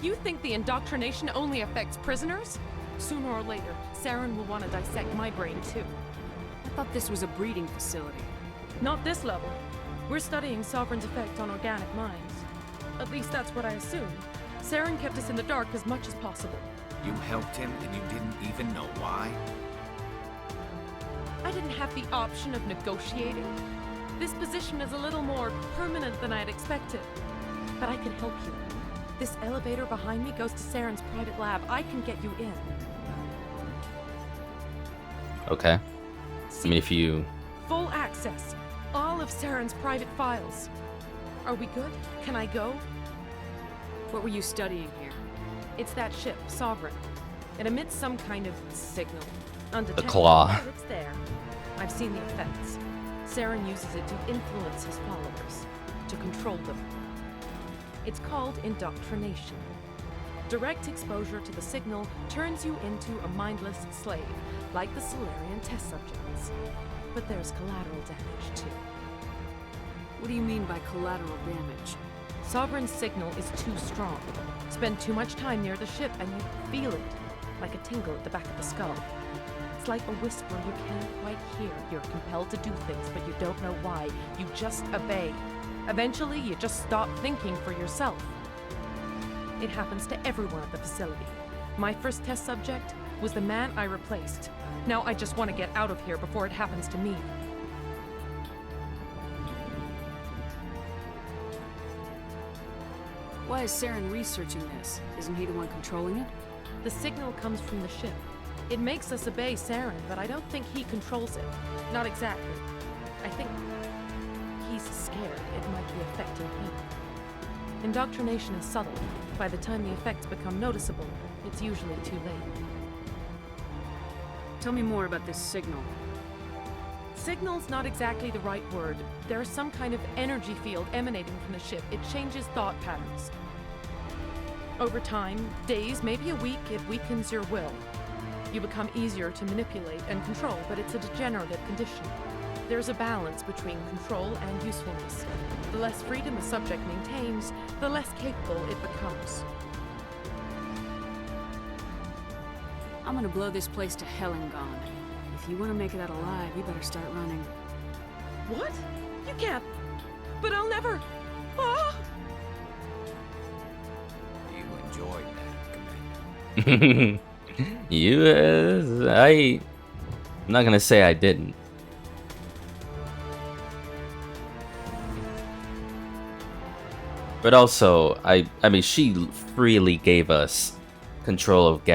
S19: You think the indoctrination only affects prisoners? Sooner or later, Saren will want to dissect my brain too.
S3: I thought this was a breeding facility.
S19: Not this level. We're studying Sovereign's effect on organic minds. At least that's what I assumed. Saren kept us in the dark as much as possible.
S5: You helped him and you didn't even know why?
S19: I didn't have the option of negotiating. This position is a little more permanent than I had expected. But I can help you. This elevator behind me goes to Saren's private lab. I can get you in.
S1: Okay. I mean, if you...
S19: Full access. All of Saren's private files. Are we good? Can I go?
S3: What were you studying here?
S19: It's that ship, Sovereign. It emits some kind of signal. Undetectable,
S1: The claw.
S19: but it's there. I've seen the effects. Saren uses it to influence his followers, to control them. It's called indoctrination. Direct exposure to the signal turns you into a mindless slave, like the Solarian test subjects. But there's collateral damage, too.
S3: What do you mean by collateral damage?
S19: Sovereign's signal is too strong. Spend too much time near the ship and you feel it, like a tingle at the back of the skull. It's like a whisper you can't quite hear. You're compelled to do things, but you don't know why. You just obey. Eventually, you just stop thinking for yourself. It happens to everyone at the facility. My first test subject was the man I replaced. Now I just want to get out of here before it happens to me.
S3: Why is Saren researching this? Isn't he the one controlling it?
S19: The signal comes from the ship. It makes us obey Saren, but I don't think he controls it. Not exactly. I think he's scared it might be affecting him. Indoctrination is subtle. By the time the effects become noticeable, it's usually too late.
S3: Tell me more about this signal.
S19: Signal's not exactly the right word. There's some kind of energy field emanating from the ship. It changes thought patterns. Over time, days, maybe a week, it weakens your will. You become easier to manipulate and control, but it's a degenerative condition. There's a balance between control and usefulness. The less freedom a subject maintains, the less capable it becomes.
S3: I'm gonna blow this place to hell and gone. If you want to make it out alive, you better start running.
S19: What? You can't. But I'll never. Ah!
S5: You enjoyed that, Commander.
S1: I'm not gonna say I didn't. But also, I mean, she freely gave us control of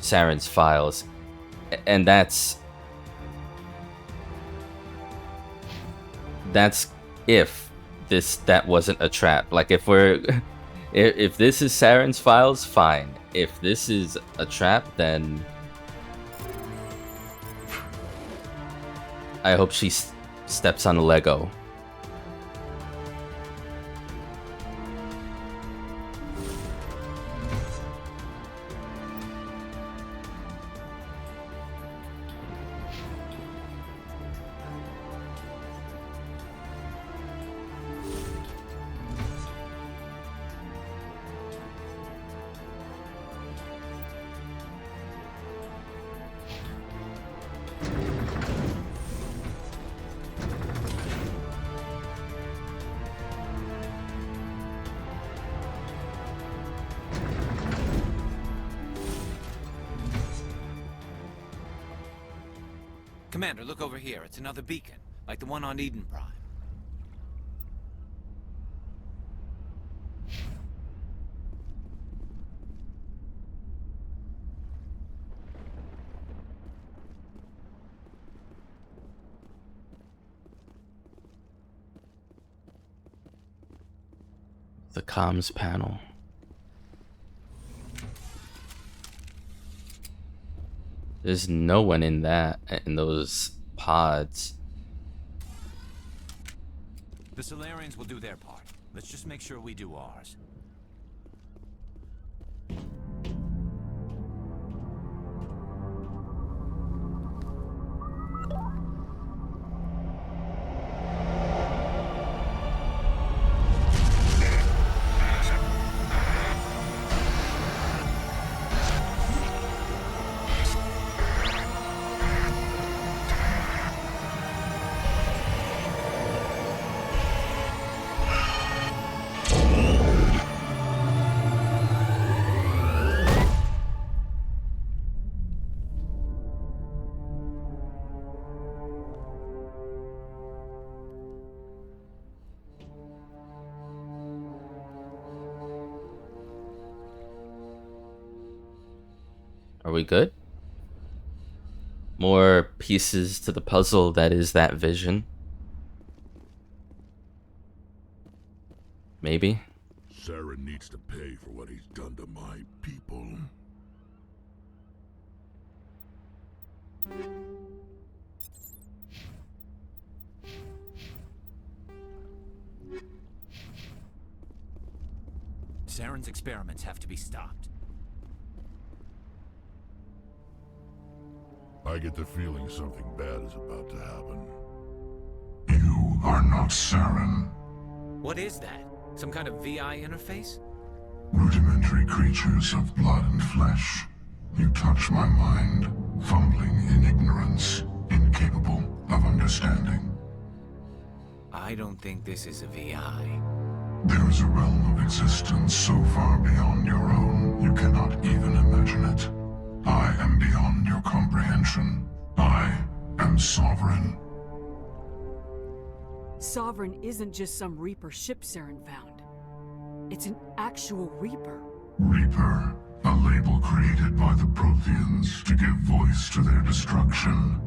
S1: Saren's files, and that's if that wasn't a trap. Like, if this is Saren's files, fine. If this is a trap, then I hope she steps on a Lego.
S5: Commander, look over here. It's another beacon, like the one on Eden Prime.
S1: The comms panel. There's no one in those pods.
S5: The Solarians will do their part. Let's just make sure we do ours.
S1: Are we good? More pieces to the puzzle that is that vision. Maybe.
S6: Saren needs to pay for what he's done to my people.
S5: Saren's experiments have to be stopped.
S6: I get the feeling something bad is about to happen.
S20: You are not Saren.
S5: What is that? Some kind of VI interface?
S20: Rudimentary creatures of blood and flesh. You touch my mind, fumbling in ignorance, incapable of understanding.
S5: I don't think this is a VI.
S20: There is a realm of existence so far beyond your own, you cannot even imagine it. I am beyond your comprehension. I am Sovereign.
S3: Sovereign isn't just some Reaper ship Saren found. It's an actual Reaper.
S20: Reaper, a label created by the Protheans to give voice to their destruction.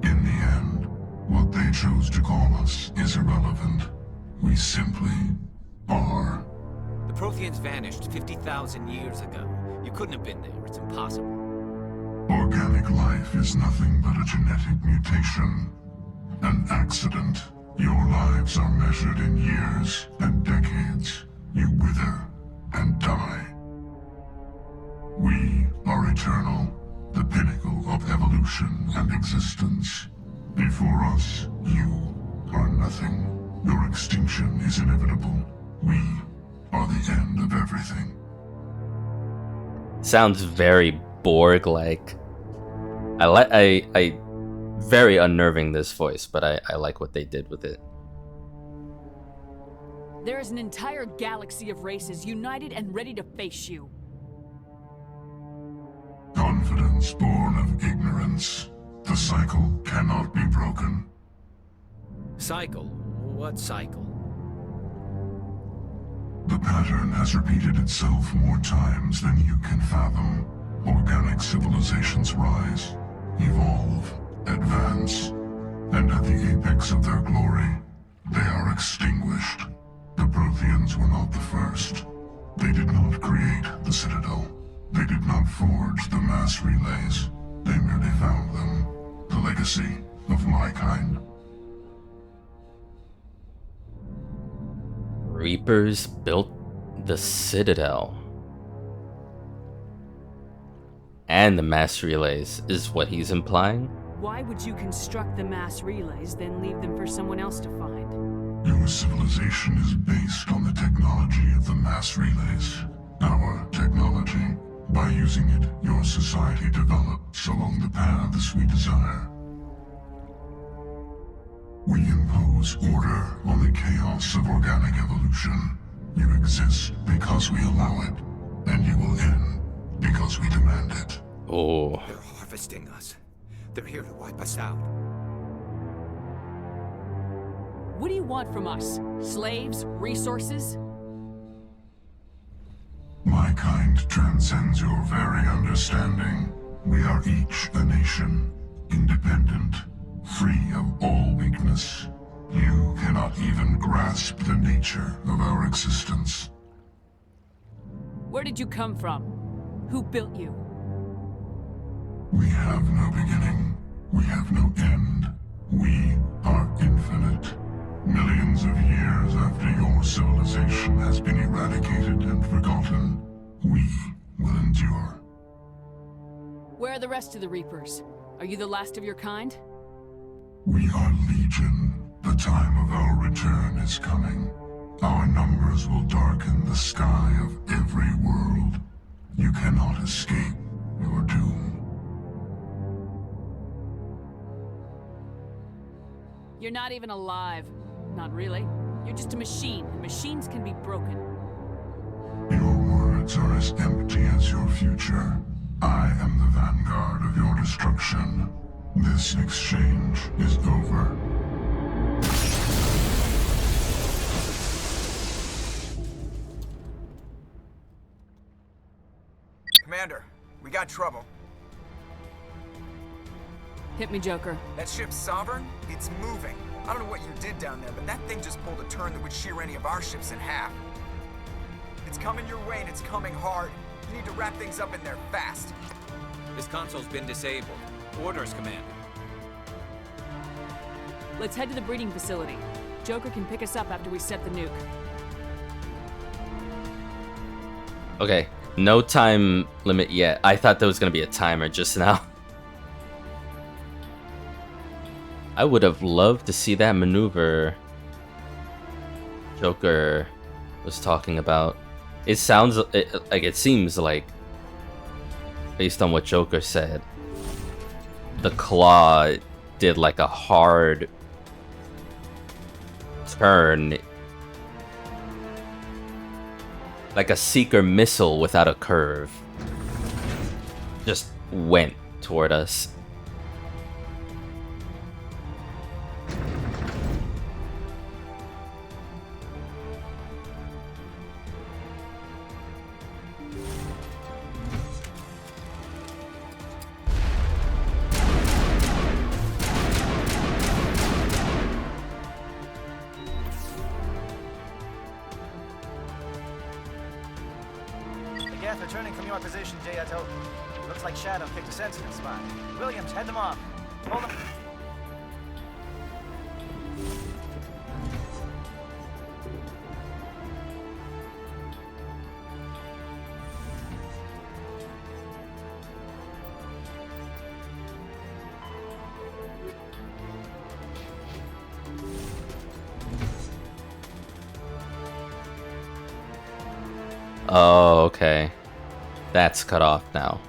S20: In the end, what they chose to call us is irrelevant. We simply are.
S5: The Protheans vanished 50,000 years ago. You couldn't have been there. It's impossible.
S20: Organic life is nothing but a genetic mutation. An accident. Your lives are measured in years and decades. You wither and die. We are eternal, the pinnacle of evolution and existence. Before us, you are nothing. Your extinction is inevitable. We are the end of everything.
S1: Sounds very Borg-like. I very unnerving, this voice, but I like what they did with it.
S3: There is an entire galaxy of races united and ready to face you.
S20: Confidence born of ignorance. The cycle cannot be broken.
S5: Cycle? What cycle?
S20: The pattern has repeated itself more times than you can fathom. Organic civilizations rise, evolve, advance, and at the apex of their glory, they are extinguished. The Protheans were not the first. They did not create the Citadel. They did not forge the mass relays. They merely found them, the legacy of my kind.
S1: Reapers built the Citadel. And the mass relays is what he's implying?
S3: Why would you construct the mass relays, then leave them for someone else to find?
S20: Your civilization is based on the technology of the mass relays. Our technology. By using it, your society develops along the paths we desire. We impose order on the chaos of organic evolution. You exist because we allow it, and you will end because we demand it.
S1: Oh.
S5: They're harvesting us. They're here to wipe us out.
S3: What do you want from us? Slaves? Resources?
S20: My kind transcends your very understanding. We are each a nation, independent, free of all weakness. You cannot even grasp the nature of our existence.
S3: Where did you come from? Who built you?
S20: We have no beginning. We have no end. We are infinite. Millions of years after your civilization has been eradicated and forgotten, we will endure.
S3: Where are the rest of the Reapers? Are you the last of your kind?
S20: We are legion. The time of our return is coming. Our numbers will darken the sky of every world. You cannot escape your doom.
S3: You're not even alive. Not really. You're just a machine, and machines can be broken.
S20: Your words are as empty as your future. I am the vanguard of your destruction. This exchange is over.
S4: Commander, we got trouble.
S3: Hit me, Joker.
S4: That ship's Sovereign? It's moving. I don't know what you did down there, but that thing just pulled a turn that would shear any of our ships in half. It's coming your way, and it's coming hard. You need to wrap things up in there fast.
S5: This console's been disabled. Orders, Commander.
S3: Let's head to the breeding facility. Joker can pick us up after we set the nuke.
S1: Okay, no time limit yet. I thought there was gonna be a timer just now. I would have loved to see that maneuver Joker was talking about. It sounds it seems like, based on what Joker said, the claw did like a hard turn, like a seeker missile without a curve. Just went toward us.
S8: Again, returning from your position, Jayato. Looks like Shadow picked a sensitive spot. Williams, head them off. Hold them.
S1: Oh, okay. That's cut off now.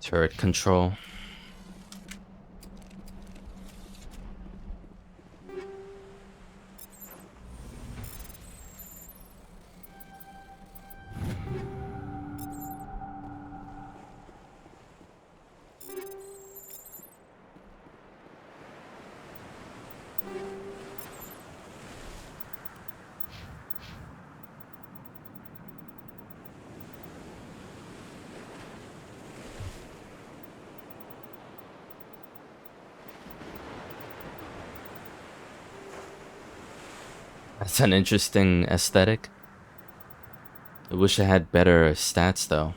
S1: Turret control. That's an interesting aesthetic. I wish I had better stats though.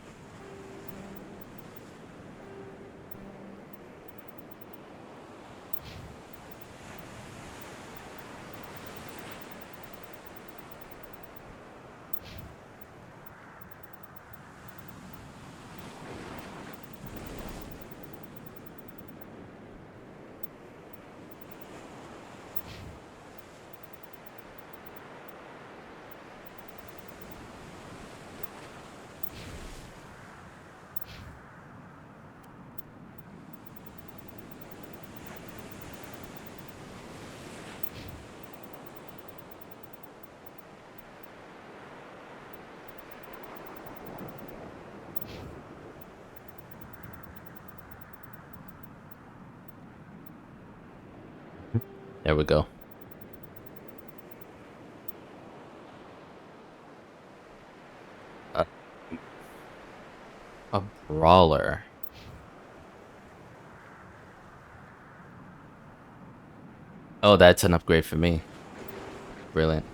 S1: There we go. A brawler. Oh, that's an upgrade for me. Brilliant.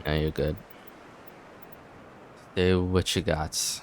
S1: Yeah, you're good. Stay with what you got.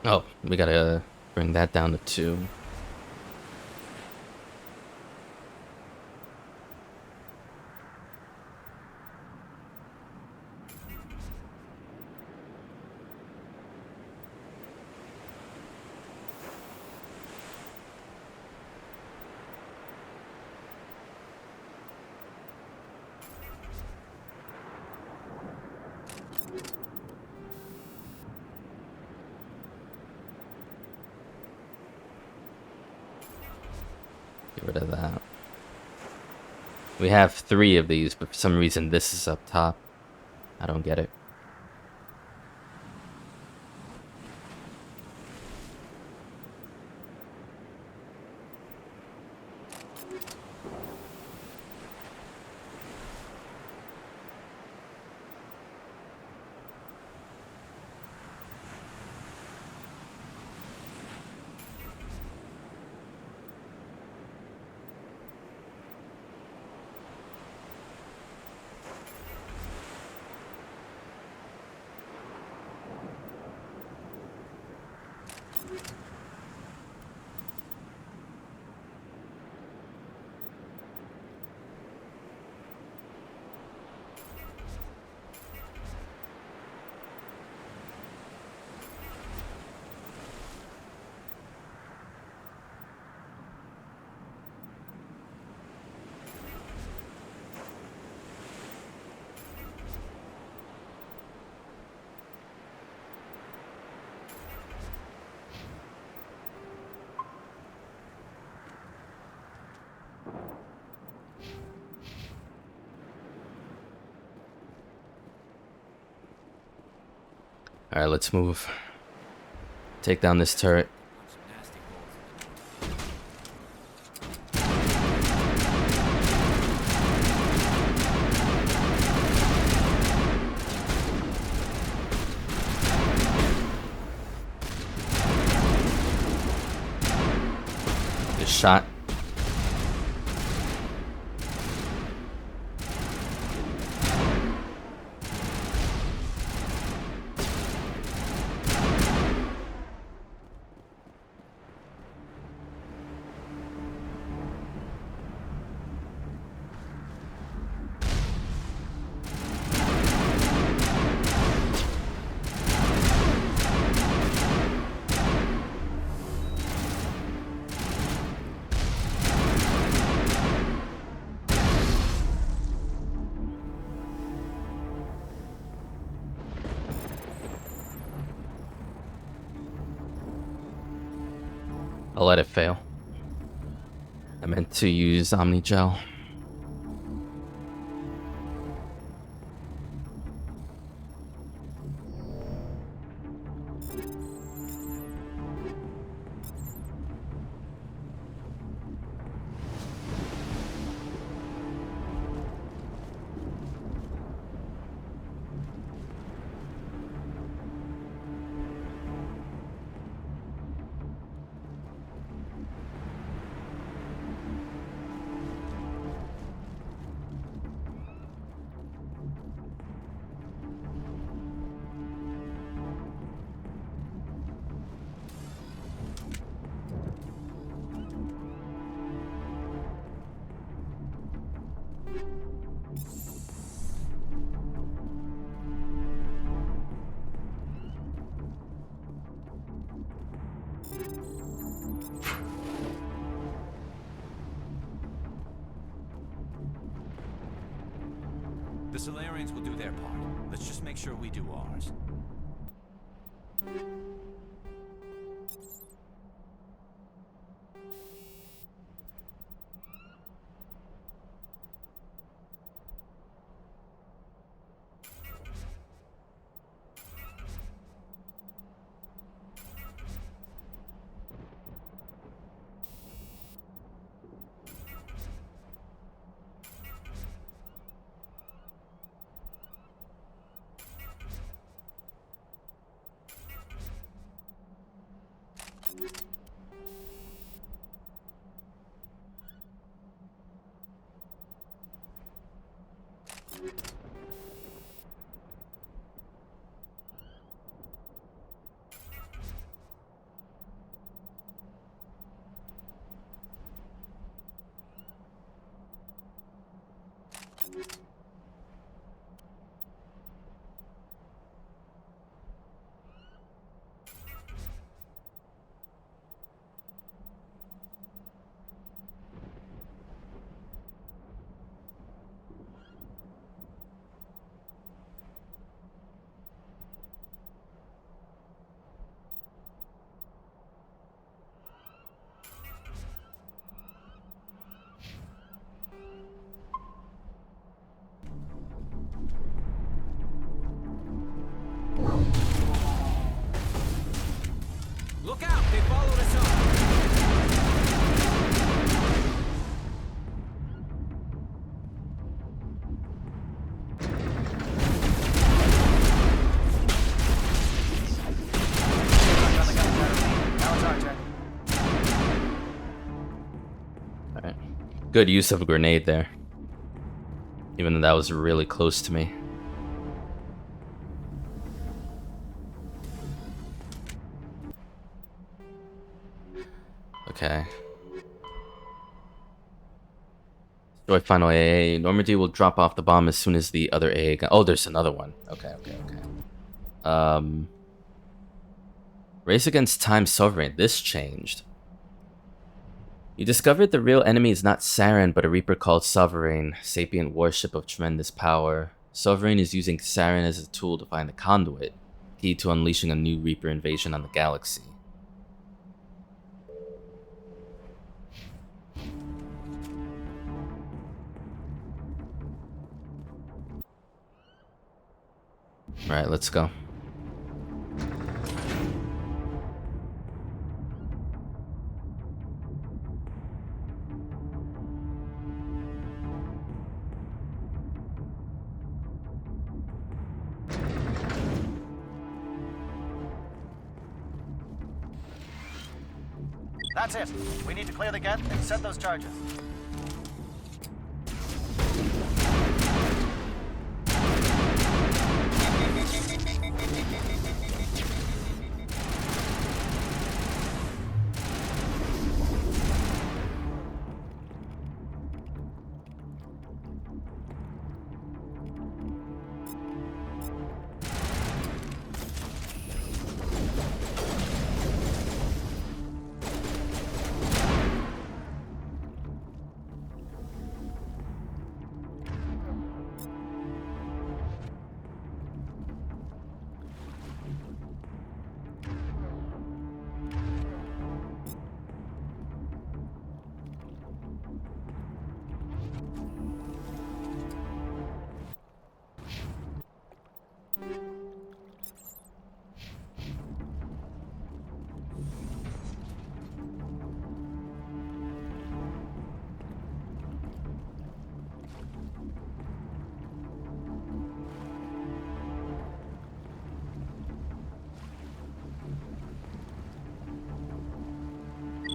S1: Oh, we gotta bring that down to 2. Get rid of that. We have 3 of these, but for some reason this is up top. I don't get it. Alright, let's move. Take down this turret. Good shot. I'll let it fail. I meant to use Omni Gel.
S5: The Solarians will do their part. Let's just make sure we do ours. Look out! They followed us up!
S1: Alright. Good use of a grenade there. Even though that was really close to me. Okay. Destroy final AA. Normandy will drop off the bomb as soon as the other AA gun. Oh, there's another one. Okay. Race against Time Sovereign. This changed. You discovered the real enemy is not Saren, but a Reaper called Sovereign, sapient warship of tremendous power. Sovereign is using Saren as a tool to find the conduit, key to unleashing a new Reaper invasion on the galaxy. Alright, let's go.
S8: That's it. We need to clear the gate and set those charges.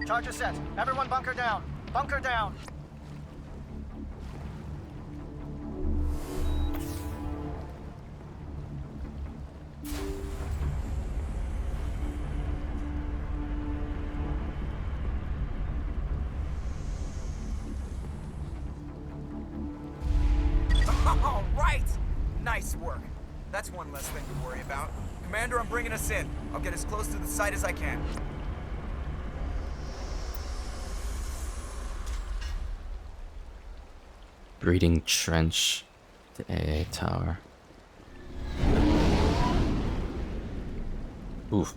S8: Charges set. Everyone bunker down. Bunker down.
S4: All right! Nice work. That's one less thing to worry about. Commander, I'm bringing us in. I'll get as close to the site as I can.
S1: Breeding trench to AA tower. Oof.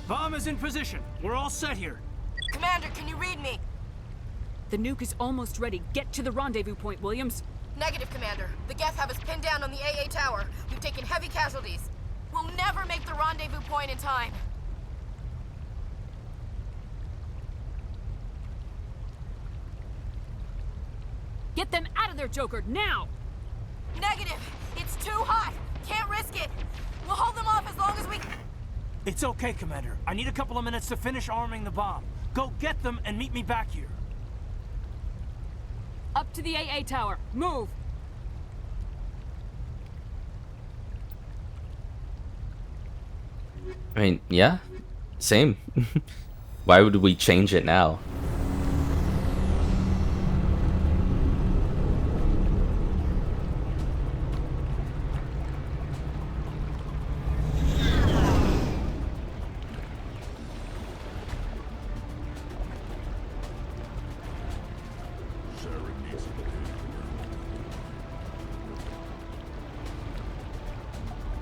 S9: Bomb is in position. We're all set here.
S21: Commander, can you read me?
S3: The nuke is almost ready. Get to the rendezvous point, Williams.
S21: Negative, Commander. The Geth have us pinned down on the AA tower. We've taken heavy casualties. We'll never make the rendezvous point in time.
S3: Get them out of there, Joker, now!
S21: Negative! It's too hot! Can't risk it! We'll hold them off as long as we...
S9: It's okay, Commander. I need a couple of minutes to finish arming the bomb. Go get them and meet me back here.
S3: Up to the AA tower. Move!
S1: I mean, yeah, same. Why would we change it now?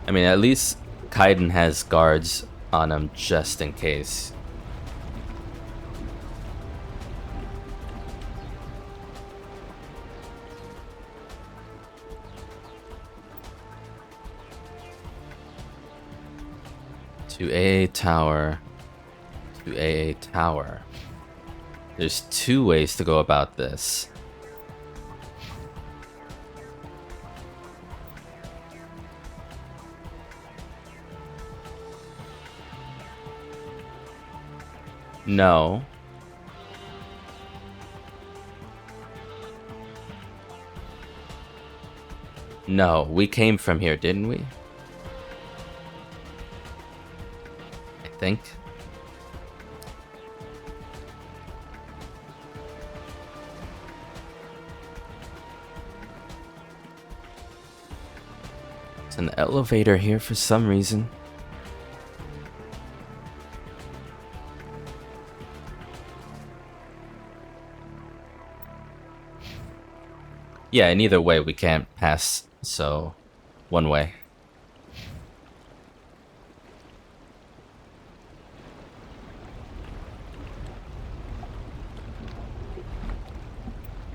S1: I mean, at least Kaiden has guards on him just in case. To AA tower. To AA tower. There's two ways to go about this. No. No, we came from here, didn't we? I think. It's an elevator here for some reason. Yeah, and either way we can't pass, so one way.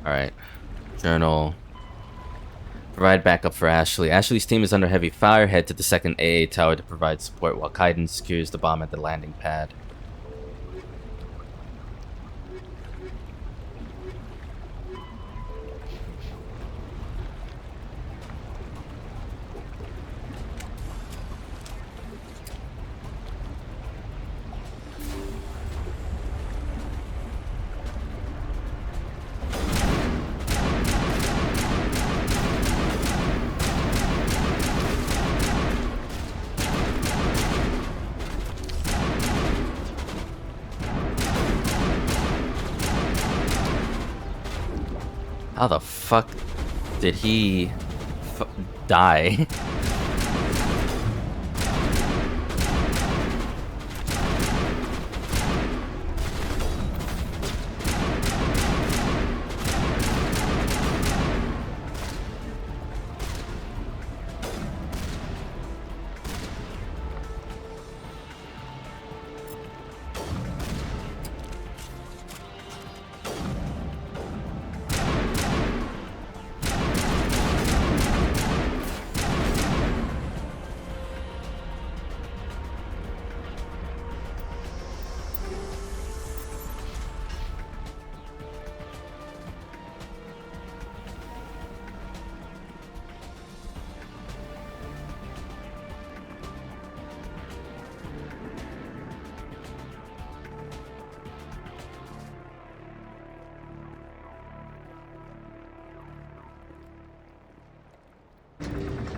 S1: Alright. Journal. Provide backup for Ashley. Ashley's team is under heavy fire. Head to the second AA tower to provide support while Kaiden secures the bomb at the landing pad. How the fuck did he die?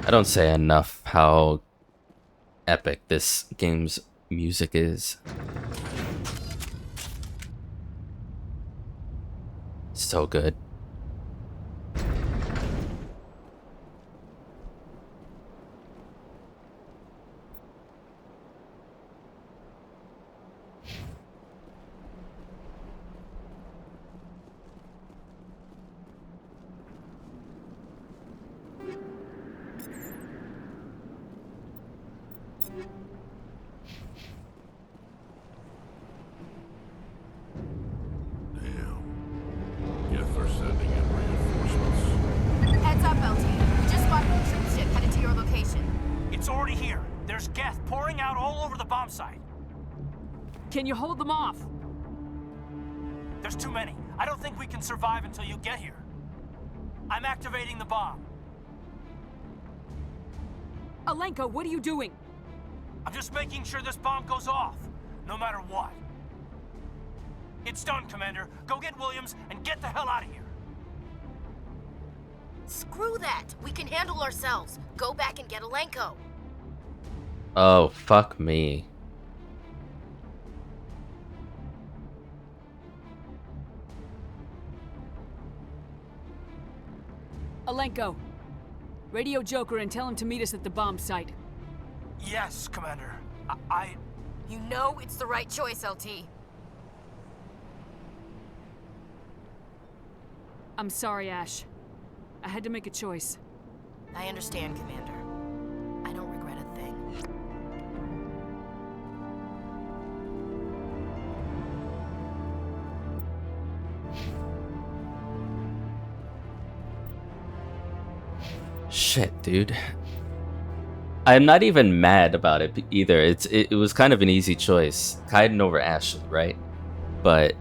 S1: I don't say enough how epic this game's music is. So good.
S21: Heads up, LT. We just spotted a troop ship headed to your location.
S9: It's already here. There's gas pouring out all over the bomb site.
S3: Can you hold them off?
S9: There's too many. I don't think we can survive until you get here. I'm activating the bomb.
S3: Alenko, what are you doing?
S9: I'm just making sure this bomb goes off, no matter what. It's done, Commander. Go get Williams and get the hell out of here.
S21: Screw that. We can handle ourselves. Go back and get Alenko.
S1: Oh, fuck me.
S3: Alenko, radio Joker and tell him to meet us at the bomb site.
S9: Yes, Commander.
S21: You know it's the right choice, LT.
S3: I'm sorry, Ash. I had to make a choice.
S21: I understand, Commander. I don't regret a thing.
S1: Shit, dude. I'm not even mad about it either. It was kind of an easy choice. Kaiden over Ashley, right? But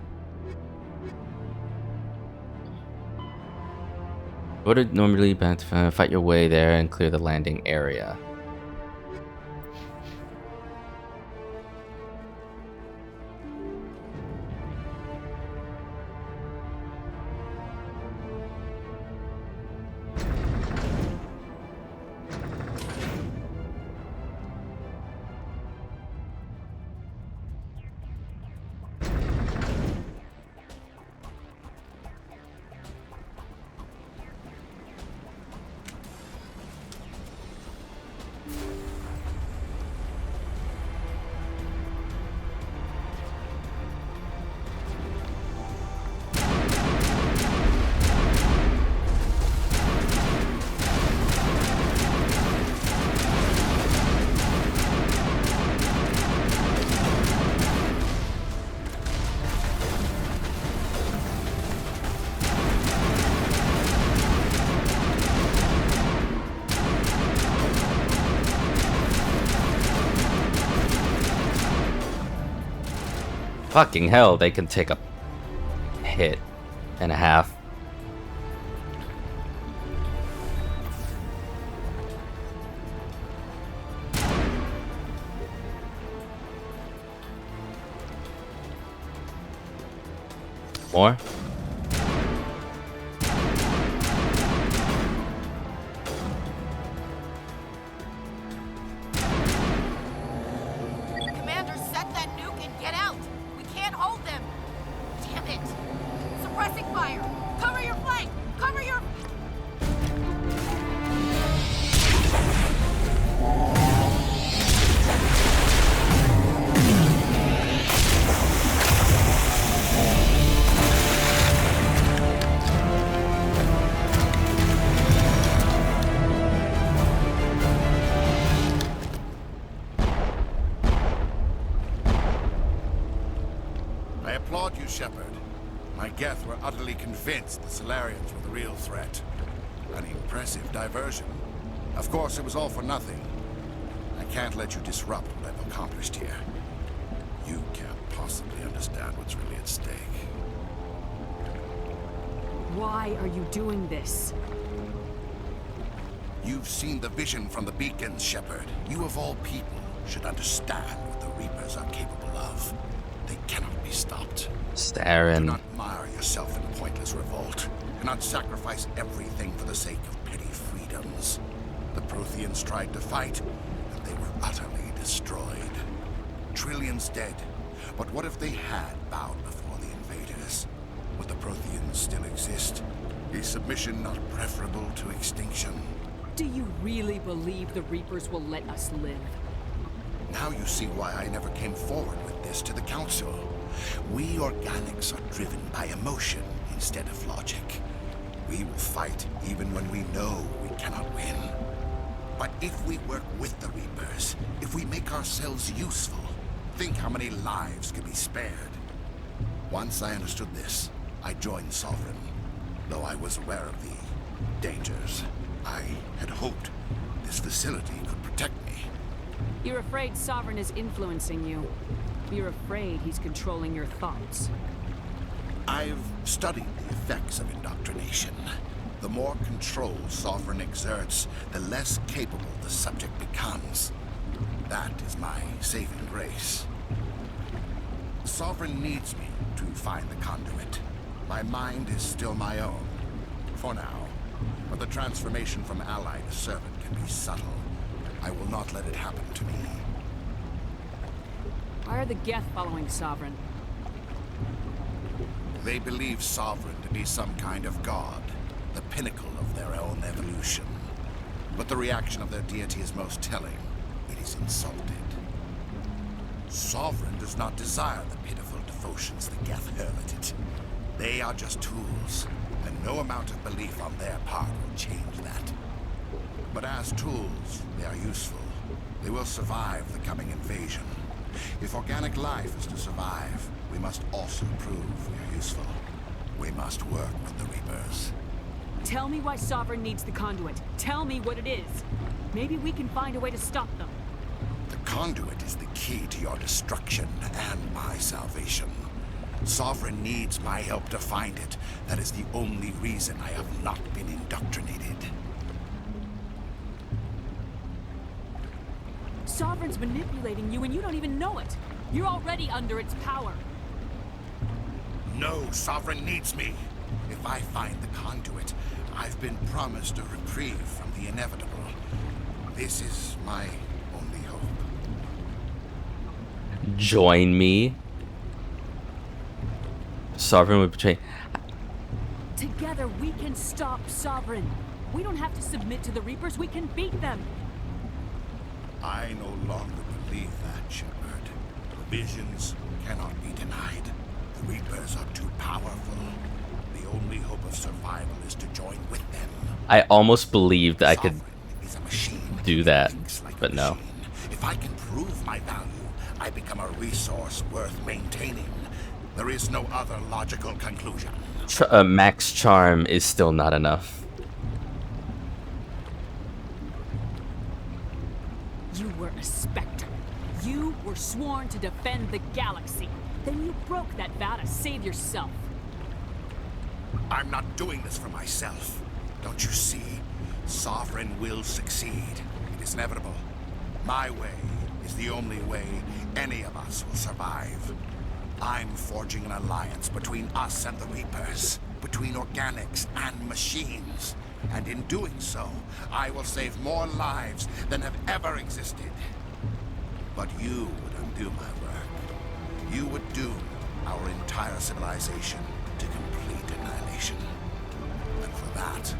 S1: ordered normally back to fight your way there and clear the landing area. Fucking hell, they can take a hit and a half. More?
S21: Commander, set that nuke and get out! We can't hold them! Damn it! Suppressing fire! Cover your flank! Cover your...
S2: I applaud you, Shepard. My Geth were utterly convinced the Solarians were the real threat. An impressive diversion. Of course, it was all for nothing. I can't let you disrupt what I've accomplished here. You can't possibly understand what's really at stake.
S3: Why are you doing this?
S2: You've seen the vision from the beacons, Shepard. You of all people should understand what the Reapers are capable of. They cannot be stopped.
S1: Staring.
S2: Do not mire yourself in pointless revolt. Do not sacrifice everything for the sake of petty freedoms. The Protheans tried to fight, and they were utterly destroyed. Trillions dead. But what if they had bowed before the invaders? Would the Protheans still exist? Is submission not preferable to extinction?
S3: Do you really believe the Reapers will let us live?
S2: Now you see why I never came forward with this to the Council. We organics are driven by emotion instead of logic. We will fight even when we know we cannot win. But if we work with the Reapers, if we make ourselves useful, think how many lives could be spared. Once I understood this, I joined Sovereign, though I was aware of the dangers. I had hoped this facility could protect me.
S3: You're afraid Sovereign is influencing you. You're afraid he's controlling your thoughts.
S2: I've studied the effects of indoctrination. The more control Sovereign exerts, the less capable the subject becomes. That is my saving grace. Sovereign needs me to find the conduit. My mind is still my own, for now. But the transformation from ally to servant can be subtle. I will not let it happen to me.
S3: Why are the Geth following Sovereign?
S2: They believe Sovereign to be some kind of god, the pinnacle of their own evolution. But the reaction of their deity is most telling. It is insulted. Sovereign does not desire the pitiful devotions the Geth hurl at it. They are just tools, and no amount of belief on their part will change that. But as tools, they are useful. They will survive the coming invasion. If organic life is to survive, we must also prove we are useful. We must work with the Reapers.
S3: Tell me why Sovereign needs the conduit. Tell me what it is. Maybe we can find a way to stop them.
S2: The conduit is the key to your destruction and my salvation. Sovereign needs my help to find it. That is the only reason I have not been indoctrinated.
S3: Sovereign's manipulating you and you don't even know it. You're already under its power.
S2: No, Sovereign needs me. If I find the conduit, I've been promised a reprieve from the inevitable. This is my only hope.
S1: Join me. Sovereign would betray.
S3: Together we can stop Sovereign. We don't have to submit to the Reapers, we can beat them.
S2: I no longer believe that, Shepard. The visions cannot be denied. The Reapers are too powerful. The only hope of survival is to join with them.
S1: I almost believed I could do that, but no.
S2: If I can prove my value, I become a resource worth maintaining. There is no other logical conclusion.
S1: Max Charm is still not enough.
S3: You were a Spectre. You were sworn to defend the galaxy. Then you broke that vow to save yourself.
S2: I'm not doing this for myself. Don't you see? Sovereign will succeed. It is inevitable. My way is the only way any of us will survive. I'm forging an alliance between us and the Reapers, between organics and machines. And in doing so, I will save more lives than have ever existed. But you would undo my work. You would doom our entire civilization to complete annihilation. And for that,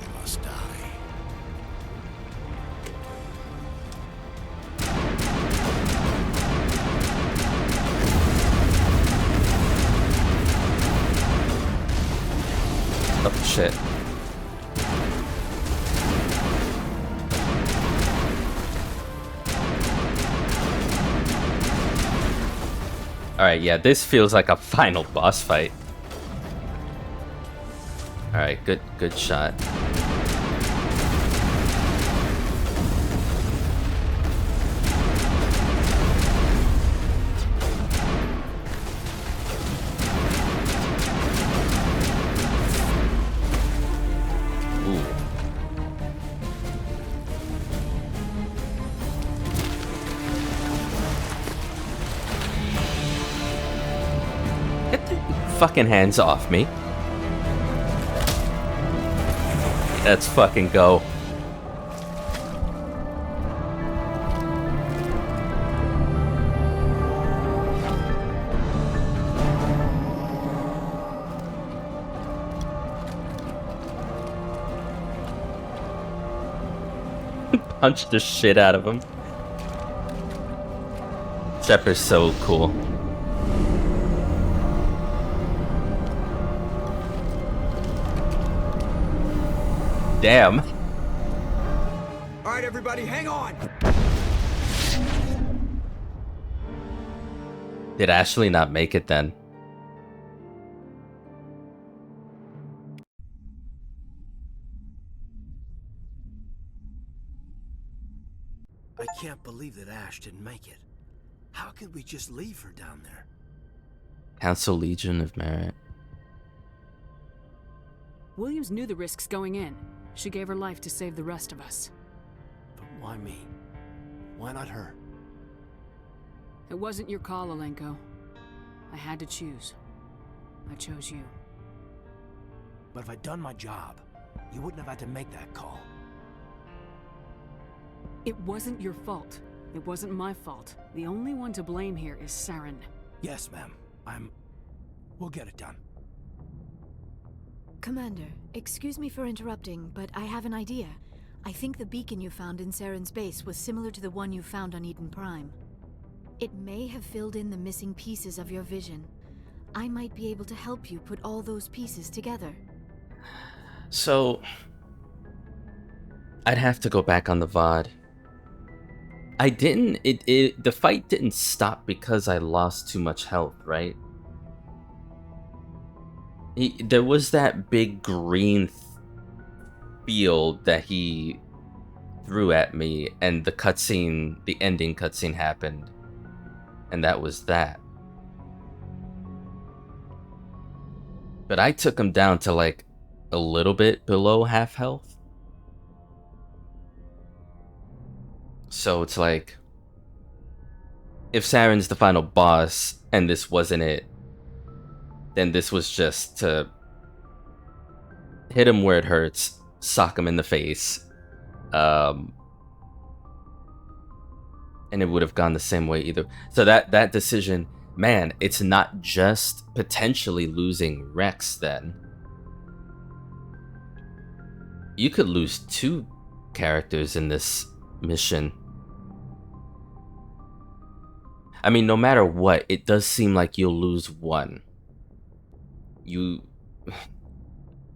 S2: you must die.
S1: Oh shit. Alright, yeah, this feels like a final boss fight. Alright, good shot. Fucking hands off me. Let's fucking go. Punch the shit out of him. Shep is so cool. Damn.
S4: All right, everybody, hang on.
S1: Did Ashley not make it then?
S9: I can't believe that Ash didn't make it. How could we just leave her down there?
S1: Council Legion of Merit.
S3: Williams knew the risks going in. She gave her life to save the rest of us.
S9: But why me? Why not her?
S3: It wasn't your call, Alenko. I had to choose. I chose you.
S9: But if I'd done my job, you wouldn't have had to make that call.
S3: It wasn't your fault. It wasn't my fault. The only one to blame here is Saren.
S9: Yes, ma'am. We'll get it done.
S15: Commander, excuse me for interrupting, but I have an idea. I think the beacon you found in Saren's base was similar to the one you found on Eden Prime. It may have filled in the missing pieces of your vision. I might be able to help you put all those pieces together.
S1: So, I'd have to go back on the VOD. I didn't, the fight didn't stop because I lost too much health, right? There was that big green field that he threw at me, and the cutscene, the ending cutscene happened, and that was that. But I took him down to like a little bit below half health. So it's like, if Saren's the final boss and this wasn't it, then this was just to hit him where it hurts, sock him in the face, and it would have gone the same way either. So that decision, man, it's not just potentially losing Rex then. You could lose 2 characters in this mission. I mean, no matter what, it does seem like you'll lose 1.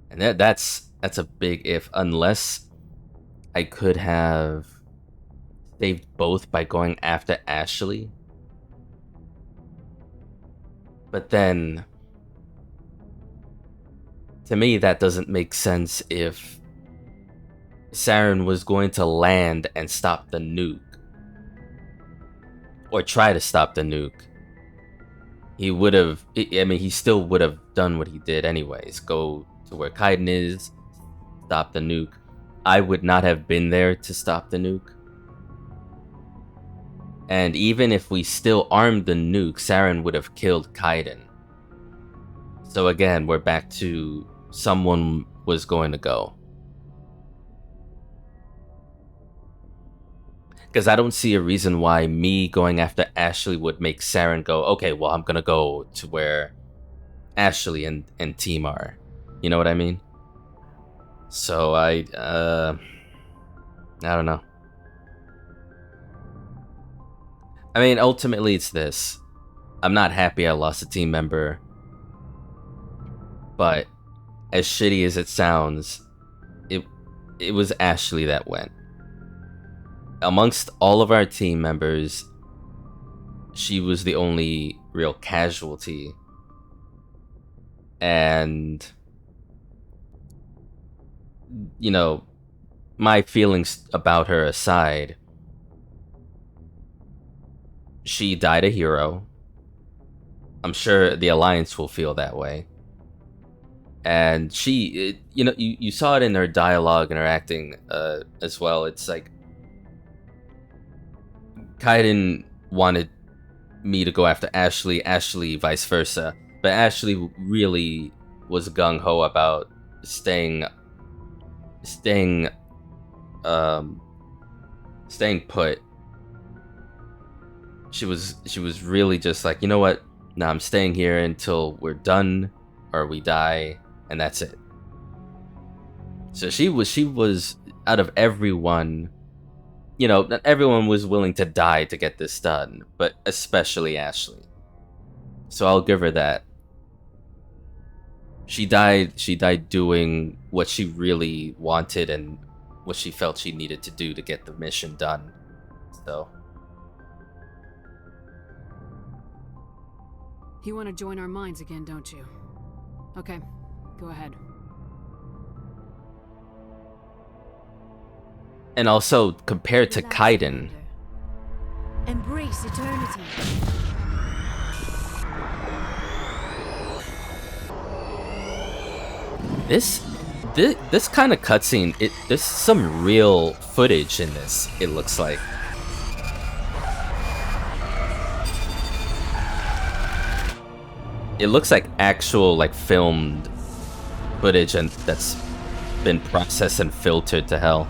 S1: And that's a big if, unless I could have saved both by going after Ashley. But then, to me, that doesn't make sense if Saren was going to land and stop the nuke. Or try to stop the nuke. he would have. I mean, he still would have done what he did anyways. Go to where Kaiden is, stop the nuke. I would not have been there to stop the nuke. And even if we still armed the nuke, Saren would have killed Kaiden. So again, we're back to someone was going to go. Because I don't see a reason why me going after Ashley would make Saren go, okay, well, I'm going to go to where Ashley and team are. You know what I mean? So I don't know. I mean, ultimately it's this. I'm not happy I lost a team member. But as shitty as it sounds, it was Ashley that went. Amongst all of our team members, she was the only real casualty. And, you know, my feelings about her aside, she died a hero. I'm sure the Alliance will feel that way. And you saw it in her dialogue and her acting as well. It's like, Kaiden wanted me to go after Ashley, vice versa. But Ashley really was gung-ho about staying put. She was really just like, you know what? Nah, I'm staying here until we're done or we die, and that's it. So she was out of everyone. You know, not everyone was willing to die to get this done, but especially Ashley. So I'll give her that. She died doing what she really wanted and what she felt she needed to do to get the mission done. So.
S3: You want to join our minds again, don't you? Okay, go ahead.
S1: And also, compared to Kaiden,
S15: embrace eternity.
S1: this kind of cutscene, there's some real footage in this, it looks like. It looks like actual, like, filmed footage and that's been processed and filtered to hell.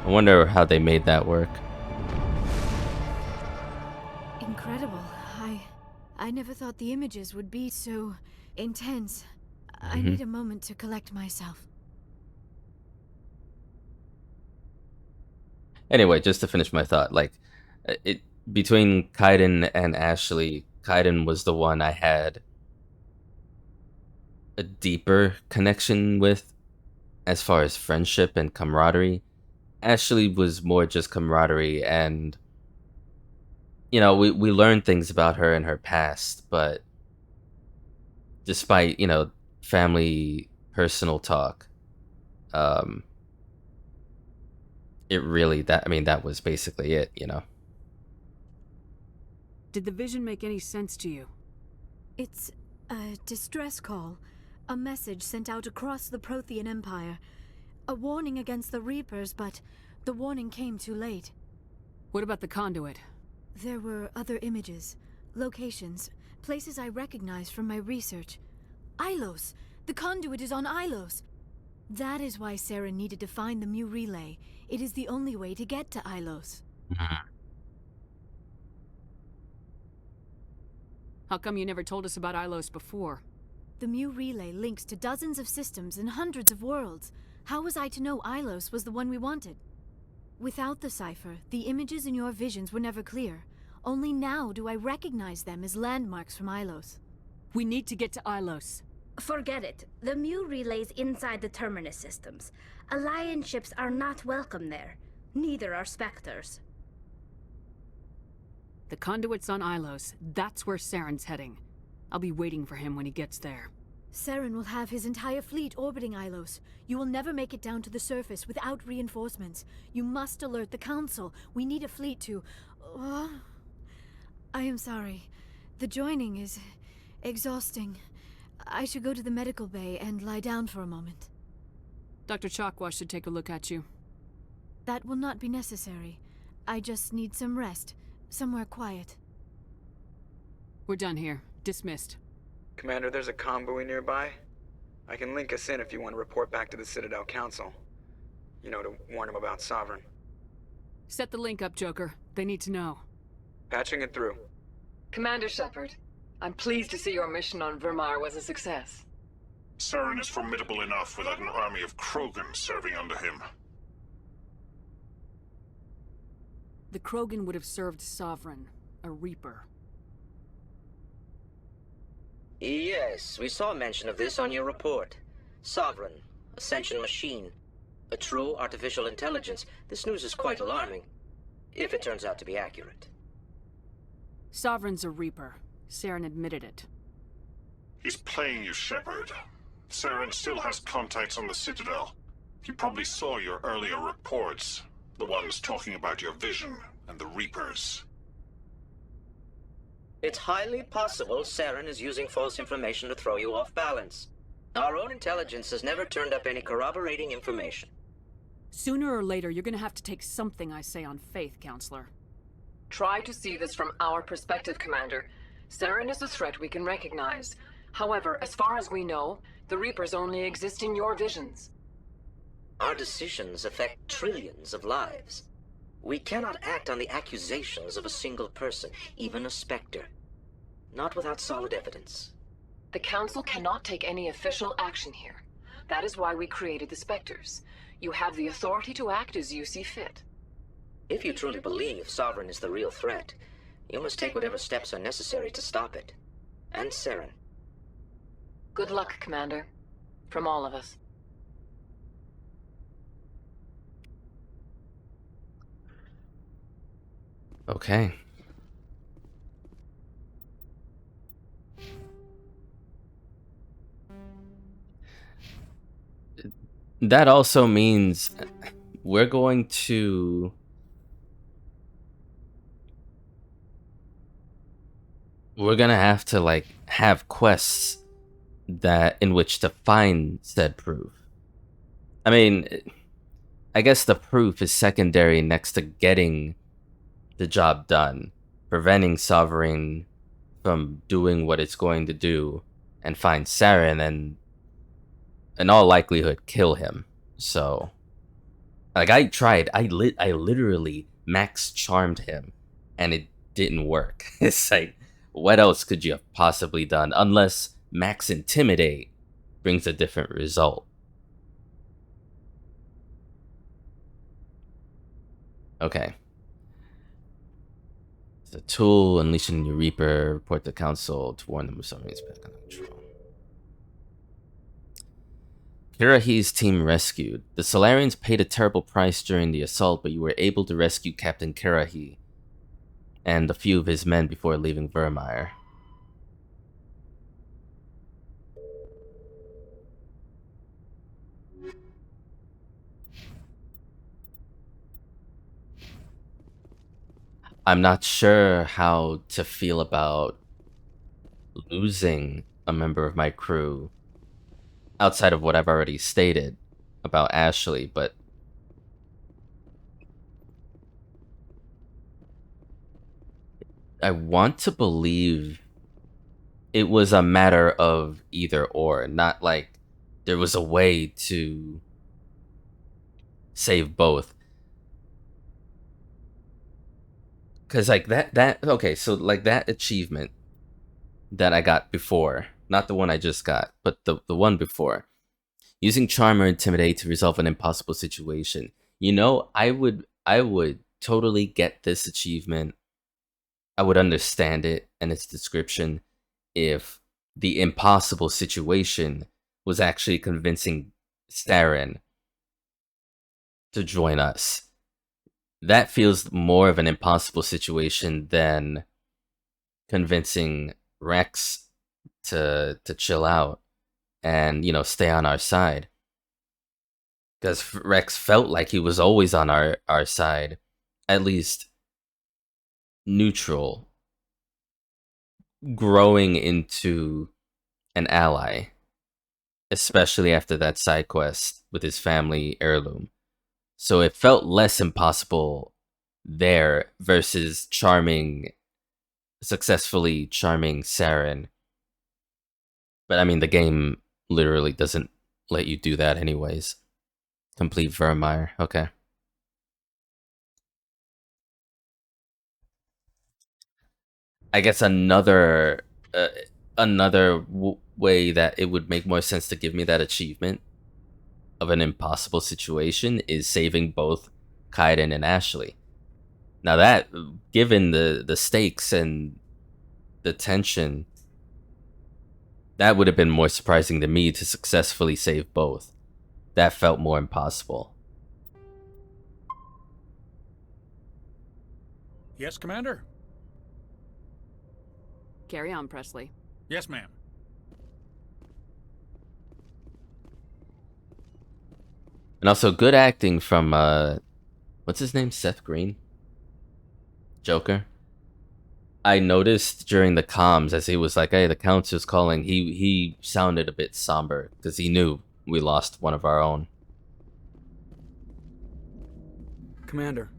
S1: I wonder how they made that work.
S15: Incredible. I never thought the images would be so intense. I need a moment to collect myself.
S1: Anyway, just to finish my thought, like, between Kaiden and Ashley, Kaiden was the one I had a deeper connection with as far as friendship and camaraderie. Ashley was more just camaraderie, and you know, we learned things about her in her past, but despite, you know, family personal talk, it really, that was basically it, you know.
S3: Did the vision make any sense to you?
S15: It's a distress call. A message sent out across the Prothean Empire. A warning against the Reapers, but the warning came too late.
S3: What about the conduit?
S15: There were other images, locations, places I recognized from my research. Ilos! The conduit is on Ilos! That is why Saren needed to find the Mu relay. It is the only way to get to Ilos.
S3: How come you never told us about Ilos before?
S15: The Mu relay links to dozens of systems and hundreds of worlds. How was I to know Ilos was the one we wanted? Without the cipher, the images in your visions were never clear. Only now do I recognize them as landmarks from Ilos.
S3: We need to get to Ilos.
S10: Forget it. The Mu relay's inside the Terminus systems. Alliance ships are not welcome there. Neither are Spectres.
S3: The conduit's on Ilos. That's where Saren's heading. I'll be waiting for him when he gets there.
S15: Saren will have his entire fleet orbiting Ilos. You will never make it down to the surface without reinforcements. You must alert the Council. We need a fleet to... I am sorry. The joining is exhausting. I should go to the medical bay and lie down for a moment.
S3: Dr. Chakwa should take a look at you.
S15: That will not be necessary. I just need some rest. Somewhere quiet.
S3: We're done here. Dismissed.
S4: Commander, there's a convoy nearby. I can link us in if you want to report back to the Citadel Council. You know, to warn them about Sovereign.
S3: Set the link up, Joker. They need to know.
S4: Patching it through.
S16: Commander Shepard, I'm pleased to see your mission on Virmire was a success.
S20: Saren is formidable enough without an army of Krogan serving under him.
S3: The Krogan would have served Sovereign, a Reaper.
S22: Yes, we saw mention of this on your report. Sovereign, Ascension machine, a true artificial intelligence. This news is quite alarming, if it turns out to be accurate.
S3: Sovereign's a Reaper. Saren admitted it.
S20: He's playing you, Shepard. Saren still has contacts on the Citadel. He probably saw your earlier reports, the ones talking about your vision and the Reapers.
S22: It's highly possible Saren is using false information to throw you off balance. Our own intelligence has never turned up any corroborating information.
S3: Sooner or later, you're gonna have to take something I say on faith, Counselor.
S16: Try to see this from our perspective, Commander. Saren is a threat we can recognize. However, as far as we know, the Reapers only exist in your visions.
S22: Our decisions affect trillions of lives. We cannot act on the accusations of a single person, even a Spectre. Not without solid evidence.
S16: The Council cannot take any official action here. That is why we created the Spectres. You have the authority to act as you see fit.
S22: If you truly believe Sovereign is the real threat, you must take whatever steps are necessary to stop it. And Saren.
S16: Good luck, Commander. From all of us.
S1: Okay. That also means we're going to have to like have quests that in which to find said proof. I mean, I guess the proof is secondary next to getting the job done, preventing Sovereign from doing what it's going to do, and find Saren and in all likelihood kill him. So like I tried, I literally max charmed him and it didn't work. It's like, what else could you have possibly done unless max intimidate brings a different result? Okay. It's a tool, unleashing your Reaper, report the Council to warn them of something's back under control. Kirahi's team rescued. The Solarians paid a terrible price during the assault, but you were able to rescue Captain Kirahi and a few of his men before leaving Virmire. I'm not sure how to feel about losing a member of my crew outside of what I've already stated about Ashley, but I want to believe it was a matter of either or, not like there was a way to save both. Cause like that okay, so like that achievement that I got before, not the one I just got, but the one before, using charm or intimidate to resolve an impossible situation. You know, I would totally get this achievement. I would understand it and its description if the impossible situation was actually convincing Saren to join us. That feels more of an impossible situation than convincing Rex to chill out and, you know, stay on our side. Because Rex felt like he was always on our side, at least neutral growing into an ally, especially after that side quest with his family heirloom. So it felt less impossible there versus successfully charming Saren. But I mean, the game literally doesn't let you do that anyways. Complete Virmire, okay. I guess another way that it would make more sense to give me that achievement of an impossible situation is saving both Kaiden and Ashley. Now that, given the stakes and the tension, that would have been more surprising to me to successfully save both. That felt more impossible.
S11: Yes, Commander?
S3: Carry on, Presley.
S11: Yes, ma'am.
S1: And also good acting from what's his name? Seth Green? Joker. I noticed during the comms as he was like, hey, the council's calling, he sounded a bit somber because he knew we lost one of our own.
S4: Commander,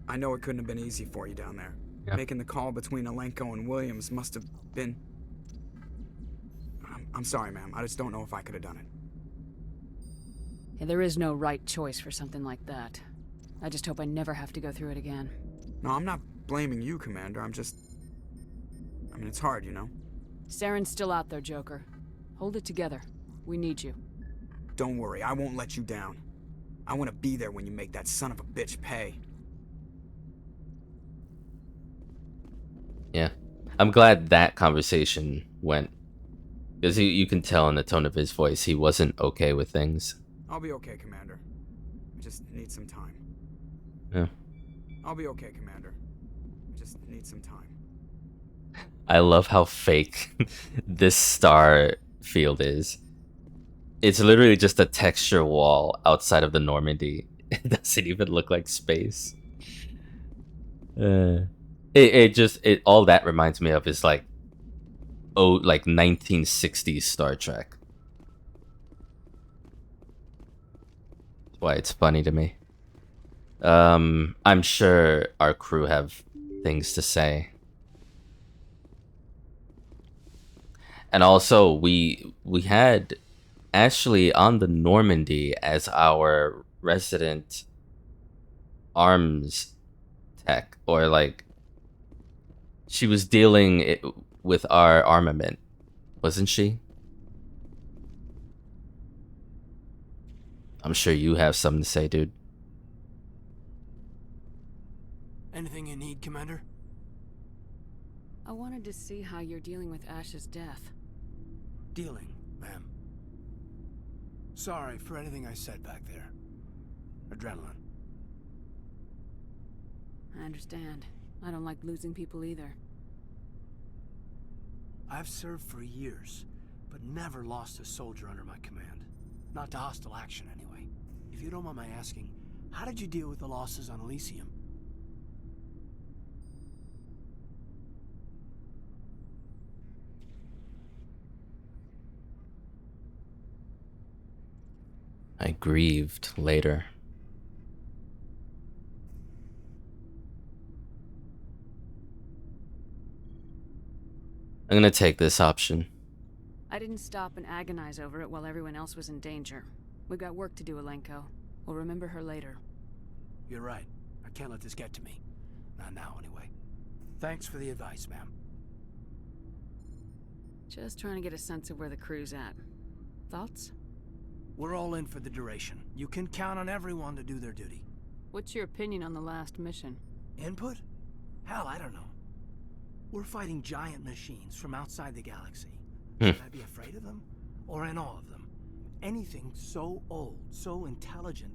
S4: I know it couldn't have been easy for you down there.
S1: Yeah.
S4: Making the call between Alenko and Williams must have been... I'm sorry, ma'am. I just don't know if I could have done it.
S3: Yeah, there is no right choice for something like that. I just hope I never have to go through it again.
S4: No, I'm not blaming you, Commander. I mean, it's hard, you know?
S3: Saren's still out there, Joker. Hold it together. We need you.
S4: Don't worry, I won't let you down. I want to be there when you make that son of a bitch pay.
S1: Yeah. I'm glad that conversation went. Because you can tell in the tone of his voice he wasn't okay with things.
S4: I'll be okay, Commander. I just need some time.
S1: Yeah.
S4: I'll be okay, Commander. I just need some time.
S1: I love how fake this star field is. It's literally just a texture wall outside of the Normandy. It doesn't even look like space. It all that reminds me of is like 1960s Star Trek. That's why it's funny to me. I'm sure our crew have things to say. And also we had Ashley on the Normandy as our resident arms tech, or like she was dealing with our armament, wasn't she? I'm sure you have something to say, dude.
S9: Anything you need, Commander?
S3: I wanted to see how you're dealing with Ash's death.
S9: Dealing, ma'am. Sorry for anything I said back there. Adrenaline.
S3: I understand. I don't like losing people either.
S9: I've served for years, but never lost a soldier under my command. Not to hostile action, anyway. If you don't mind my asking, how did you deal with the losses on Elysium?
S1: I grieved later. I'm gonna take this option.
S3: I didn't stop and agonize over it while everyone else was in danger. We've got work to do, Alenko. We'll remember her later.
S9: You're right. I can't let this get to me. Not now, anyway. Thanks for the advice, ma'am.
S3: Just trying to get a sense of where the crew's at. Thoughts?
S9: We're all in for the duration. You can count on everyone to do their duty.
S3: What's your opinion on the last mission?
S9: Input? Hell, I don't know. We're fighting giant machines from outside the galaxy. Should I be afraid of them? Or in awe of them? Anything so old, so intelligent.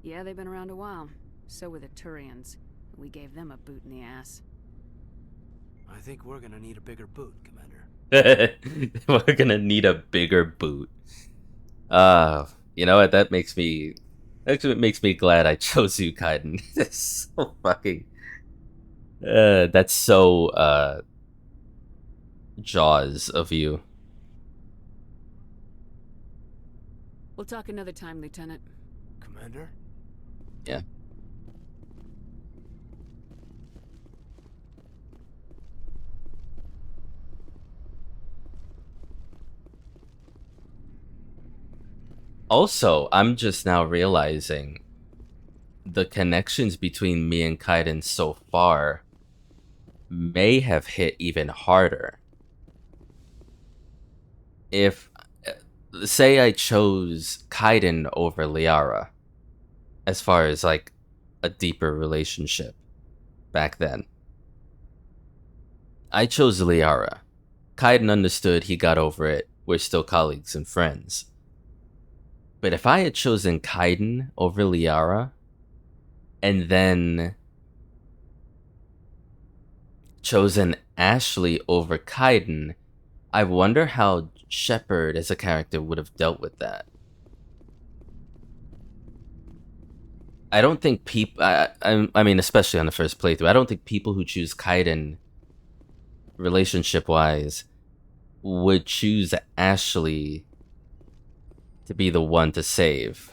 S3: Yeah, they've been around a while. So were the Turians. We gave them a boot in the ass.
S9: I think we're gonna need a bigger boot, Commander.
S1: We're gonna need a bigger boot. You know what? That makes me... Actually, it makes me glad I chose you, Kaiden. It's so fucking... That's so Jaws of you.
S3: We'll talk another time, Lieutenant.
S9: Commander?
S1: Yeah. Also, I'm just now realizing the connections between me and Kaiden so far may have hit even harder. If, say I chose Kaiden over Liara, as far as like a deeper relationship back then. I chose Liara. Kaiden understood, he got over it, we're still colleagues and friends. But if I had chosen Kaiden over Liara, and then chosen Ashley over Kaiden, I wonder how Shepard as a character would have dealt with that. I don't think people, I mean, especially on the first playthrough, I don't think people who choose Kaiden relationship-wise would choose Ashley to be the one to save.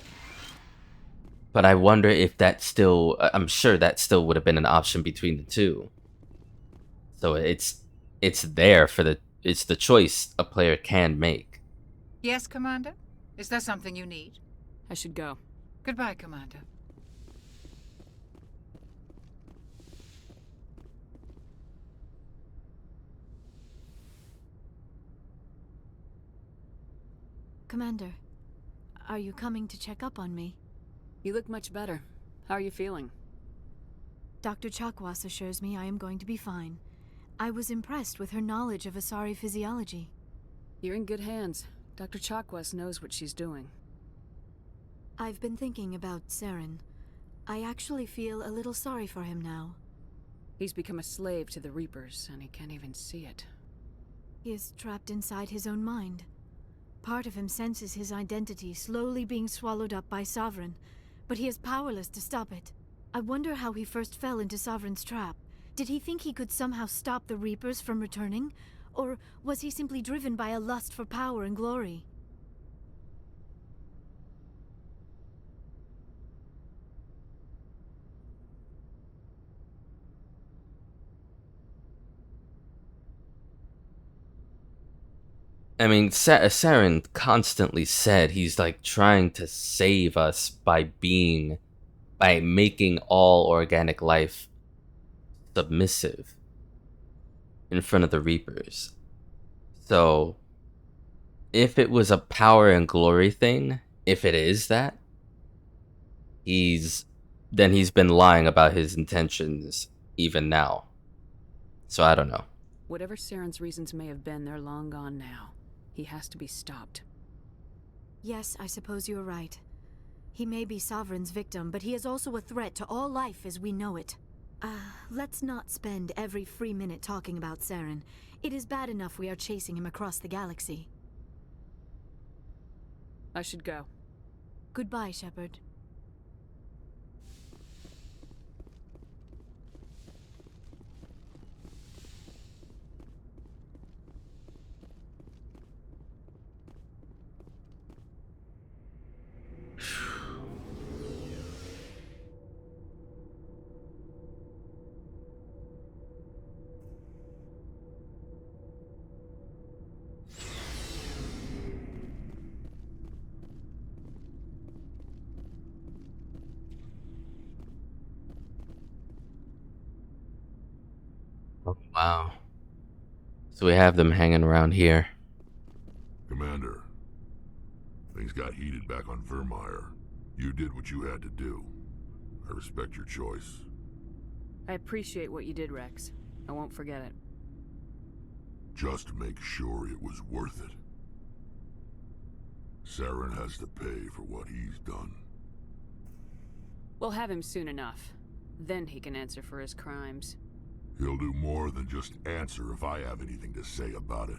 S1: But I wonder if that still, I'm sure that still would have been an option between the two. So it's there for it's the choice a player can make.
S11: Yes, Commander? Is there something you need?
S3: I should go.
S11: Goodbye, Commander.
S15: Commander, are you coming to check up on me?
S3: You look much better. How are you feeling?
S15: Dr. Chakwas assures me I am going to be fine. I was impressed with her knowledge of Asari physiology.
S3: You're in good hands. Dr. Chakwas knows what she's doing.
S15: I've been thinking about Saren. I actually feel a little sorry for him now.
S3: He's become a slave to the Reapers, and he can't even see it.
S15: He is trapped inside his own mind. Part of him senses his identity slowly being swallowed up by Sovereign, but he is powerless to stop it. I wonder how he first fell into Sovereign's trap. Did he think he could somehow stop the Reapers from returning? Or was he simply driven by a lust for power and glory?
S1: I mean, Saren constantly said he's like trying to save us by making all organic life submissive in front of the Reapers. So, if it was a power and glory thing, if it is that, then he's been lying about his intentions even now. So I don't know.
S3: Whatever Saren's reasons may have been, they're long gone now. He has to be stopped.
S15: Yes, I suppose you're right. He may be Sovereign's victim, but he is also a threat to all life as we know it. Let's not spend every free minute talking about Saren. It is bad enough we are chasing him across the galaxy.
S3: I should go.
S15: Goodbye, Shepard.
S1: Oh, wow. So we have them hanging around here.
S6: Commander, things got heated back on Virmire. You did what you had to do. I respect your choice.
S3: I appreciate what you did, Rex. I won't forget it.
S6: Just make sure it was worth it. Saren has to pay for what he's done.
S3: We'll have him soon enough. Then he can answer for his crimes.
S6: He'll do more than just answer if I have anything to say about it.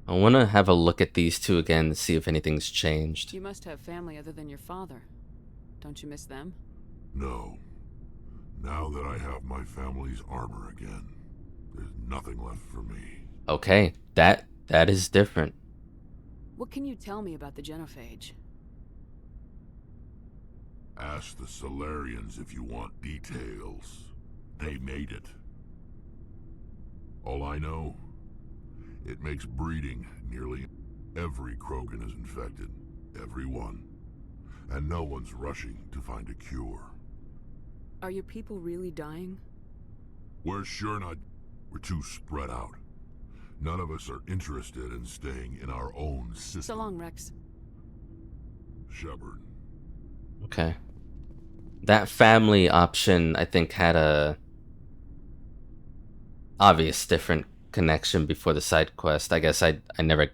S1: I want to have a look at these two again to see if anything's changed.
S3: You must have family other than your father. Don't you miss them?
S6: No. Now that I have my family's armor again, there's nothing left for me.
S1: Okay, that is different.
S3: What can you tell me about the genophage?
S6: Ask the Solarians if you want details. They made it. All I know, it makes breeding nearly every Krogan is infected. Every one. And no one's rushing to find a cure.
S3: Are your people really dying?
S6: We're sure not. We're too spread out. None of us are interested in staying in our own system.
S3: So long, Rex.
S6: Shepard.
S1: Okay. That family option, I think, had a obvious different connection before the side quest. I guess I never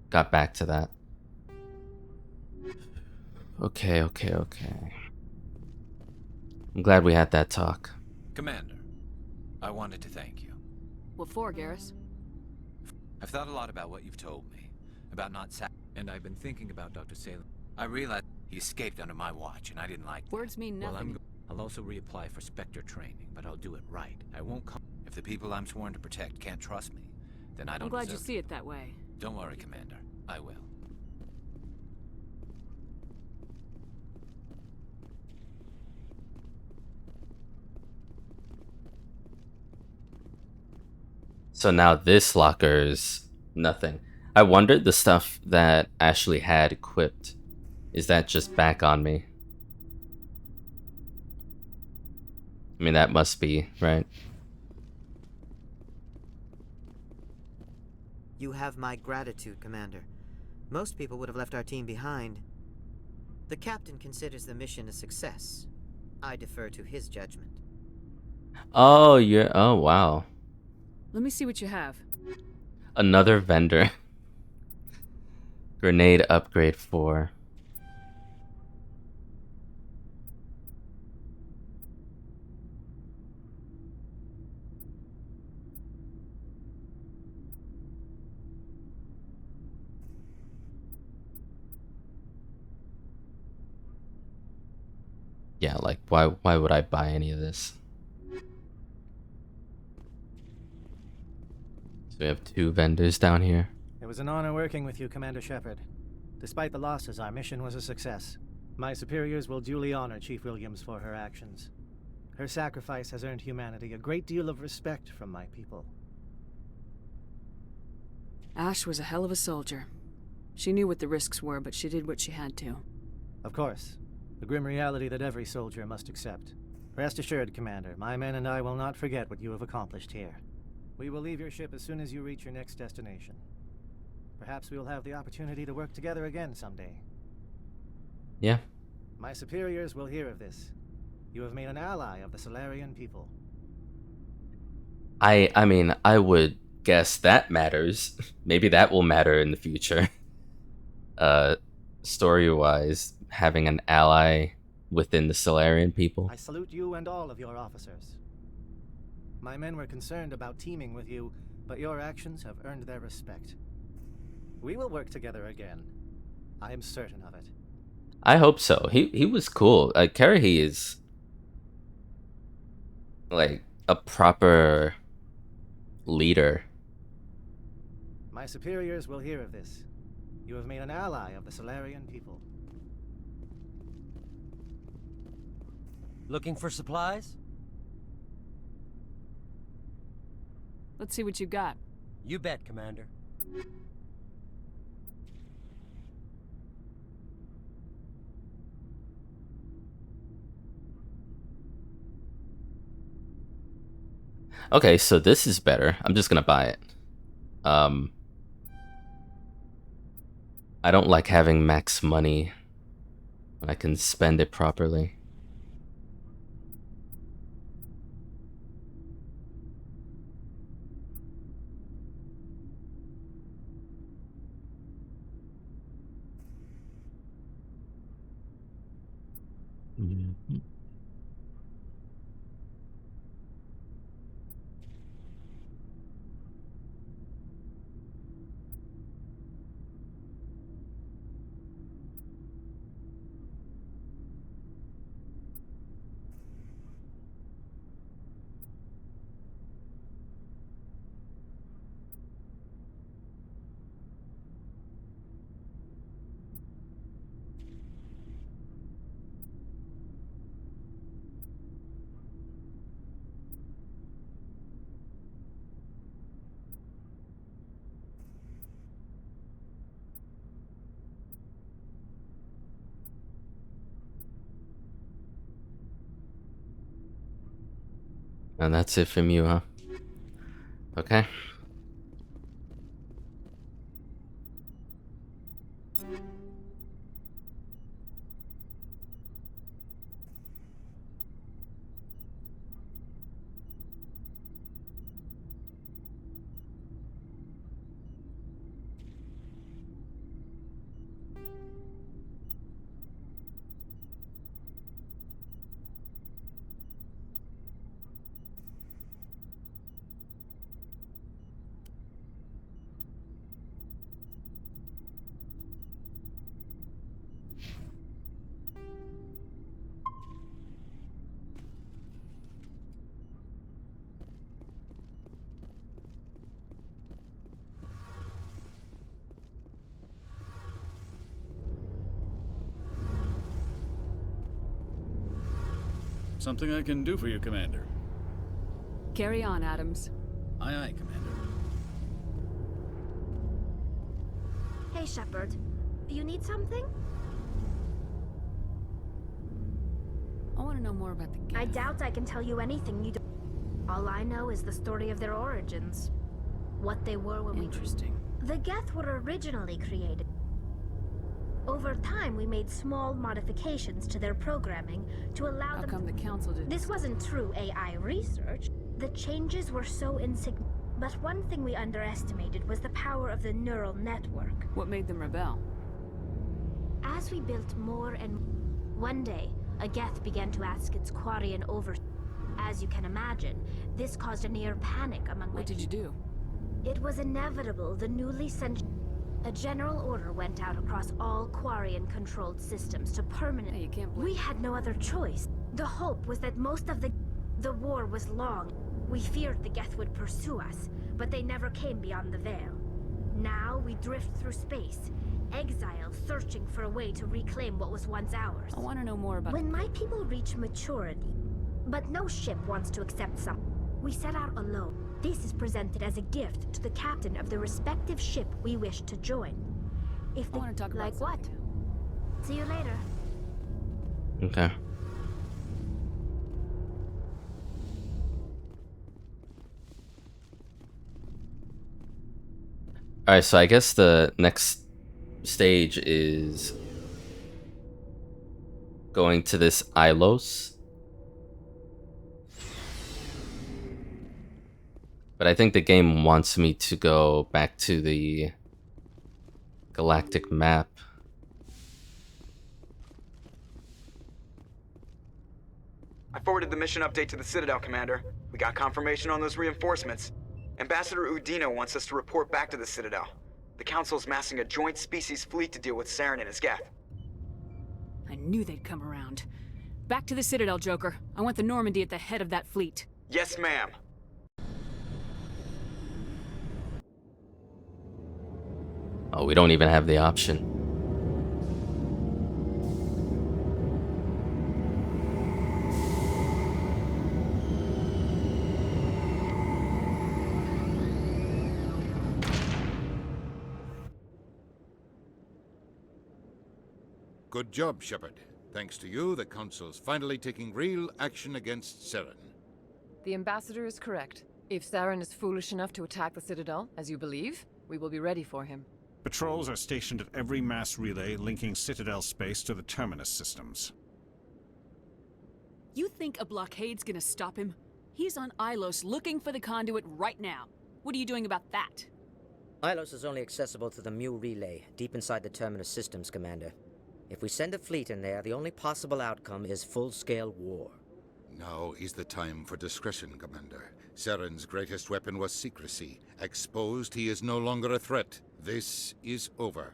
S1: got back to that. Okay. I'm glad we had that talk.
S5: Commander, I wanted to thank you.
S3: What for, Garrus?
S5: I've thought a lot about what you've told me, about not and I've been thinking about Dr. Salem. I realized he escaped under my watch, and I didn't like that.
S3: Words mean nothing.
S5: Well, I'll also reapply for Spectre training, but I'll do it right. I won't come. If the people I'm sworn to protect can't trust me, then I don't
S3: I'm glad you
S5: deserve
S3: see it that way.
S5: Don't worry, Commander. I will.
S1: So now this locker's nothing. I wondered the stuff that Ashley had equipped. Is that just back on me? I mean, that must be, right?
S7: You have my gratitude, Commander. Most people would have left our team behind. The captain considers the mission a success. I defer to his judgment.
S1: Oh, oh, wow.
S3: Let me see what you have.
S1: Another vendor. Grenade upgrade 4. Yeah, like why would I buy any of this? So we have 2 vendors down here.
S8: It was an honor working with you, Commander Shepard. Despite the losses, our mission was a success. My superiors will duly honor Chief Williams for her actions. Her sacrifice has earned humanity a great deal of respect from my people.
S3: Ash was a hell of a soldier. She knew what the risks were, but she did what she had to.
S8: Of course. The grim reality that every soldier must accept. Rest assured, Commander, my men and I will not forget what you have accomplished here. We will leave your ship as soon as you reach your next destination. Perhaps we will have the opportunity to work together again someday.
S1: Yeah.
S8: My superiors will hear of this. You have made an ally of the Solarian people.
S1: I mean, I would guess that matters. Maybe that will matter in the future. Story-wise, having an ally within the Solarian people.
S8: I salute you and all of your officers. My men were concerned about teaming with you, but your actions have earned their respect. We will work together again. I am certain of it.
S1: I hope so. He was cool. Karahi is like a proper leader.
S8: My superiors will hear of this. You have made an ally of the Solarian people.
S14: Looking for supplies?
S3: Let's see what you got.
S14: You bet, Commander.
S1: Okay, so this is better. I'm just gonna buy it. I don't like having max money when I can spend it properly. Mm-hmm. And that's it from you, huh? Okay.
S17: Something I can do for you, Commander.
S3: Carry on, Adams.
S17: Aye, aye, Commander.
S10: Hey, Shepard. You need something?
S3: I want to know more about the Geth.
S10: I doubt I can tell you anything you don't. All I know is the story of their origins. What they were when
S3: Interesting.
S10: The Geth were originally created. Over time, we made small modifications to their programming to allow them.
S3: How come the Council did
S10: This wasn't true AI research. The changes were so insignificant. But one thing we underestimated was the power of the neural network.
S3: What made them rebel?
S10: As we built more and one day, a Geth began to ask its Quarian over. As you can imagine, this caused a near panic among.
S3: What did you do?
S10: It was inevitable. The newly sent. A general order went out across all Quarian-controlled systems to permanently.
S3: Hey, you can't
S10: We had no other choice. The hope was that most of the war was long. We feared the Geth would pursue us, but they never came beyond the Veil. Now we drift through space, exile, searching for a way to reclaim what was once ours.
S3: I want to know more about.
S10: When my people reach maturity, but no ship wants to accept some, we set out alone. This is presented as a gift to the captain of the respective ship we wish to join. If they
S3: want to talk about
S10: like what? See you later.
S1: Okay. Alright, so I guess the next stage is going to this Ilos. But I think the game wants me to go back to the galactic map.
S4: I forwarded the mission update to the Citadel, Commander. We got confirmation on those reinforcements. Ambassador Udino wants us to report back to the Citadel. The Council's massing a joint species fleet to deal with Saren and his Geth.
S3: I knew they'd come around. Back to the Citadel, Joker. I want the Normandy at the head of that fleet.
S4: Yes, ma'am.
S1: Oh, we don't even have the option.
S2: Good job, Shepard. Thanks to you, the Council's finally taking real action against Saren.
S18: The Ambassador is correct. If Saren is foolish enough to attack the Citadel, as you believe, we will be ready for him.
S23: Patrols are stationed at every mass relay linking Citadel space to the Terminus systems.
S3: You think a blockade's gonna stop him? He's on Ilos looking for the conduit right now. What are you doing about that?
S22: Ilos is only accessible to the Mu relay, deep inside the Terminus systems, Commander. If we send a fleet in there, the only possible outcome is full-scale war.
S2: Now is the time for discretion, Commander. Saren's greatest weapon was secrecy. Exposed, he is no longer a threat. This is over.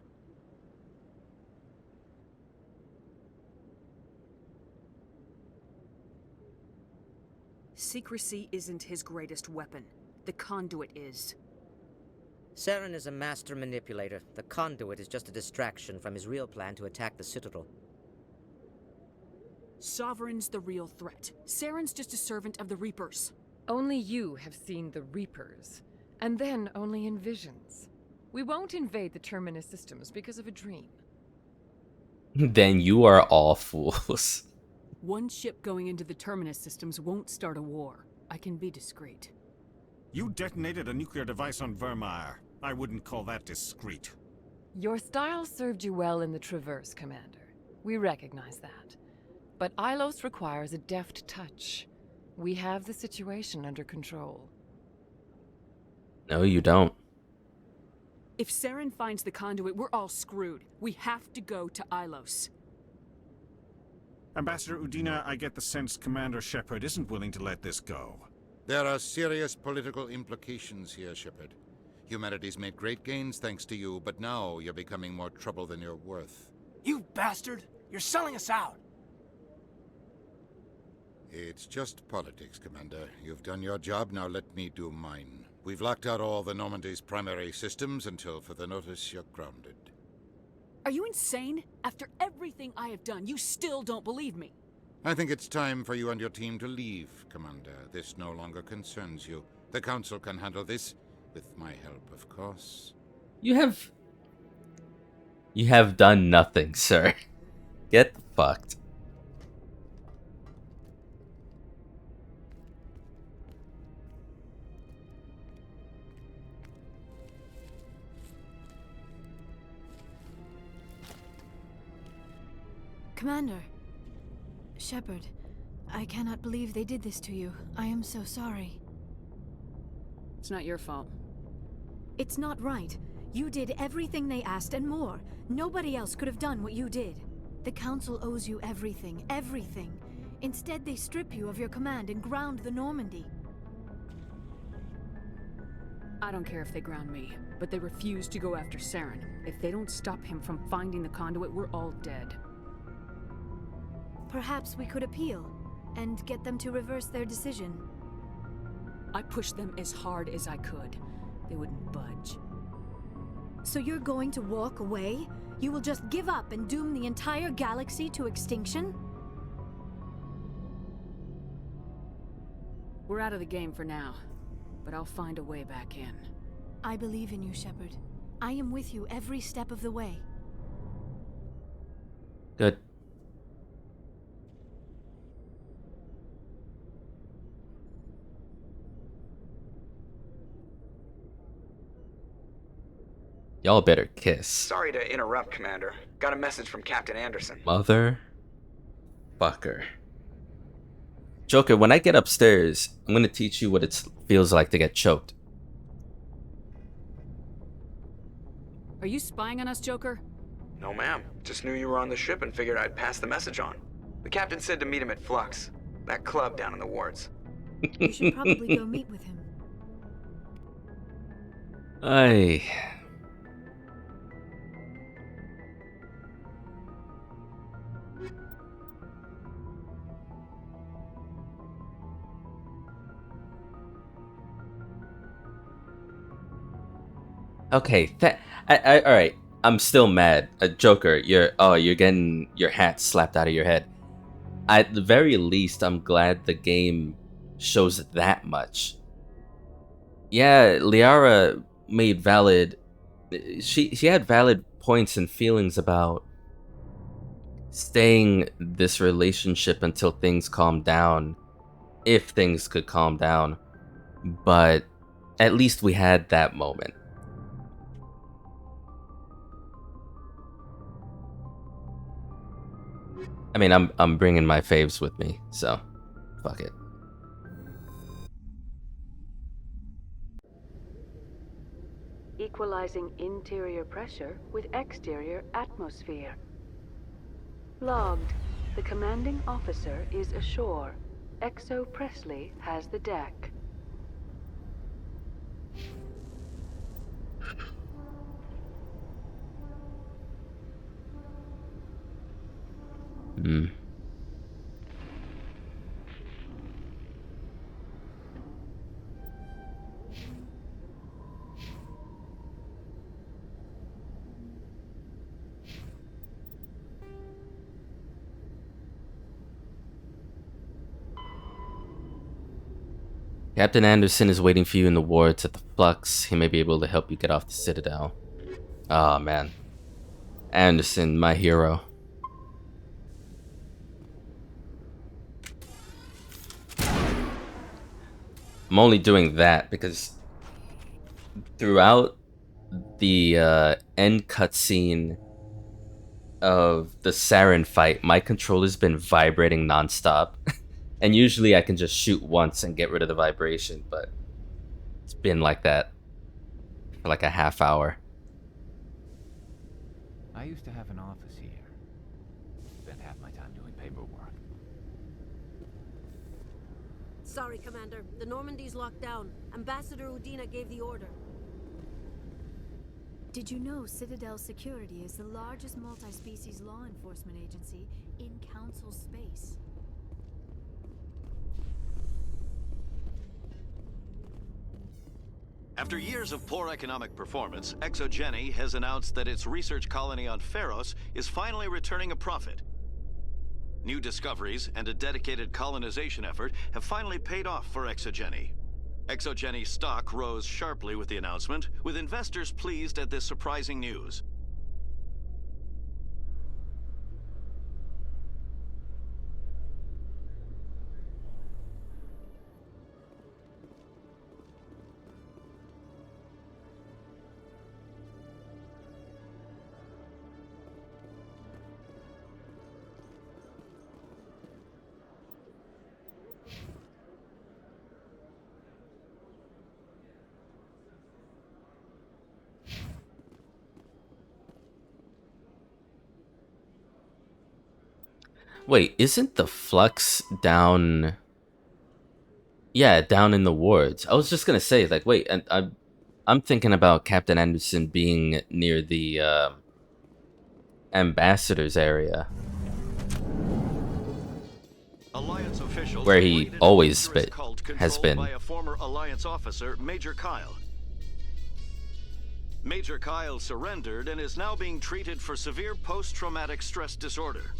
S3: Secrecy isn't his greatest weapon. The conduit is.
S22: Saren is a master manipulator. The conduit is just a distraction from his real plan to attack the Citadel.
S3: Sovereign's the real threat. Saren's just a servant of the Reapers.
S18: Only you have seen the Reapers, and then only in visions. We won't invade the Terminus systems because of a dream.
S1: Then you are all fools.
S3: One ship going into the Terminus systems won't start a war. I can be discreet.
S23: You detonated a nuclear device on Virmire. I wouldn't call that discreet.
S18: Your style served you well in the Traverse, Commander. We recognize that. But Ilos requires a deft touch. We have the situation under control.
S1: No, you don't.
S3: If Saren finds the conduit, we're all screwed. We have to go to Ilos.
S23: Ambassador Udina, I get the sense Commander Shepard isn't willing to let this go.
S2: There are serious political implications here, Shepard. Humanity's made great gains thanks to you, but now you're becoming more trouble than you're worth.
S9: You bastard! You're selling us out!
S2: It's just politics, Commander. You've done your job, now let me do mine. We've locked out all the Normandy's primary systems until further notice you're grounded.
S3: Are you insane? After everything I have done, you still don't believe me.
S2: I think it's time for you and your team to leave, Commander. This no longer concerns you. The Council can handle this, with my help, of course.
S1: You have done nothing, sir. Get fucked.
S15: Commander. Shepard, I cannot believe they did this to you. I am so sorry.
S3: It's not your fault.
S15: It's not right. You did everything they asked and more. Nobody else could have done what you did. The Council owes you everything, everything. Instead, they strip you of your command and ground the Normandy.
S3: I don't care if they ground me, but they refuse to go after Saren. If they don't stop him from finding the conduit, we're all dead.
S15: Perhaps we could appeal, and get them to reverse their decision.
S3: I pushed them as hard as I could. They wouldn't budge.
S15: So you're going to walk away? You will just give up and doom the entire galaxy to extinction?
S3: We're out of the game for now, but I'll find a way back in.
S15: I believe in you, Shepard. I am with you every step of the way.
S1: Good. Y'all better kiss.
S4: Sorry to interrupt, Commander. Got a message from Captain Anderson.
S1: Mother fucker. Joker, when I get upstairs, I'm gonna teach you what it feels like to get choked.
S3: Are you spying on us, Joker?
S4: No, ma'am. Just knew you were on the ship and figured I'd pass the message on. The captain said to meet him at Flux, that club down in the wards.
S15: You should probably go meet with him.
S1: Aye. Okay, all right. I'm still mad. Joker, you're getting your hat slapped out of your head. At the very least, I'm glad the game shows that much. Yeah, Liara made valid. She had valid points and feelings about staying this relationship until things calm down, if things could calm down. But at least we had that moment. I mean, I'm bringing my faves with me, so fuck it.
S12: Equalizing interior pressure with exterior atmosphere. Logged. The commanding officer is ashore. Exo Presley has the deck.
S1: Hmm. Captain Anderson is waiting for you in the wards at the Flux. He may be able to help you get off the Citadel. Oh man. Anderson, my hero. I'm only doing that because throughout the end cutscene of the Saren fight, my controller's been vibrating nonstop. And usually I can just shoot once and get rid of the vibration, but it's been like that for like a half hour.
S5: I used to have an office here. Spent half my time doing paperwork.
S13: Sorry, Commander. The Normandy's locked down. Ambassador Udina gave the order.
S15: Did you know Citadel Security is the largest multi-species law enforcement agency in Council space?
S19: After years of poor economic performance, Exogeny has announced that its research colony on Pharos is finally returning a profit. New discoveries and a dedicated colonization effort have finally paid off for Exogeny. Exogeny's stock rose sharply with the announcement, with investors pleased at this surprising news.
S1: Wait, isn't the flux down? Yeah, down in the wards. I was just gonna say, like, wait, and I'm thinking about Captain Anderson being near the ambassador's area,
S19: Alliance officials
S1: where he
S19: raided
S1: always
S19: a dangerous cult
S1: has
S19: controlled
S1: been.
S19: by a former Alliance officer, Major Kyle. Major Kyle surrendered and is now being treated for severe post-traumatic stress disorder.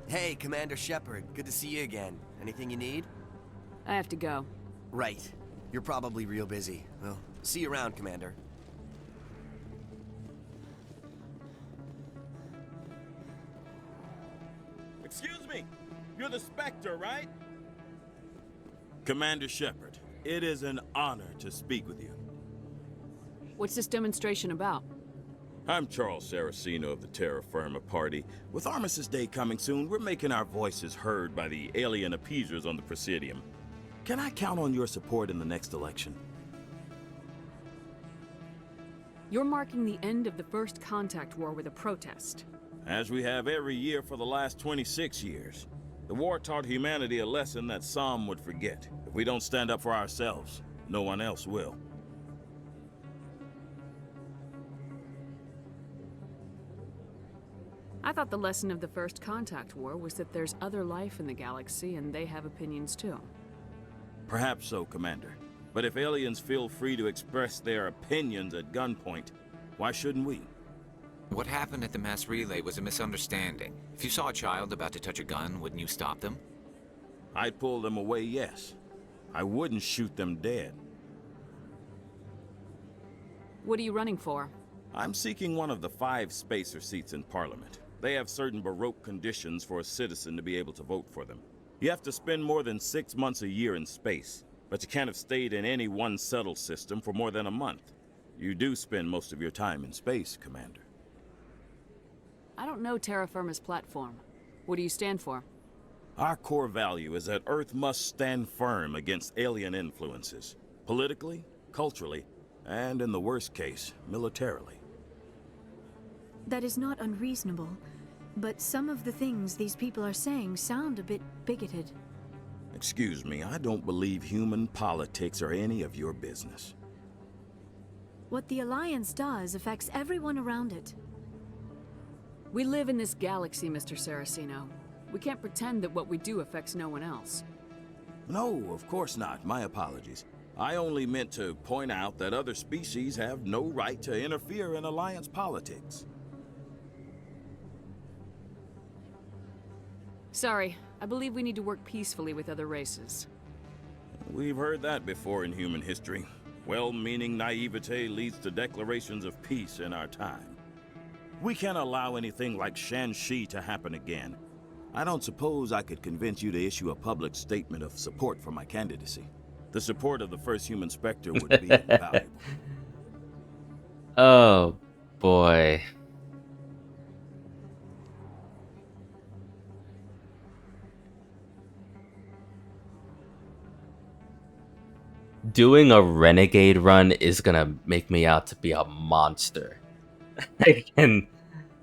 S21: Hey, Commander Shepard. Good to see you again. Anything you need?
S3: I have to go.
S21: Right. You're probably real busy. Well, see you around, Commander.
S24: Excuse me. You're the Spectre, right? Commander Shepard, it is an honor to speak with you.
S3: What's this demonstration about?
S24: I'm Charles Saraceno of the Terra Firma Party. With Armistice Day coming soon, we're making our voices heard by the alien appeasers on the Presidium. Can I count on your support in the next election?
S3: You're marking the end of the First Contact War with a protest.
S24: As we have every year for the last 26 years. The war taught humanity a lesson that some would forget. If we don't stand up for ourselves, no one else will.
S3: I thought the lesson of the First Contact War was that there's other life in the galaxy and they have opinions too.
S24: Perhaps so, Commander. But if aliens feel free to express their opinions at gunpoint, why shouldn't we?
S5: What happened at the mass relay was a misunderstanding. If you saw a child about to touch a gun, wouldn't you stop them?
S24: I'd pull them away, yes. I wouldn't shoot them dead.
S3: What are you running for?
S24: I'm seeking one of the 5 spacer seats in Parliament. They have certain Baroque conditions for a citizen to be able to vote for them. You have to spend more than 6 months a year in space, but you can't have stayed in any one settled system for more than a month. You do spend most of your time in space, Commander.
S3: I don't know Terra Firma's platform. What do you stand for?
S24: Our core value is that Earth must stand firm against alien influences, politically, culturally, and in the worst case, militarily.
S15: That is not unreasonable, but some of the things these people are saying sound a bit bigoted.
S24: Excuse me, I don't believe human politics are any of your business.
S15: What the Alliance does affects everyone around it.
S3: We live in this galaxy, Mr. Saraceno. We can't pretend that what we do affects no one else.
S24: No, of course not. My apologies. I only meant to point out that other species have no right to interfere in Alliance politics.
S3: Sorry, I believe we need to work peacefully with other races.
S24: We've heard that before in human history. Well-meaning naivete leads to declarations of peace in our time. We can't allow anything like Shanxi to happen again. I don't suppose I could convince you to issue a public statement of support for my candidacy. The support of the first human Spectre would be invaluable.
S1: Oh, boy. Doing a renegade run is gonna make me out to be a monster. And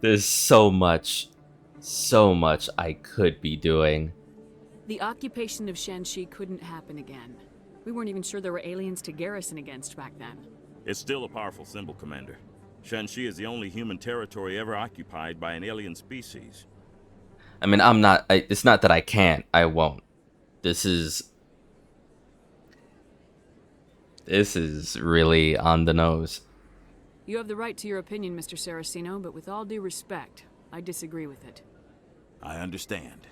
S1: there's so much I could be doing.
S3: The occupation of Shanxi couldn't happen again. We weren't even sure there were aliens to garrison against back then.
S24: It's still a powerful symbol, Commander. Shanxi is the only human territory ever occupied by an alien species.
S1: I mean, it's not that I can't, I won't. This is really on the nose.
S3: You have the right to your opinion, Mr. Saraceno, but with all due respect, I disagree with it.
S24: I understand.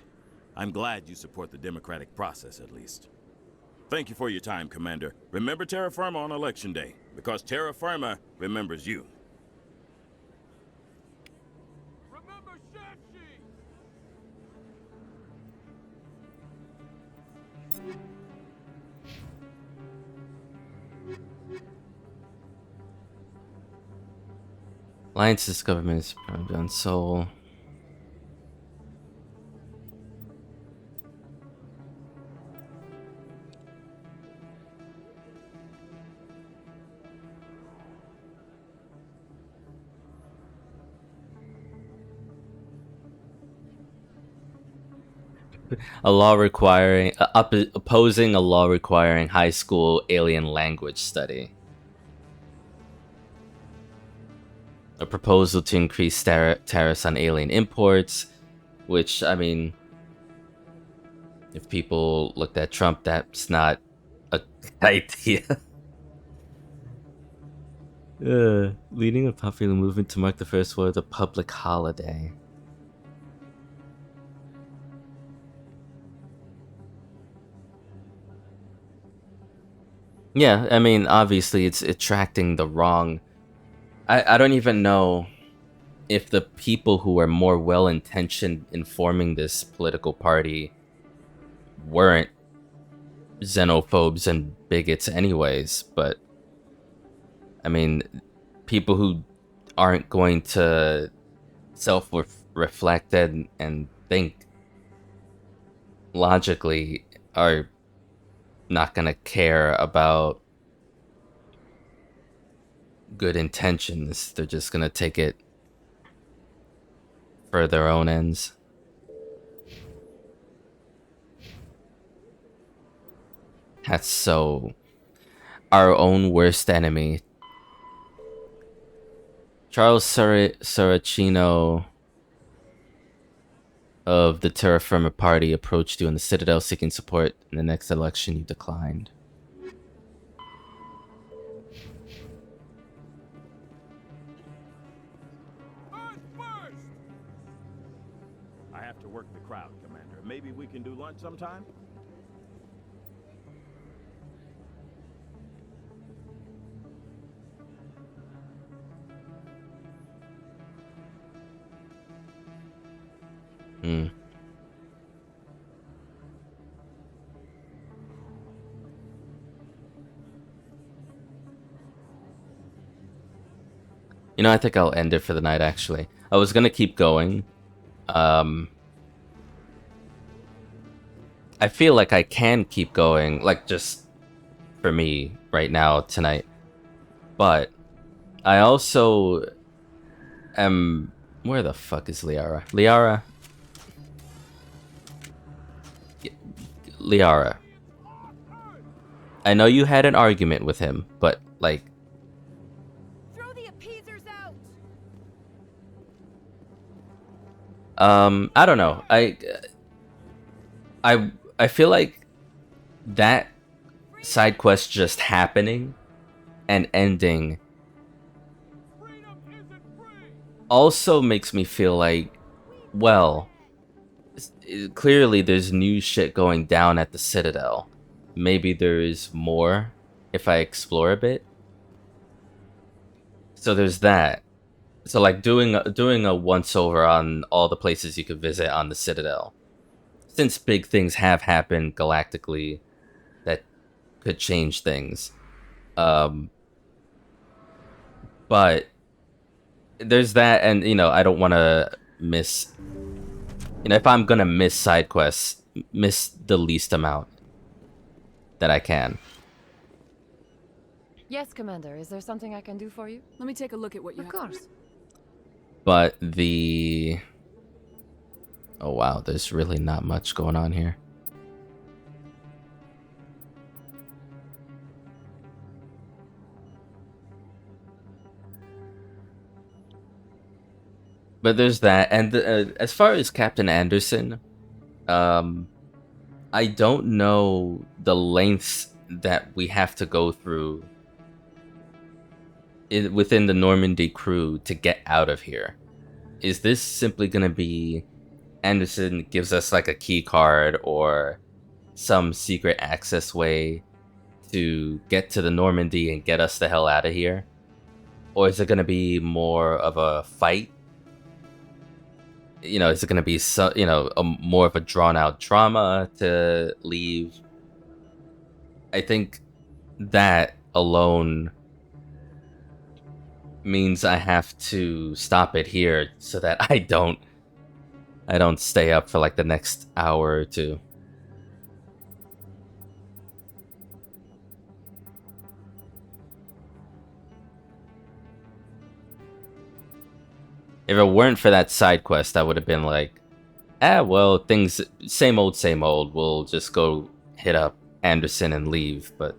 S24: I'm glad you support the democratic process, at least. Thank you for your time, Commander. Remember Terra Firma on Election Day, because Terra Firma remembers you.
S6: Remember Shanxi!
S1: Alliance's government is on Seoul. A law requiring opposing a law requiring high school alien language study. A proposal to increase tariffs on alien imports, which, I mean, if people looked at Trump, that's not a good idea. Leading a popular movement to mark the first world a public holiday. Yeah, I mean, obviously it's attracting the wrong... I don't even know if the people who are more well-intentioned in forming this political party weren't xenophobes and bigots anyways, but I mean, people who aren't going to self-reflect and think logically are not gonna care about good intentions. They're just gonna take it for their own ends. That's so our own worst enemy. Charles Saraceno of the Terra Firma Party approached you in the Citadel seeking support. In the next election, you declined.
S24: I have to work the crowd, Commander. Maybe we can do lunch sometime?
S1: Hmm. You know, I think I'll end it for the night, actually. I was gonna keep going. I feel like I can keep going, like, just for me right now, tonight. But I also am... Where the fuck is Liara? Liara? Liara. I know you had an argument with him, but, like...
S6: Throw the appeasers out!
S1: I don't know. I feel like that side quest just happening and ending also makes me feel like, well, clearly there's new shit going down at the Citadel. Maybe there is more if I explore a bit. So there's that. So like doing a once over on all the places you could visit on the Citadel. Since big things have happened galactically that could change things. But there's that, and you know, I don't want to miss, you know, if I'm gonna miss side quests, miss the least amount that I can.
S18: Yes, Commander. Is there something I can do for you?
S3: Let me take a look at what you have.
S18: Of course.
S1: But the... Oh wow, there's really not much going on here. But there's that, and as far as Captain Anderson, I don't know the lengths that we have to go through within the Normandy crew to get out of here. Is this simply gonna be Anderson gives us like a key card or some secret access way to get to the Normandy and get us the hell out of here? Or is it gonna be more of a fight? You know, is it going to be more of a drawn-out drama to leave? I think that alone means I have to stop it here so that I don't stay up for like the next hour or two. If it weren't for that side quest, I would have been like, well, things, same old, we'll just go hit up Anderson and leave, but...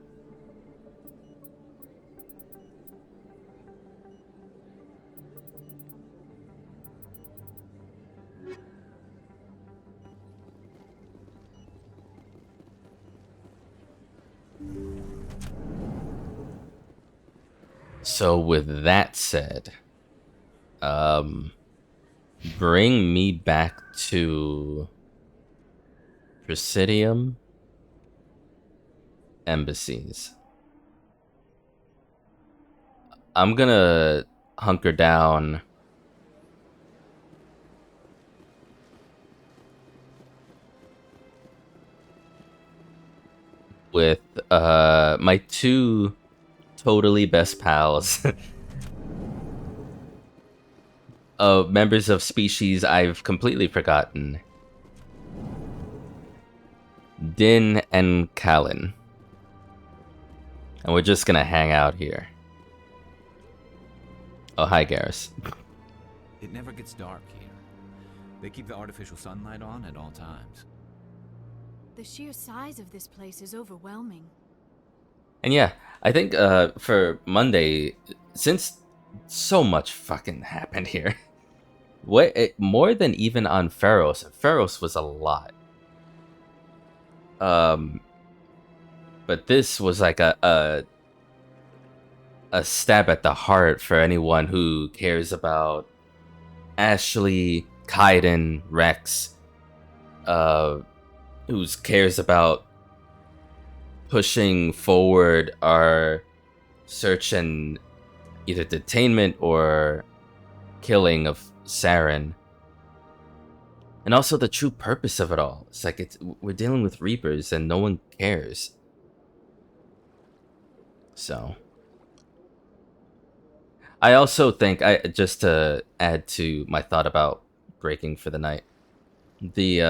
S1: So with that said... bring me back to Presidium Embassies. I'm gonna hunker down with my two totally best pals. Members of species I've completely forgotten. Din and Callan. And we're just gonna hang out here. Oh, hi, Garrus.
S5: It never gets dark here. They keep the artificial sunlight on at all times.
S15: The sheer size of this place is overwhelming.
S1: And yeah, I think for Monday, since so much fucking happened here, more than even on Pharos. Pharos was a lot. But this was like a stab at the heart for anyone who cares about Ashley, Kaiden, Rex, who cares about pushing forward our search and either detainment or killing of Saren. And also the true purpose of it all. It's like we're dealing with Reapers and no one cares. So I also think, just to add to my thought about breaking for the night, the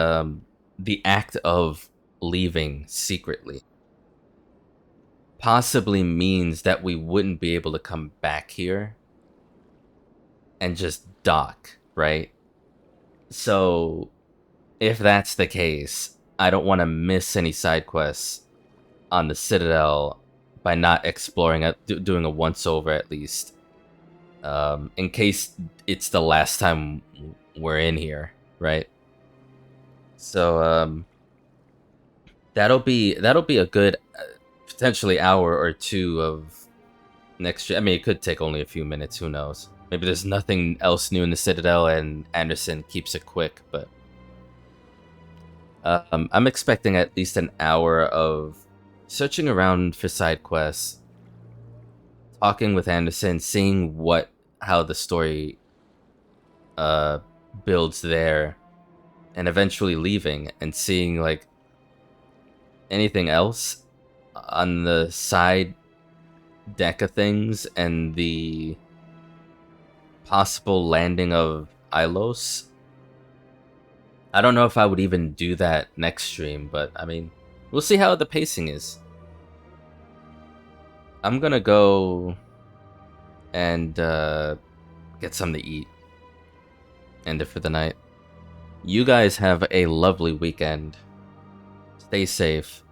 S1: act of leaving secretly possibly means that we wouldn't be able to come back here and just dock, right? So if that's the case, I don't want to miss any side quests on the Citadel by not exploring doing a once over at least, in case it's the last time we're in here, right? So that'll be a good potentially hour or two of next year. I mean, it could take only a few minutes, who knows? Maybe there's nothing else new in the Citadel and Anderson keeps it quick, but I'm expecting at least an hour of searching around for side quests, talking with Anderson, seeing how the story builds there, and eventually leaving and seeing like anything else on the side deck of things and the possible landing of Ilos. I don't know if I would even do that next stream, but I mean, we'll see how the pacing is. I'm gonna go and get something to eat. End it for the night. You guys have a lovely weekend. Stay safe.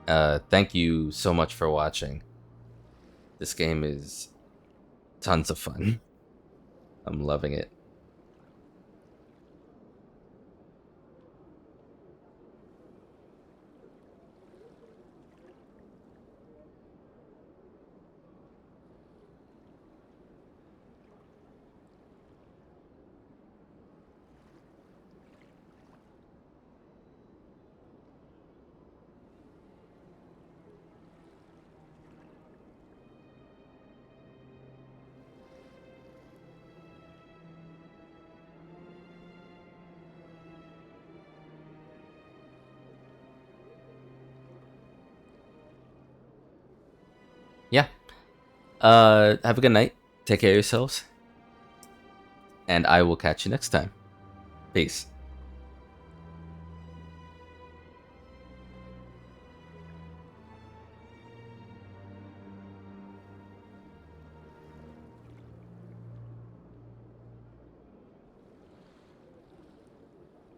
S1: Thank you so much for watching. This game is tons of fun. I'm loving it. Yeah. Have a good night. Take care of yourselves. And I will catch you next time. Peace.